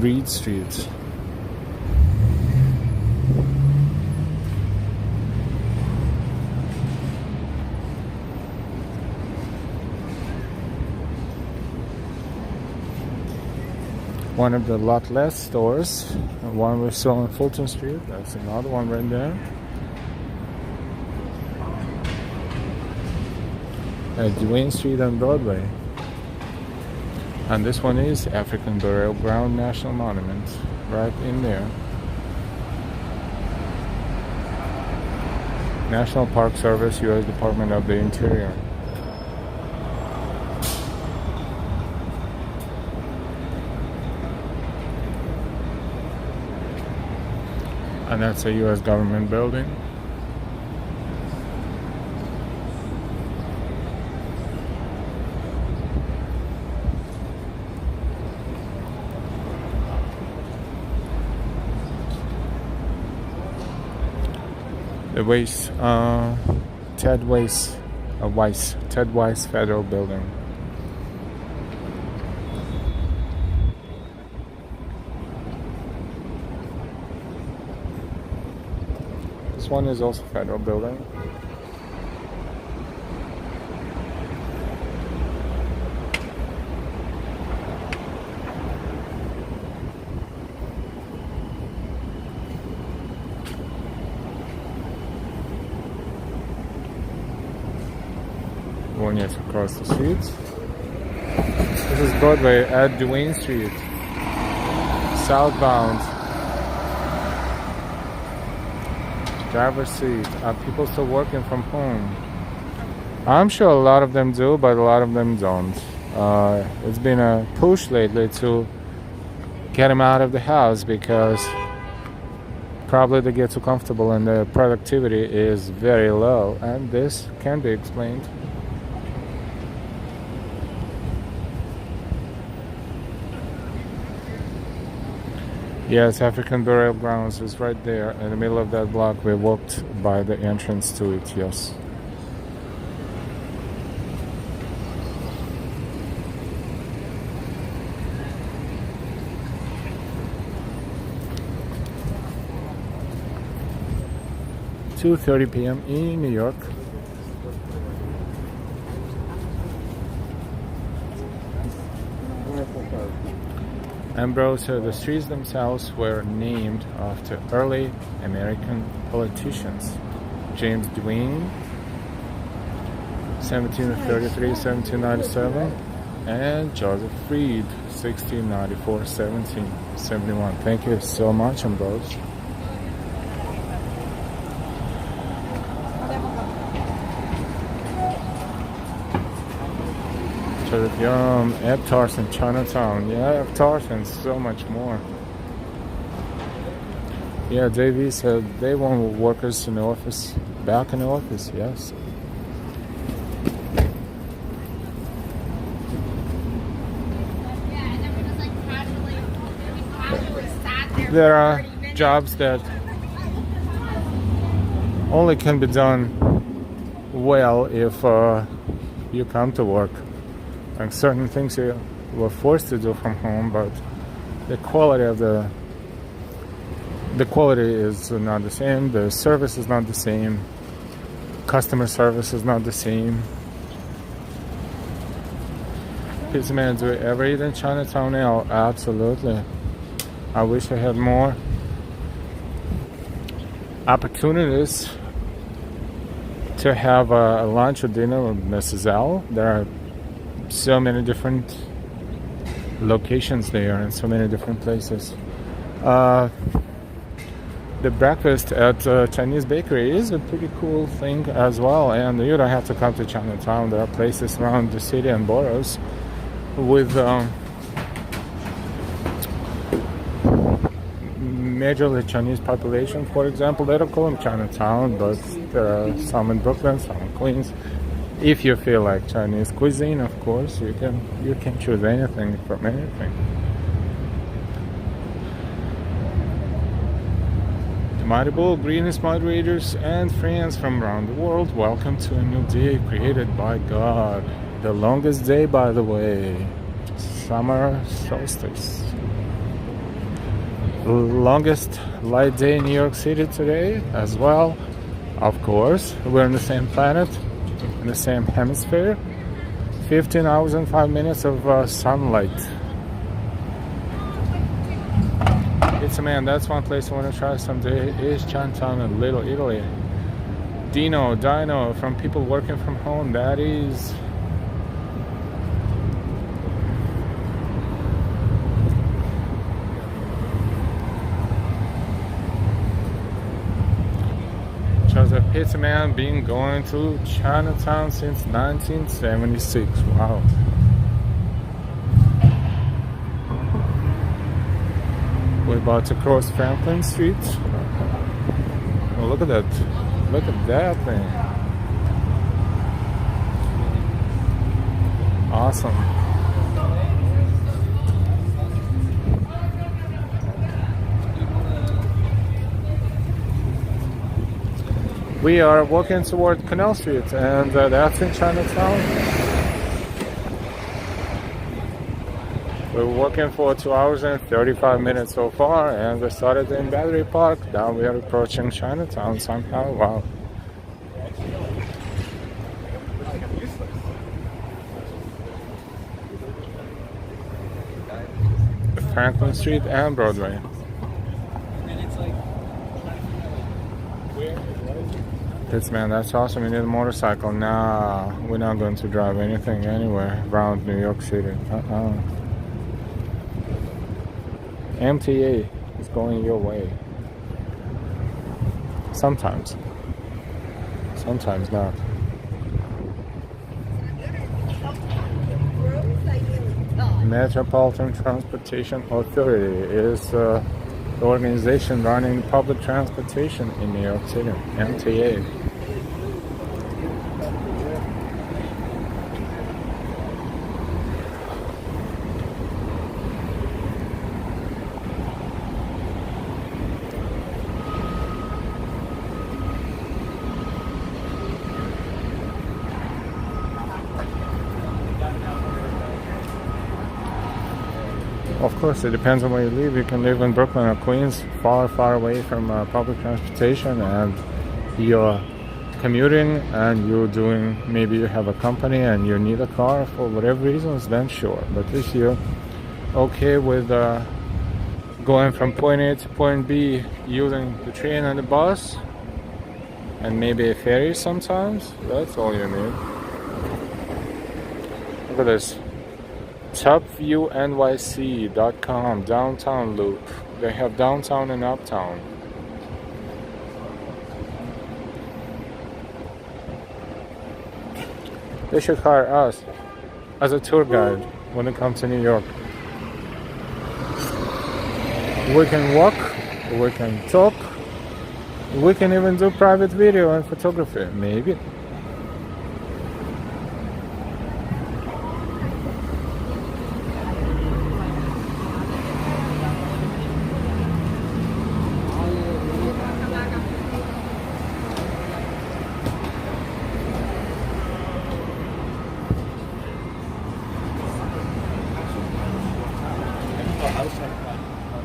Breed Street. One of the lot less stores, one we saw on Bolton Street. That's another one right there. At Duane Street on Broadway. And this one is African Burial Ground National Monument, right in there. National Park Service, U.S. Department of the Interior. And that's a U.S. government building. The Ted Weiss Federal Building. This one is also Federal Building. One is across the street. This is Broadway at Duane Street, southbound. Driver's seat. Are people still working from home? I'm sure a lot of them do, but a lot of them don't. It's been a push lately to get them out of the house because probably they get too comfortable and their productivity is very low, and this can be explained. Yes, African Burial Grounds is right there in the middle of that block. We walked by the entrance to it, yes. (2:30 p.m. in New York). Ambrose, the streets themselves were named after early American politicians. James Duane, 1733-1797, and Joseph Freed, 1694-1771. Thank you so much, Ambrose. Perfume, Aptars in Chinatown. Yeah, Aptars and so much more. Yeah, JV said they want workers in the office, back in the office, yes. There are jobs that only can be done well if you come to work. And certain things you were forced to do from home, but the quality of the quality is not the same, the service is not the same, customer service is not the same. Pizza Man, do you ever eat in Chinatown now? Absolutely. I wish I had more opportunities to have a lunch or dinner with Mrs. L. There are so many different locations there and so many different places. The breakfast at Chinese bakery is a pretty cool thing as well, and you don't have to come to Chinatown. There are places around the city and boroughs with majorly Chinese population. For example, they don't call them Chinatown, but there are some in Brooklyn, some in Queens. If you feel like Chinese cuisine, of course, you can choose anything from anything. Mighty Bull, greetings moderators and friends from around the world. Welcome to a new day created by God. The longest day, by the way. Summer solstice. Longest light day in New York City today as well. Of course, we're on the same planet, in the same hemisphere. 15 hours and 5 minutes of sunlight. Pizza Man, that's one place I want to try someday, is Chinatown in Little Italy. Dino, from people working from home, that is... Joseph Pizza Man been going to Chinatown since 1976. Wow. We're about to cross Franklin Street. Oh, look at that. Look at that thing. Awesome. We are walking toward Canal Street, and that's in Chinatown. We're walking for 2 hours and 35 minutes so far, and we started in Battery Park. Now we are approaching Chinatown somehow. Wow. Franklin Street and Broadway. This man, that's awesome. You need a motorcycle. Nah, we're not going to drive anything anywhere around New York City. MTA is going your way. Sometimes. Sometimes not. Metropolitan Transportation Authority is the organization running public transportation in New York City. MTA. Of course, it depends on where you live. You can live in Brooklyn or Queens, far, far away from public transportation, and you're commuting and you're doing, maybe you have a company and you need a car for whatever reasons, then sure. But if you're okay with going from point A to point B using the train and the bus, and maybe a ferry sometimes, that's all you need. Look at this. TopviewNYC.com, downtown loop. They have downtown and uptown. They should hire us. as a tour guide when it comes to New York. We can walk, we can talk, we can even do private video and photography, maybe.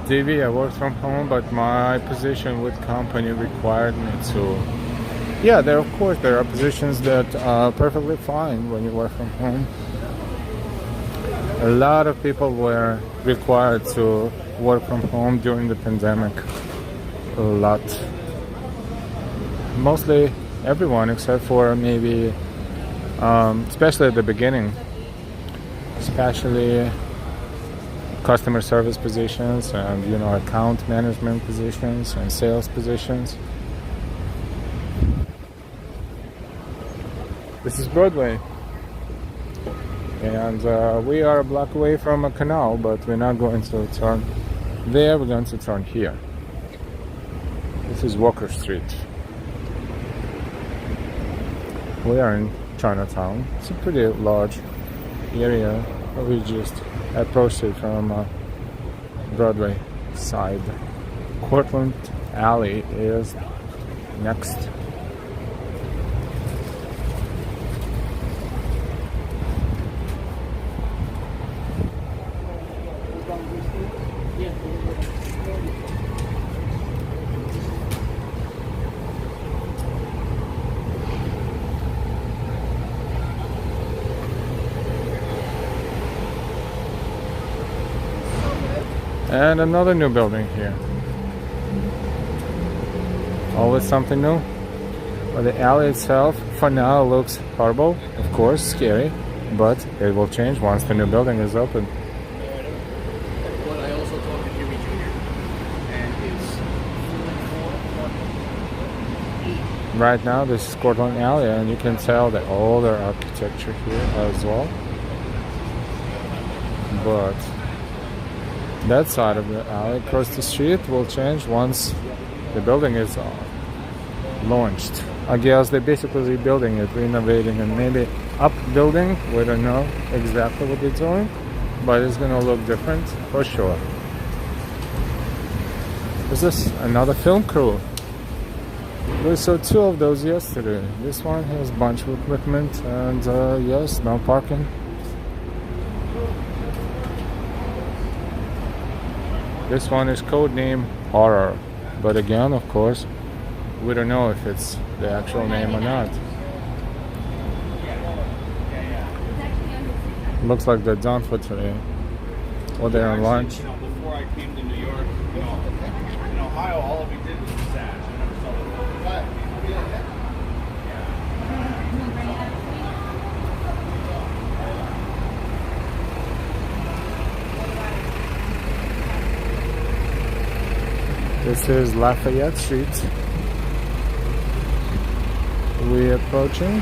DV, I work from home, but my position with company required me to. Yeah, there are positions that are perfectly fine when you work from home. A lot of people were required to work from home during the pandemic. A lot. Mostly everyone, except for maybe, especially at the beginning, especially customer service positions and account management positions and sales positions. This is Broadway, and we are a block away from a canal, but we're not going to turn there, we're going to turn here. This is Walker Street. We are in Chinatown. It's a pretty large area. We just approached it from Broadway side. Cortland Alley is next. And another new building here. Always something new. Well, the alley itself for now looks horrible, of course, scary, but it will change once the new building is open. But I also talked to Jimmy Jr. and it's Right now this is Cortland Alley, and you can tell the older architecture here as well. But that side of the alley across the street will change once the building is launched. I guess they're basically rebuilding it, renovating, and maybe upbuilding. We don't know exactly what they're doing, but it's gonna look different for sure. Is this another film crew? We saw two of those yesterday. This one has a bunch of equipment, and yes, no parking. This one is codename Horror, but again, of course, we don't know if it's the actual name or not. Looks like they're done for today. Or they're on lunch. Before I came to New York, in Ohio, all we did was massage. I never saw This is Lafayette Street. We're approaching.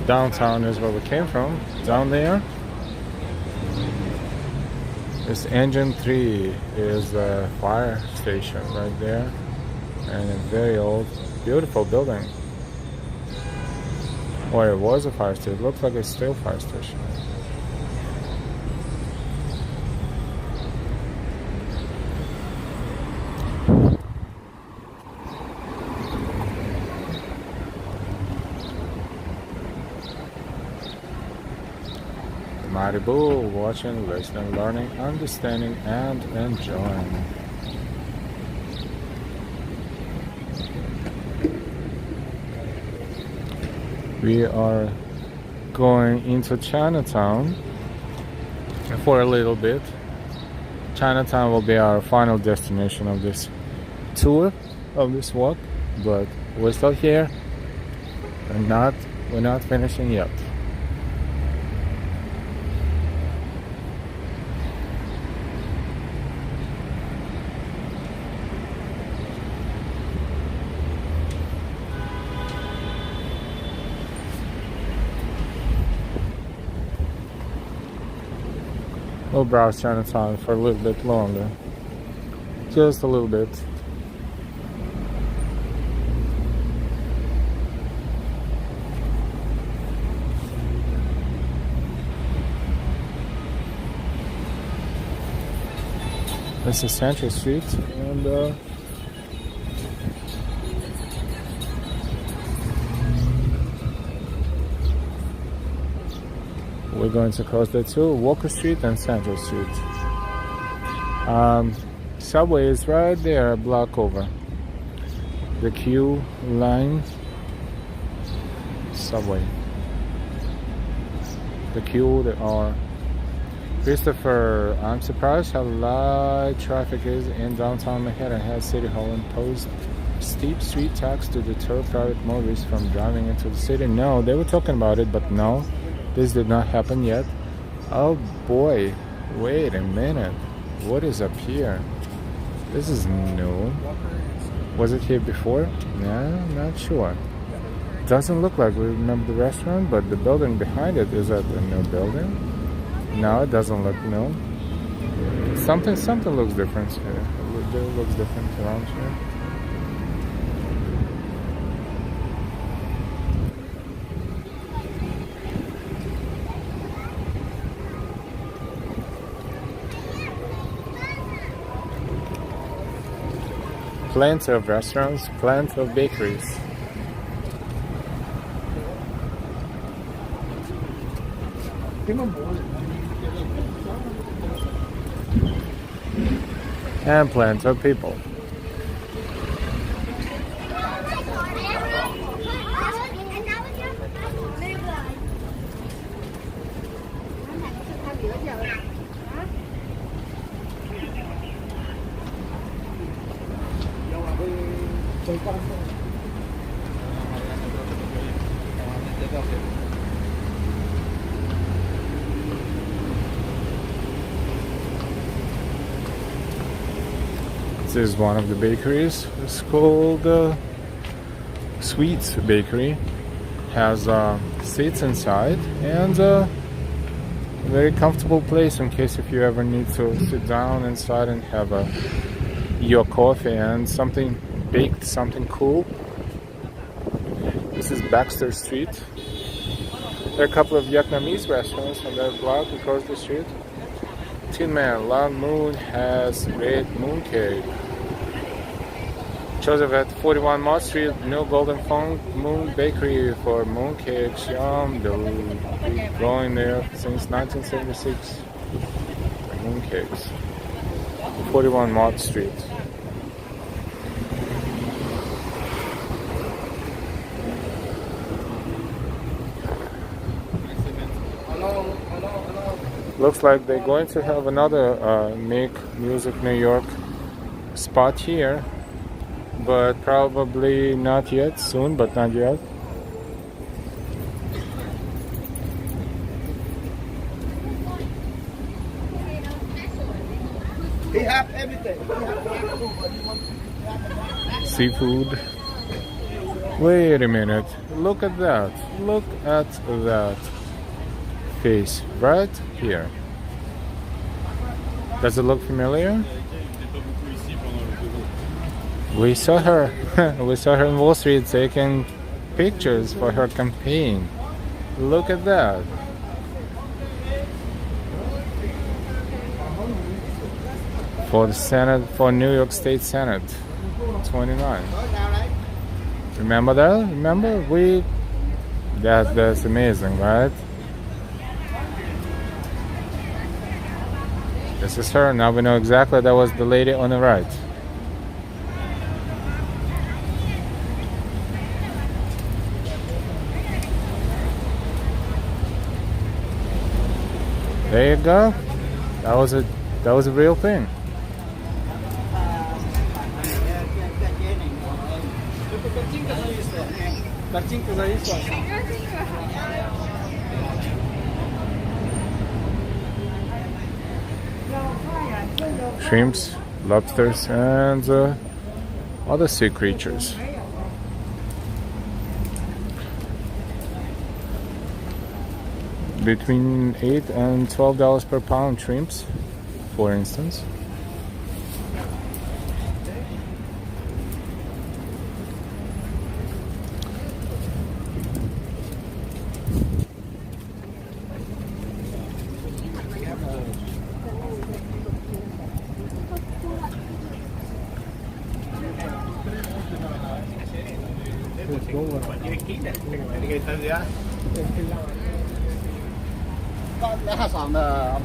Downtown is where we came from. Down there. This Engine 3 is a fire station right there, and a very old, beautiful building. Or it was a fire station. It looks like it's still a fire station. Maribu, watching, listening, learning, understanding, and enjoying. We are going into Chinatown for a little bit. Chinatown will be our final destination of this tour, of this walk, but we're still here. We're not finishing yet. We'll browse Chinatown for a little bit longer. Just a little bit. This is Central Street, and we're going to cross the two, Walker Street and Central Street. Subway is right there, a block over. The Q line subway. The Q, the R. Christopher, I'm surprised how light traffic is in downtown Manhattan. Has City Hall imposed steep street tax to deter private motorists from driving into the city? No, they were talking about it, but no, this did not happen yet. Oh boy, wait a minute. What is up here? This is new. Was it here before? No, not sure. Doesn't look like we remember the restaurant, but the building behind it, is that a new building? No, it doesn't look new. Something looks different here. It looks different around here. Plenty of restaurants, plenty of bakeries. And plenty of people. This is one of the bakeries. It's called Sweets Bakery. Has seats inside and a very comfortable place in case if you ever need to sit down inside and have your coffee and something baked, something cool. This is Baxter Street. There are a couple of Vietnamese restaurants on that block across the street. Tin Man, Long Moon has red mooncake. Joseph at 41 Mott Street, new Golden Moon Bakery for mooncakes. Yum, they'll be going there since 1976. Mooncakes. 41 Mott Street. Looks like they're going to have another Make Music New York spot here, but probably not yet. Soon, but not yet. They have everything. Seafood. Wait a minute. Look at that. Look at that face right here. Does it look familiar? We saw her. We saw her in Wall Street taking pictures for her campaign. Look at that. For the Senate, for New York State Senate 29. Remember that? Remember? That's amazing, right? This is her. Now we know exactly that was the lady on the right. There you go. That was a real thing. Shrimps, lobsters, and other sea creatures. between $8 and $12 per pound shrimps, for instance.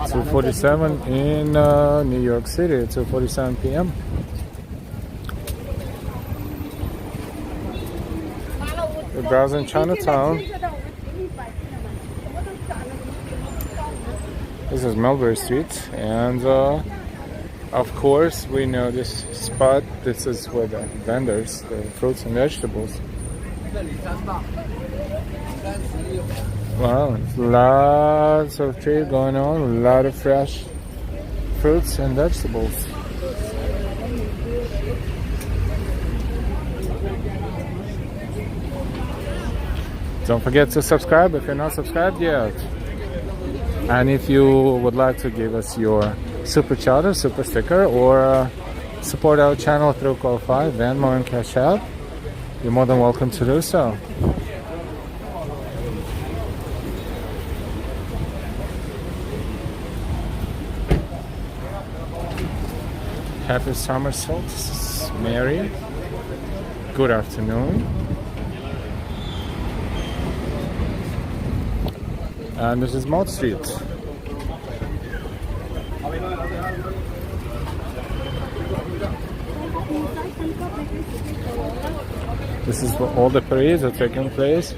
$2.47 in New York City at 2:47 p.m. We're browsing Chinatown. This is Mulberry Street, and of course we know this spot. This is where the vendors, the fruits and vegetables. Wow, lots of trade going on, a lot of fresh fruits and vegetables. Don't forget to subscribe if you're not subscribed yet. And if you would like to give us your super chat or super sticker, or support our channel through Ko-Fi, Venmo and Cash App, you're more than welcome to do so. Happy summer solstice, Mary. Good afternoon. And this is Bolton Street. This is where all the parades are taking place.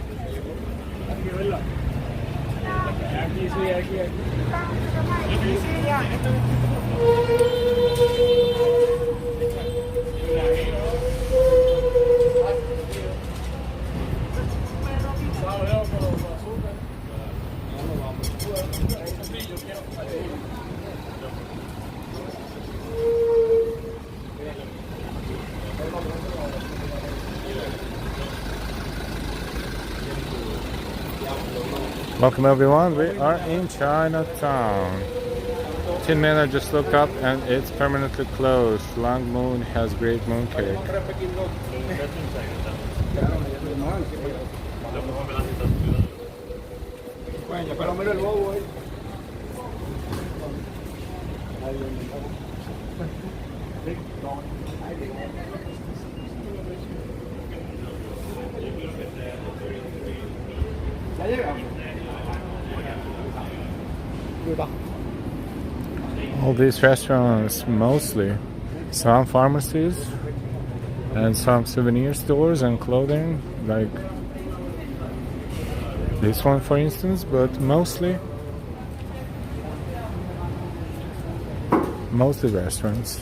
Welcome everyone, we are in Chinatown. Tin Man, I just looked up and it's permanently closed. Long Moon has great mooncake. All these restaurants, mostly some pharmacies and some souvenir stores and clothing, like this one for instance, but mostly restaurants.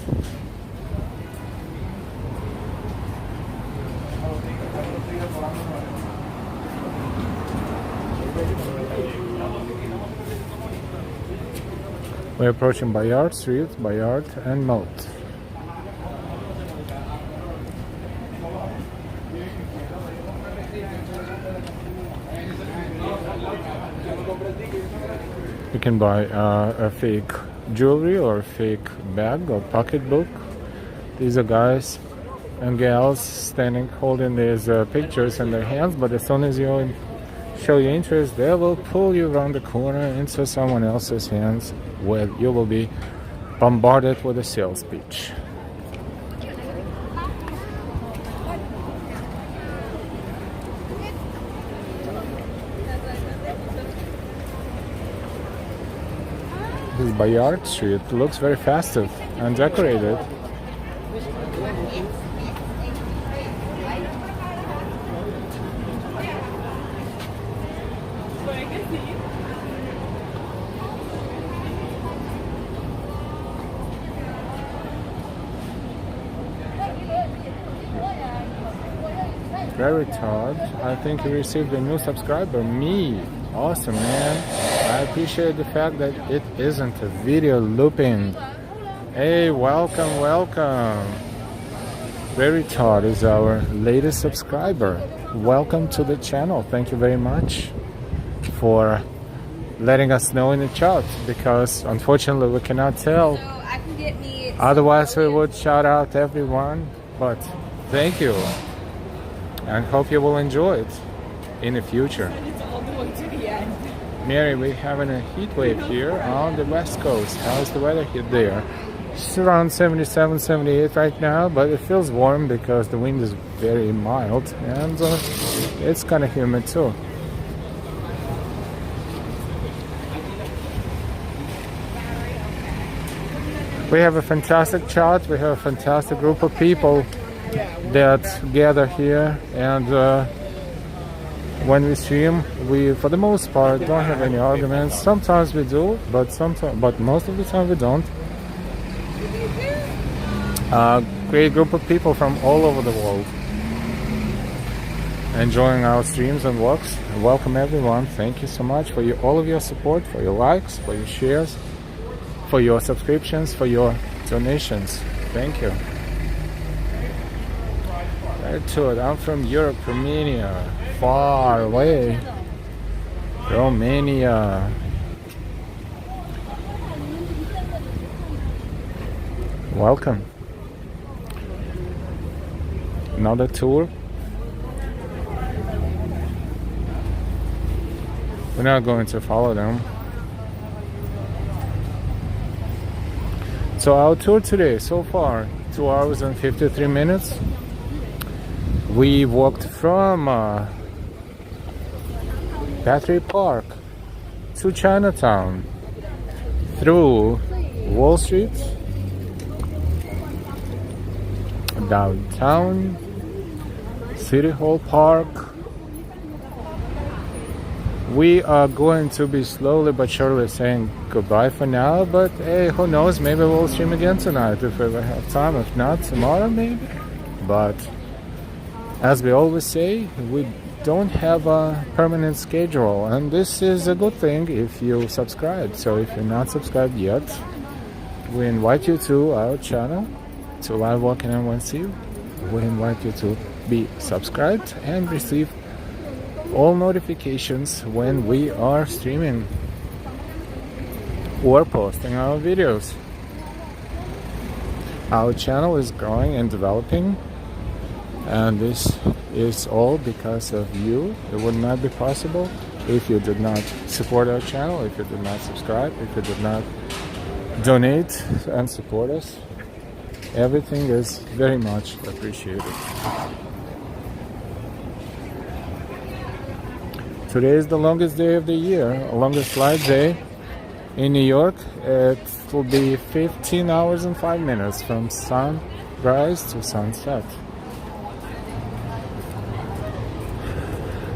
We're approaching Bayard Street, Bayard and Moat. You can buy a fake jewelry or a fake bag or pocketbook. These are guys and gals standing holding these pictures in their hands, but as soon as you show your interest, they will pull you around the corner into someone else's hands, where you will be bombarded with a sales pitch. This Bayard Street looks very festive and decorated. Very Todd, I think you received a new subscriber. Me. Awesome, man. I appreciate the fact that it isn't a video looping. Hey, welcome, welcome. Very Todd is our latest subscriber. Welcome to the channel. Thank you very much for letting us know in the chat, because unfortunately we cannot tell. So I can get me. Otherwise we would shout out everyone. But thank you, and hope you will enjoy it in the future. It's all the way to the end. Mary, we're having a heat wave here on the west coast. How's the weather here there? It's around 77, 78 right now, but it feels warm because the wind is very mild, and it's kind of humid too. We have a fantastic chat. We have a fantastic group of people that gather here, and when we stream, we, for the most part, don't have any arguments. Sometimes we do, but most of the time we don't. Great group of people from all over the world enjoying our streams and walks. Welcome everyone. Thank you so much for all of your support, for your likes, for your shares, for your subscriptions, for your donations. Thank you. Right to it. I'm from Europe, Romania, far away. Romania. Welcome. Another tour. We're not going to follow them. So our tour today, so far, 2 hours and 53 minutes. We walked from Battery Park to Chinatown, through Wall Street, downtown, City Hall Park. We are going to be slowly but surely saying goodbye for now, but hey, who knows, maybe we'll stream again tonight if we ever have time. If not, tomorrow maybe. But as we always say, we don't have a permanent schedule, and this is a good thing if you subscribe. So if you're not subscribed yet, we invite you to our channel, to Live Walking NYC. We invite you to be subscribed and receive all notifications when we are streaming or posting our videos. Our channel is growing and developing, and this is all because of you. It would not be possible if you did not support our channel, if you did not subscribe, if you did not donate and support us. Everything is very much appreciated. Today is the longest day of the year, longest light day in New York. It will be 15 hours and 5 minutes from sunrise to sunset.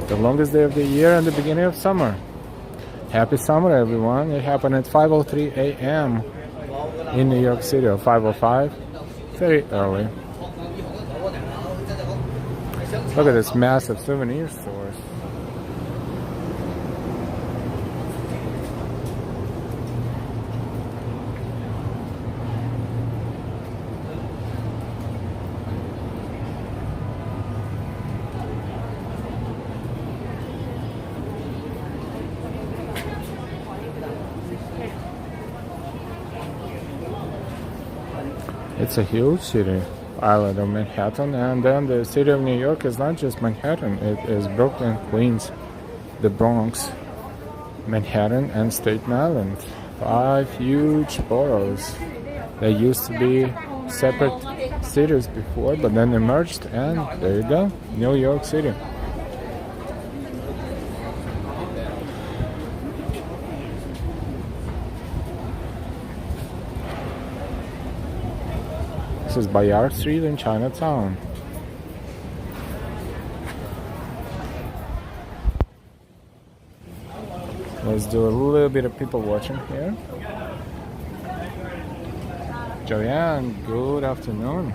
The longest day of the year and the beginning of summer. Happy summer, everyone. It happened at 5:03 a.m. in New York City, or 5:05. Very early. Look at this massive souvenir stores. It's a huge city, island of Manhattan, and then the city of New York is not just Manhattan, it is Brooklyn, Queens, the Bronx, Manhattan, and Staten Island. 5 huge boroughs. They used to be separate cities before, but then they merged, and there you go, New York City. This is Baxter Street in Chinatown. Let's do a little bit of people watching here. Joanne, good afternoon.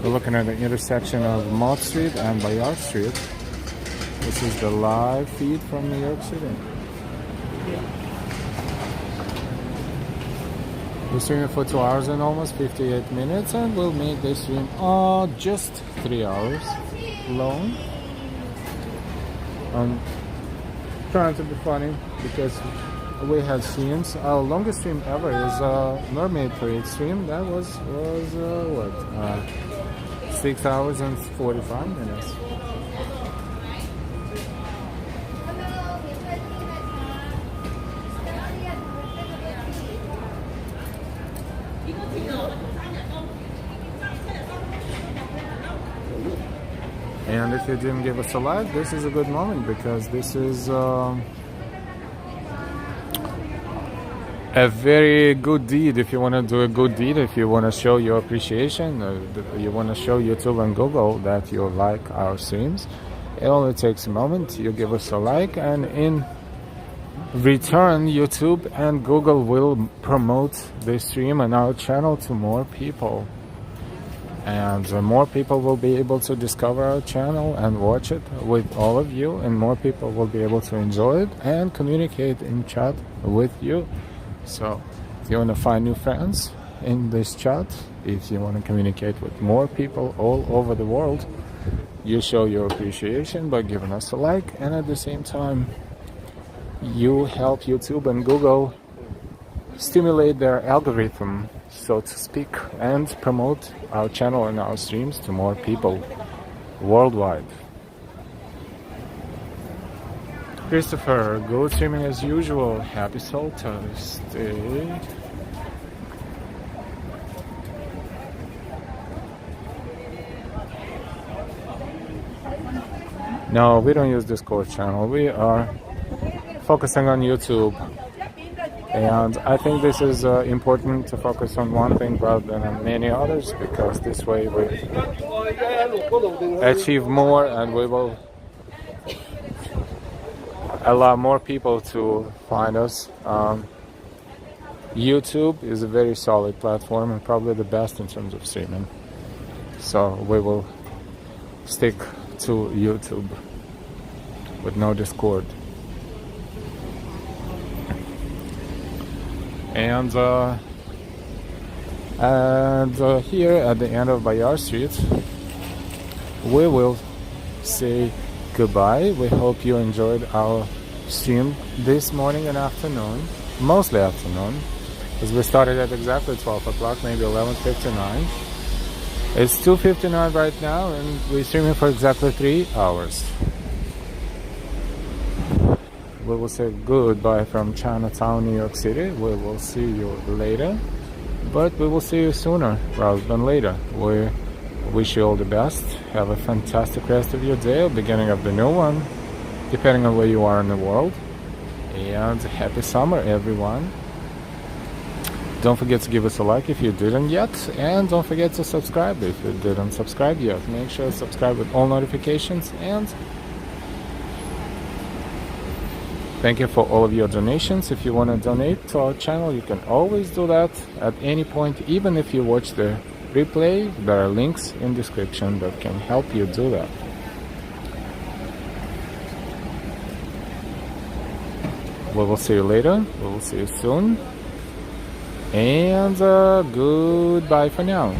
We're looking at the intersection of Mott Street and Bayard Street. This is the live feed from New York City. We're streaming for 2 hours and almost 58 minutes, and we'll make this stream just 3 hours long. I'm trying to be funny because we had streams. Our longest stream ever is Mermaid Parade stream. That was what? 6 hours and 45 minutes. And if you didn't give us a like, this is a good moment because this is a very good deed. If you want to do a good deed, if you want to show your appreciation, you want to show YouTube and Google that you like our streams, it only takes a moment. You give us a like, and in return, YouTube and Google will promote this stream and our channel to more people. And more people will be able to discover our channel and watch it with all of you, and more people will be able to enjoy it and communicate in chat with you. So if you want to find new friends in this chat, if you want to communicate with more people all over the world, you show your appreciation by giving us a like, and at the same time you help YouTube and Google stimulate their algorithm, so to speak, and promote our channel and our streams to more people worldwide. Christopher, good streaming as usual. Happy Solstice. No, we don't use Discord channel. We are focusing on YouTube. And I think this is important to focus on one thing rather than on many others, because this way we achieve more and we will allow more people to find us. YouTube is a very solid platform and probably the best in terms of streaming. So we will stick to YouTube with no Discord. And here at the end of Bayard Street, we will say goodbye. We hope you enjoyed our stream this morning and afternoon, mostly afternoon, because we started at exactly 12 o'clock, maybe 11:59. It's 2:59 right now, and we're streaming for exactly 3 hours. We will say goodbye from Chinatown, New York City. We will see you later, but we will see you sooner rather than later. We wish you all the best. Have a fantastic rest of your day, or beginning of the new one, depending on where you are in the world. And happy summer, everyone. Don't forget to give us a like if you didn't yet, and don't forget to subscribe if you didn't subscribe yet. Make sure to subscribe with all notifications, and thank you for all of your donations. If you want to donate to our channel, you can always do that at any point. Even if you watch the replay, there are links in description that can help you do that. We will see you later. We will see you soon. And goodbye for now.